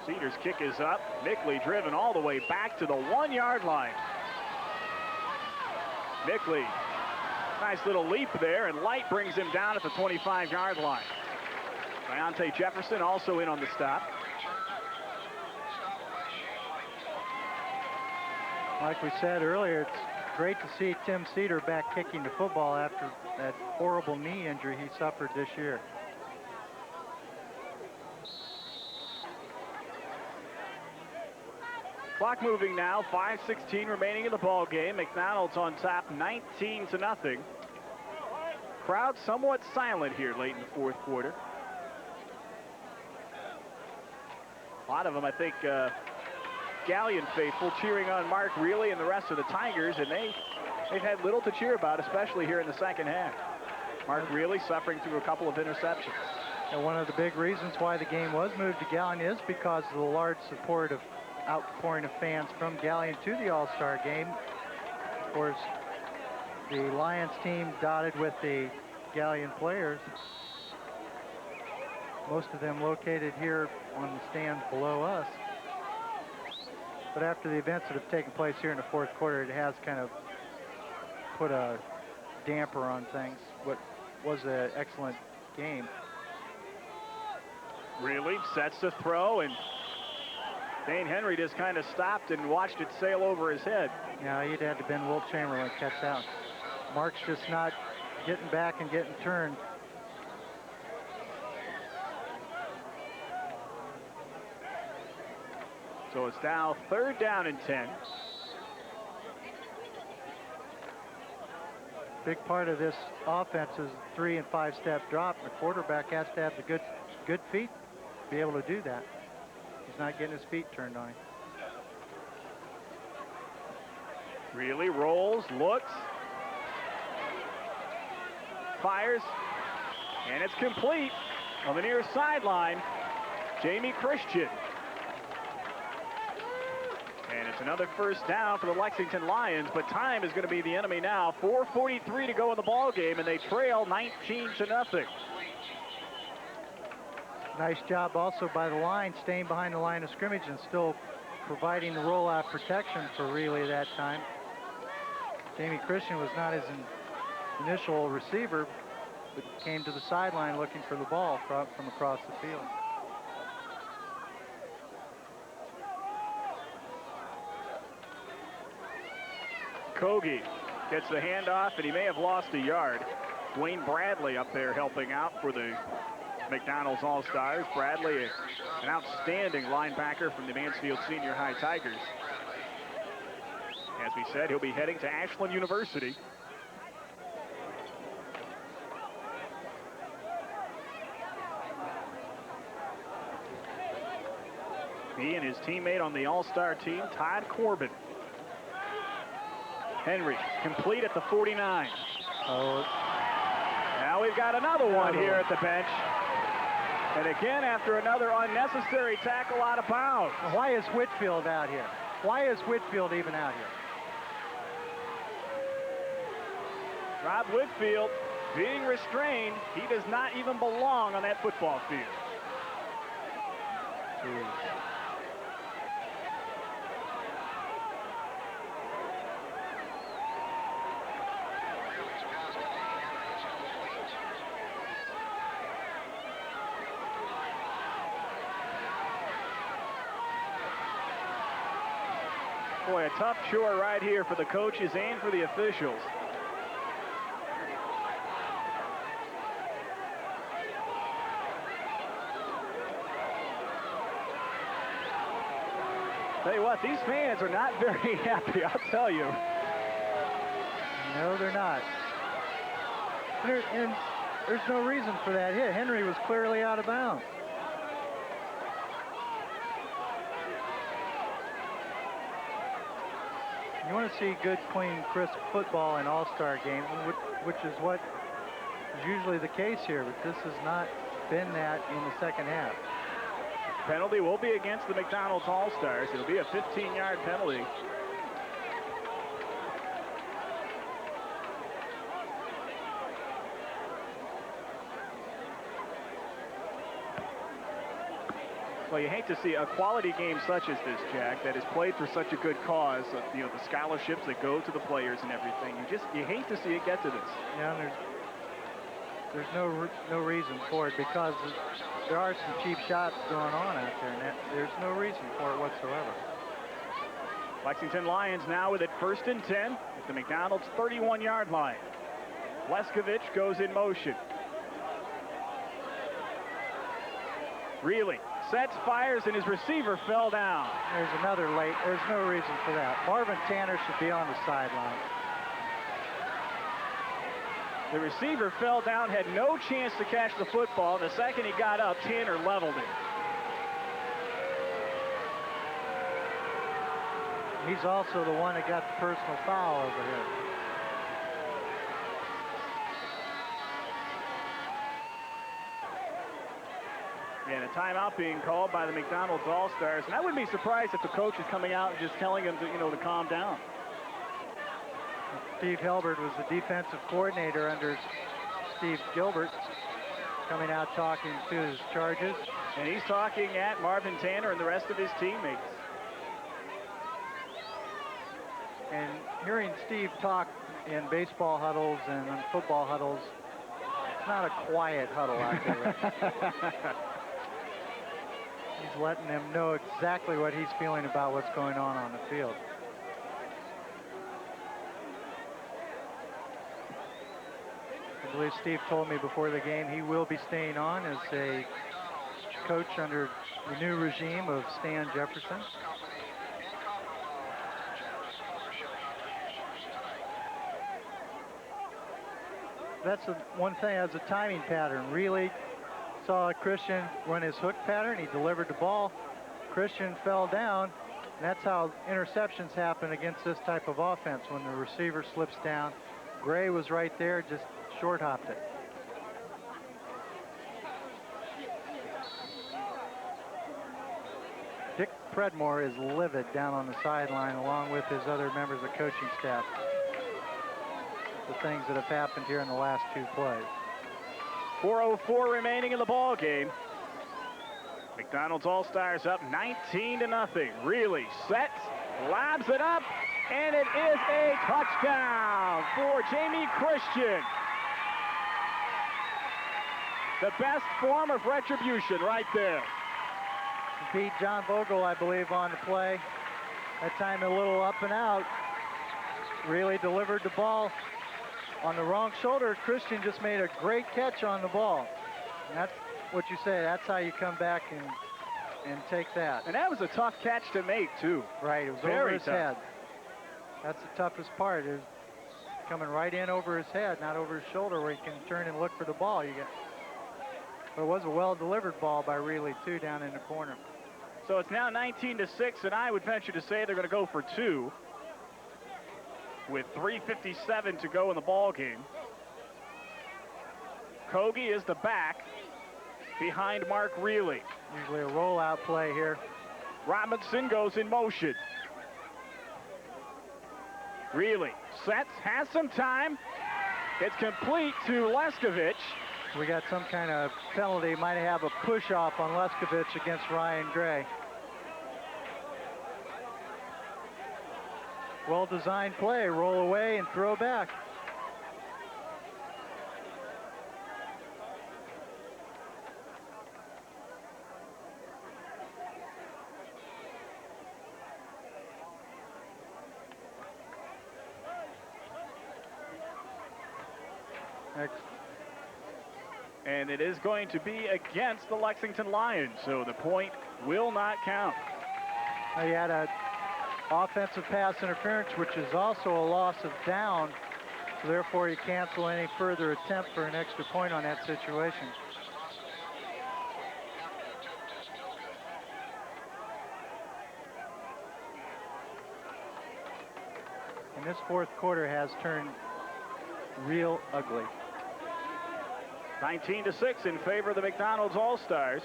Cedars' kick is up. Mickley driven all the way back to the 1-yard line. Mickley, nice little leap there, and Light brings him down at the 25-yard line. Deontay Jefferson also in on the stop. Like we said earlier, it's great to see Tim Cedar back kicking the football after that horrible knee injury he suffered this year. Clock moving now, 5:16 remaining in the ball game. McDonald's on top, 19-0. Crowd somewhat silent here late in the fourth quarter. A lot of them, I think, Galion faithful cheering on Mark Reilly and the rest of the Tigers, and they've had little to cheer about, especially here in the second half. Mark Reilly suffering through a couple of interceptions. And one of the big reasons why the game was moved to Galion is because of the large support of outpouring of fans from Galion to the All-Star game. Of course, the Lions team dotted with the Galion players, most of them located here on the stands below us. But after the events that have taken place here in the fourth quarter, it has kind of put a damper on things. What was an excellent game. Really sets the throw, and Dane Henry just kind of stopped and watched it sail over his head. Yeah, he'd had to bend Wilt Chamberlain to catch that. Mark's just not getting back and getting turned. So it's now 3rd down and 10. Big part of this offense is 3- and 5-step drop. The quarterback has to have the good feet to be able to do that. He's not getting his feet turned on him. Really rolls, looks, fires, and it's complete on the near sideline. Jamie Christian. And it's another 1st down for the Lexington Lions, but time is going to be the enemy now. 4:43 to go in the ball game, and they trail 19-0. Nice job also by the line, staying behind the line of scrimmage and still providing the rollout protection for Reilly that time. Jamie Christian was not his initial receiver, but came to the sideline looking for the ball from across the field. Kogi gets the handoff, and he may have lost a yard. Dwayne Bradley up there helping out for the McDonald's All-Stars. Bradley, an outstanding linebacker from the Mansfield Senior High Tigers. As we said, he'll be heading to Ashland University. He and his teammate on the All-Star team, Todd Corbin. Henry, complete at the 49. Oh. Now we've got another one here at the bench. And again, after another unnecessary tackle out of bounds. Why is Whitfield out here? Why is Whitfield even out here? Rob Whitfield being restrained. He does not even belong on that football field. Jeez. Boy, a tough chore right here for the coaches and for the officials. Tell you what, these fans are not very happy, I'll tell you. No, they're not. And there's no reason for that hit. Henry was clearly out of bounds. You want to see good, clean, crisp football in all-star games, which is what is usually the case here, but this has not been that in the second half. Penalty will be against the McDonald's All-Stars. It'll be a 15-yard penalty. Well, you hate to see a quality game such as this, Jack, that is played for such a good cause. You know, the scholarships that go to the players and everything. You hate to see it get to this. Yeah, there's no reason for it because there are some cheap shots going on out there, and there's no reason for it whatsoever. Lexington Lions now with it 1st and 10 at the McDonald's 31-yard line. Leskovich goes in motion. Really sets, fires, and his receiver fell down. There's another late. There's no reason for that. Marvin Tanner should be on the sideline. The receiver fell down, had no chance to catch the football. The second he got up, Tanner leveled it. He's also the one that got the personal foul over here. timeout being called by the McDonald's All-Stars. And I wouldn't be surprised if the coach is coming out and just telling them to, to calm down. Steve Helbert was the defensive coordinator under Steve Gilbert, coming out talking to his charges. And he's talking at Marvin Tanner and the rest of his teammates. And hearing Steve talk in baseball huddles and in football huddles, it's not a quiet huddle out there. He's letting them know exactly what he's feeling about what's going on the field. I believe Steve told me before the game he will be staying on as a coach under the new regime of Stan Jefferson. That's one thing, as a timing pattern. Really saw Christian run his hook pattern. He delivered the ball. Christian fell down. And that's how interceptions happen against this type of offense, when the receiver slips down. Gray was right there, just short hopped it. Dick Predmore is livid down on the sideline, along with his other members of the coaching staff. The things that have happened here in the last two plays. 4:04 remaining in the ball game. McDonald's All-Stars up 19-0. Really sets, lobs it up, and it is a touchdown for Jamie Christian. The best form of retribution right there. Beat John Vogel, I believe, on the play. That time a little up and out. Really delivered the ball on the wrong shoulder. Christian just made a great catch on the ball. And that's what you say. That's how you come back and take that. And that was a tough catch to make, too. Right, it was Very over his tough. head. That's the toughest part, is coming right in over his head, not over his shoulder, where he can turn and look for the ball. But it was a well-delivered ball by Reilly, too, down in the corner. So it's now 19-6, and I would venture to say they're going to go for two, with 3:57 to go in the ball game. Kogi is the back behind Mark Reilly. Usually a rollout play here. Robinson goes in motion. Reilly sets, has some time. It's complete to Leskovich. We got some kind of penalty. Might have a push-off on Leskovich against Ryan Gray. Well-designed play. Roll away and throw back. Next. And it is going to be against the Lexington Lions, so the point will not count. He had a offensive pass interference, which is also a loss of down, so therefore you cancel any further attempt for an extra point on that situation. And this fourth quarter has turned real ugly. 19-6 in favor of the McDonald's All-Stars.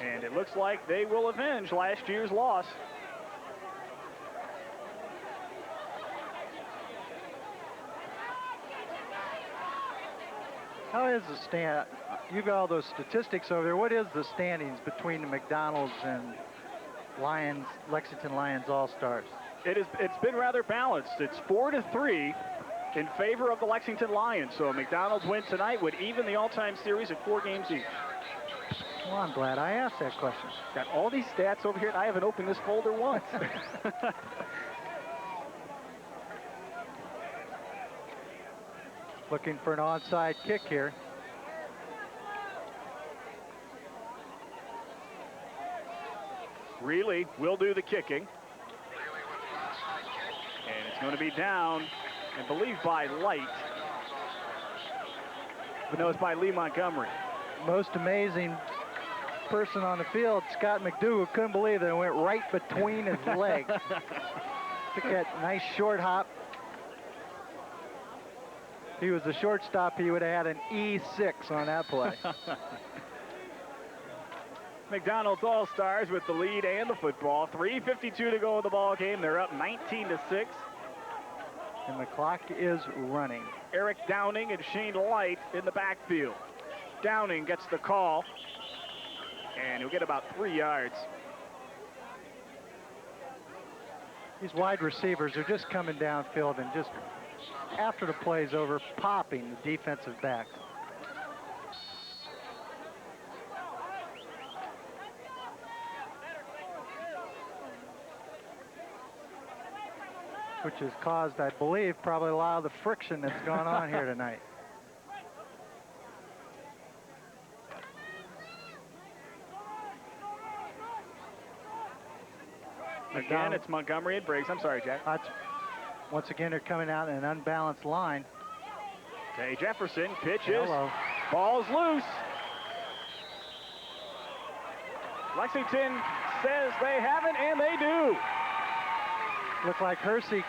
And it looks like they will avenge last year's loss. How is the stand? You've got all those statistics over there. What is the standings between the McDonald's and Lions, Lexington Lions All-Stars? It's been rather balanced. It's 4-3 in favor of the Lexington Lions. So a McDonald's win tonight would even the all-time series at 4 games each. Well, I'm glad I asked that question. Got all these stats over here, and I haven't opened this folder once. Looking for an onside kick here. Reilly will do the kicking. And it's going to be down, I believe, by Light. But no, it's by Lee Montgomery. Most amazing person on the field, Scott McDougal, couldn't believe that it went right between his legs. Took that nice short hop. If he was the shortstop, he would have had an E6 on that play. McDonald's All-Stars with the lead and the football. 3:52 to go in the ball game. They're up 19-6. And the clock is running. Eric Downing and Shane Light in the backfield. Downing gets the call, and he'll get about 3 yards. These wide receivers are just coming downfield and just, after the play's over, popping the defensive backs. Which has caused, I believe, probably a lot of the friction that's gone on here tonight. Again, it's Montgomery and Briggs. I'm sorry, Jack. Once again, they're coming out in an unbalanced line. Tay Jefferson pitches. Hello. Ball's loose. Lexington says they haven't, and they do. Looked like Hersey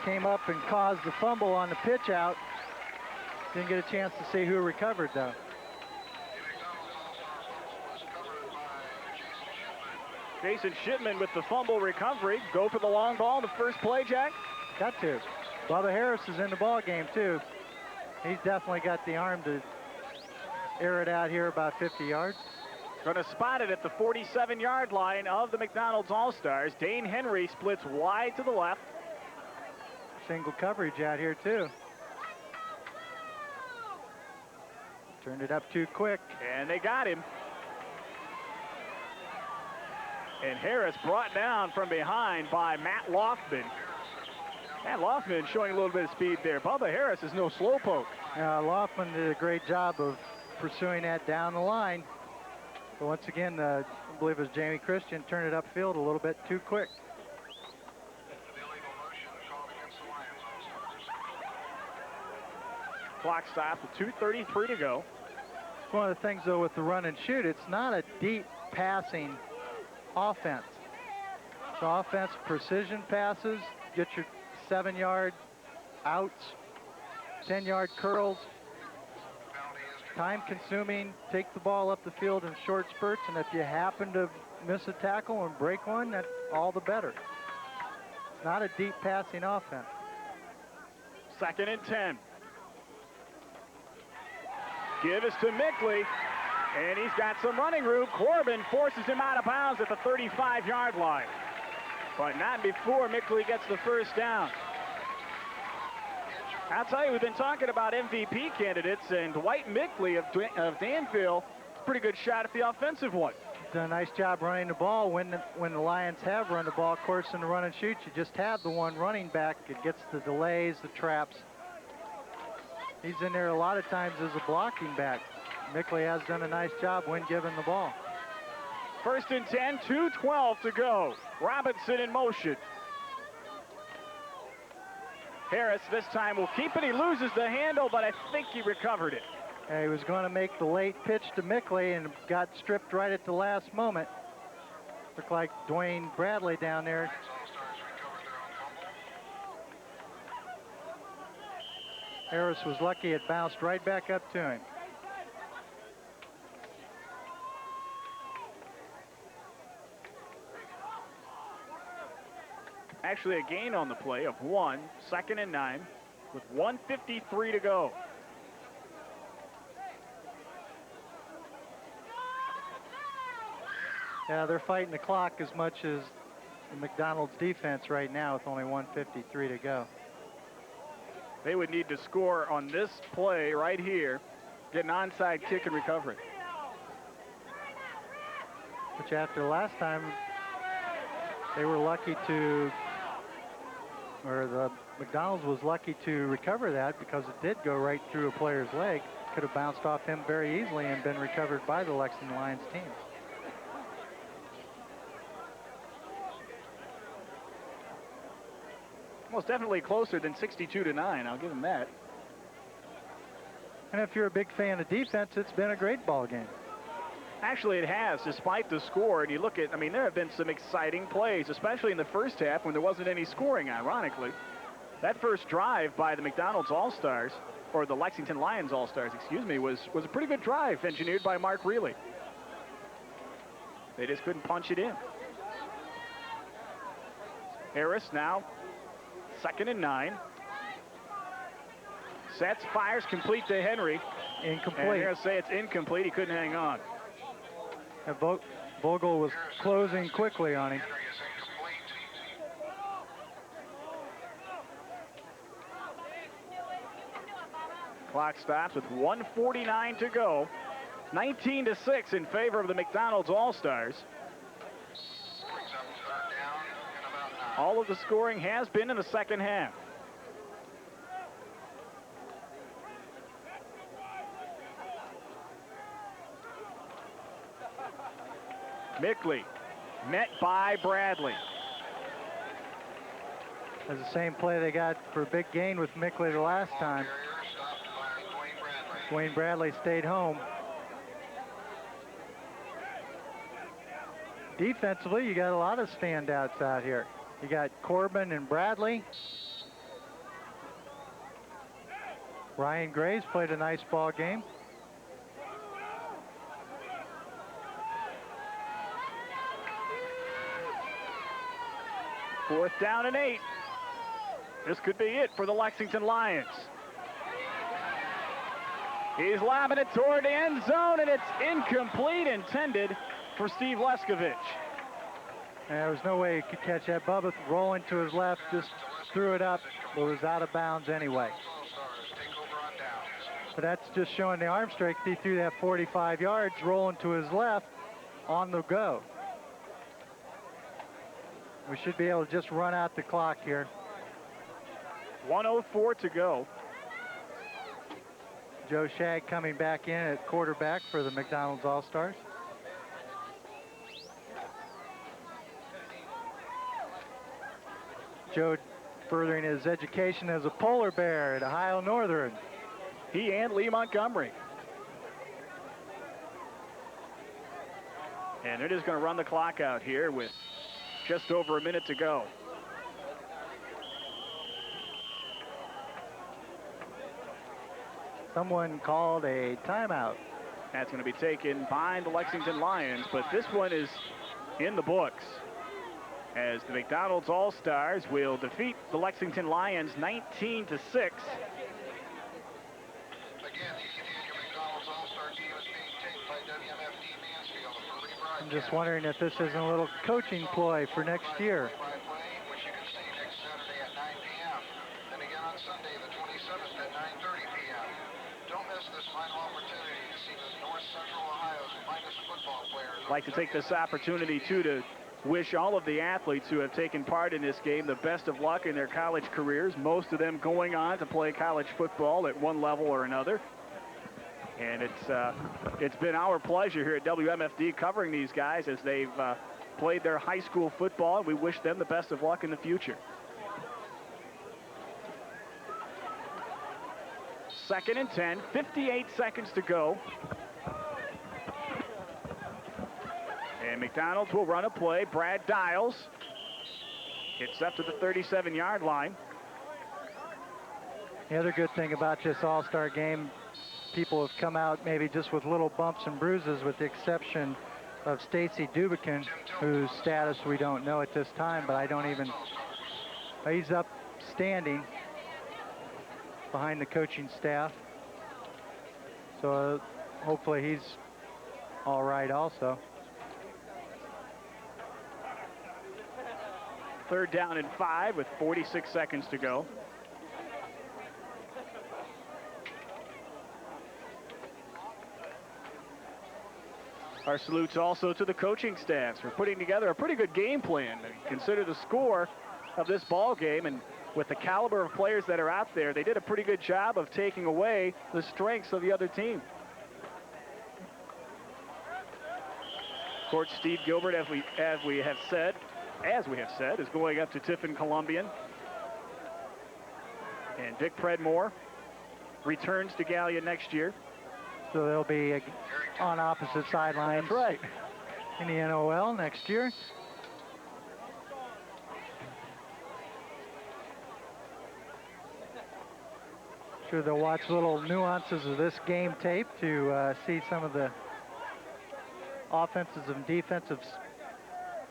came up and caused the fumble on the pitch out. Didn't get a chance to see who recovered, though. Jason Shipman with the fumble recovery. Go for the long ball in the first play, Jack? Got to. Bubba Harris is in the ball game, too. He's definitely got the arm to air it out here about 50 yards. Going to spot it at the 47-yard line of the McDonald's All-Stars. Dane Henry splits wide to the left. Single coverage out here, too. Turned it up too quick. And they got him. And Harris brought down from behind by Matt Loftman. Matt Loftman showing a little bit of speed there. Bubba Harris is no slowpoke. Loftman did a great job of pursuing that down the line. But once again, I believe it was Jamie Christian, turned it upfield a little bit too quick. Clock stopped with 2:33 to go. One of the things, though, with the run and shoot, it's not a deep passing offense. It's offense, precision passes, get your 7-yard outs, 10-yard curls. Time consuming, take the ball up the field in short spurts, and if you happen to miss a tackle and break one, that's all the better. It's not a deep passing offense. 2nd and 10. Give is to Mickley, and he's got some running room. Corbin forces him out of bounds at the 35-yard line, but not before Mickley gets the first down. I'll tell you, we've been talking about MVP candidates, and Dwight Mickley of Danville, pretty good shot at the offensive one. Done a nice job running the ball. When the Lions have run the ball, of course, in the run and shoot, you just have the one running back. It gets the delays, the traps. He's in there a lot of times as a blocking back. Mickley has done a nice job when given the ball. 1st and 10, 2:12 to go. Robinson in motion. Harris this time will keep it. He loses the handle, but I think he recovered it. He was going to make the late pitch to Mickley and got stripped right at the last moment. Looked like Dwayne Bradley down there. Harris was lucky it bounced right back up to him. Actually a gain on the play of 1, 2nd and 9, with 1:53 to go. Yeah, they're fighting the clock as much as the McDonald's defense right now with only 1:53 to go. They would need to score on this play right here, get an onside kick and recovery. Which after last time, they were lucky to, or the McDonald's was lucky to recover that because it did go right through a player's leg. Could have bounced off him very easily and been recovered by the Lexington Lions team. Most definitely closer than 62-9. I'll give him that. And if you're a big fan of defense, it's been a great ball game. Actually, it has, despite the score. And you look at, I mean, there have been some exciting plays, especially in the first half when there wasn't any scoring, ironically. That first drive by the McDonald's All-Stars, or the Lexington Lions All-Stars, excuse me, was a pretty good drive engineered by Mark Reilly. They just couldn't punch it in. Harris now 2nd and 9. Sets, fires, complete to Henry. Incomplete. And here say it's incomplete. He couldn't hang on. And Vogel was closing quickly on him. Clock stops with 1:49 to go. 19-6 in favor of the McDonald's All-Stars. All of the scoring has been in the second half. Mickley met by Bradley. That's the same play they got for a big gain with Mickley the last time. Dwayne Bradley stayed home. Defensively, you got a lot of standouts out here. You got Corbin and Bradley. Ryan Graves played a nice ball game. Fourth down and 8. This could be it for the Lexington Lions. He's lobbing it toward the end zone, and it's incomplete, intended for Steve Leskovich. There was no way he could catch that. Bubba rolling to his left, just threw it up, but was out of bounds anyway. But that's just showing the arm strength. He threw that 45 yards, rolling to his left, on the go. We should be able to just run out the clock here. 1:04 to go. Joe Shag coming back in at quarterback for the McDonald's All-Stars. Joe furthering his education as a polar bear at Ohio Northern. He and Lee Montgomery. And they're just going to run the clock out here with just over a minute to go. Someone called a timeout. That's going to be taken by the Lexington Lions, but this one is in the books, as the McDonald's All-Stars will defeat the Lexington Lions 19-6. I'm just wondering if this isn't a little coaching ploy for next year. Which you can see next Saturday at 9 p.m. Then again on Sunday, the 27th at 9:30 p.m. Don't miss this final opportunity to see the North Central Ohio's finest football players. I'd like to take this opportunity, too, to wish all of the athletes who have taken part in this game the best of luck in their college careers, most of them going on to play college football at one level or another. And it's been our pleasure here at WMFD covering these guys as they've played their high school football. We wish them the best of luck in the future. 2nd and 10, 58 seconds to go. And McDonald's will run a play. Brad Dials gets up to the 37-yard line. The other good thing about this All-Star game, people have come out maybe just with little bumps and bruises, with the exception of Stacy Dubikin, whose status we don't know at this time, but he's up standing behind the coaching staff. So hopefully he's all right also. 3rd down and 5 with 46 seconds to go. Our salutes also to the coaching staffs for putting together a pretty good game plan. Consider the score of this ball game, and with the caliber of players that are out there, they did a pretty good job of taking away the strengths of the other team. Coach Steve Gilbert, as we have said, is going up to Tiffin Columbian. And Dick Predmore returns to Galion next year. So they'll be on opposite sidelines. That's right. In the NOL next year. Sure, they'll watch little nuances of this game tape to see some of the offensive and defensives,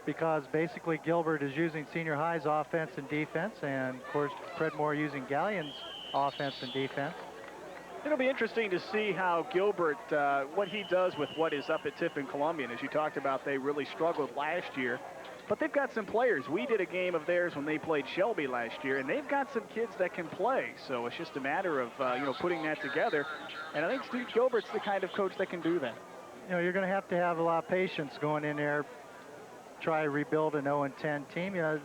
because basically Gilbert is using senior high's offense and defense, and of course Predmore using Galion's offense and defense. It'll be interesting to see how Gilbert, what he does with what is up at Tiffin Columbian. As you talked about, they really struggled last year. But they've got some players. We did a game of theirs when they played Shelby last year, and they've got some kids that can play. So it's just a matter of, putting that together. And I think Steve Gilbert's the kind of coach that can do that. You know, you're going to have a lot of patience going in there, try to rebuild an 0-10 team. You know,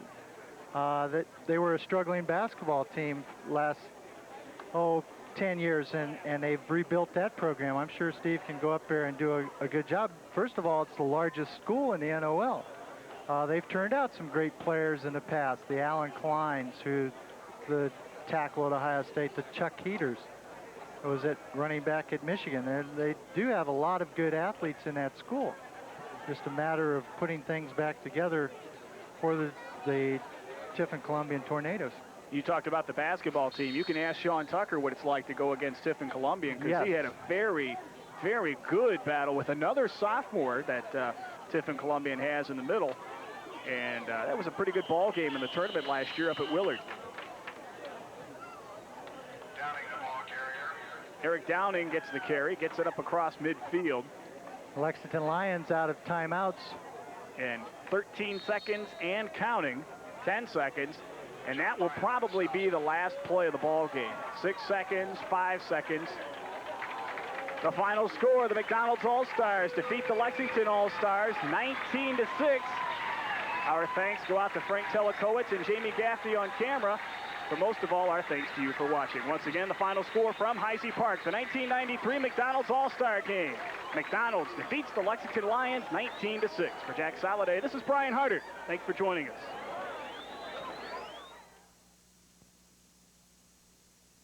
that they were a struggling basketball team last, 10 years, and they've rebuilt that program. I'm sure Steve can go up there and do a good job. First of all, it's the largest school in the NOL. They've turned out some great players in the past. The Alan Kleins, who the tackle at Ohio State, the Chuck Heaters, who was at running back at Michigan. They do have a lot of good athletes in that school. Just a matter of putting things back together for the Tiffin Columbian Tornadoes. You talked about the basketball team. You can ask Sean Tucker what it's like to go against Tiffin Columbian, because he had a very, very good battle with another sophomore that Tiffin Columbian has in the middle. And that was a pretty good ball game in the tournament last year up at Willard. Downing, the ball carrier. Eric Downing gets the carry, gets it up across midfield. Lexington Lions out of timeouts. And 13 seconds and counting, 10 seconds. And that will probably be the last play of the ball game. 6 seconds, 5 seconds. The final score, the McDonald's All-Stars defeat the Lexington All-Stars 19-6. Our thanks go out to Frank Telekowitz and Jamie Gaffney on camera. But most of all, our thanks to you for watching. Once again, the final score from Heisey Park, the 1993 McDonald's All-Star Game. McDonald's defeats the Lexington Lions 19-6. For Jack Soliday, this is Brian Harder. Thanks for joining us.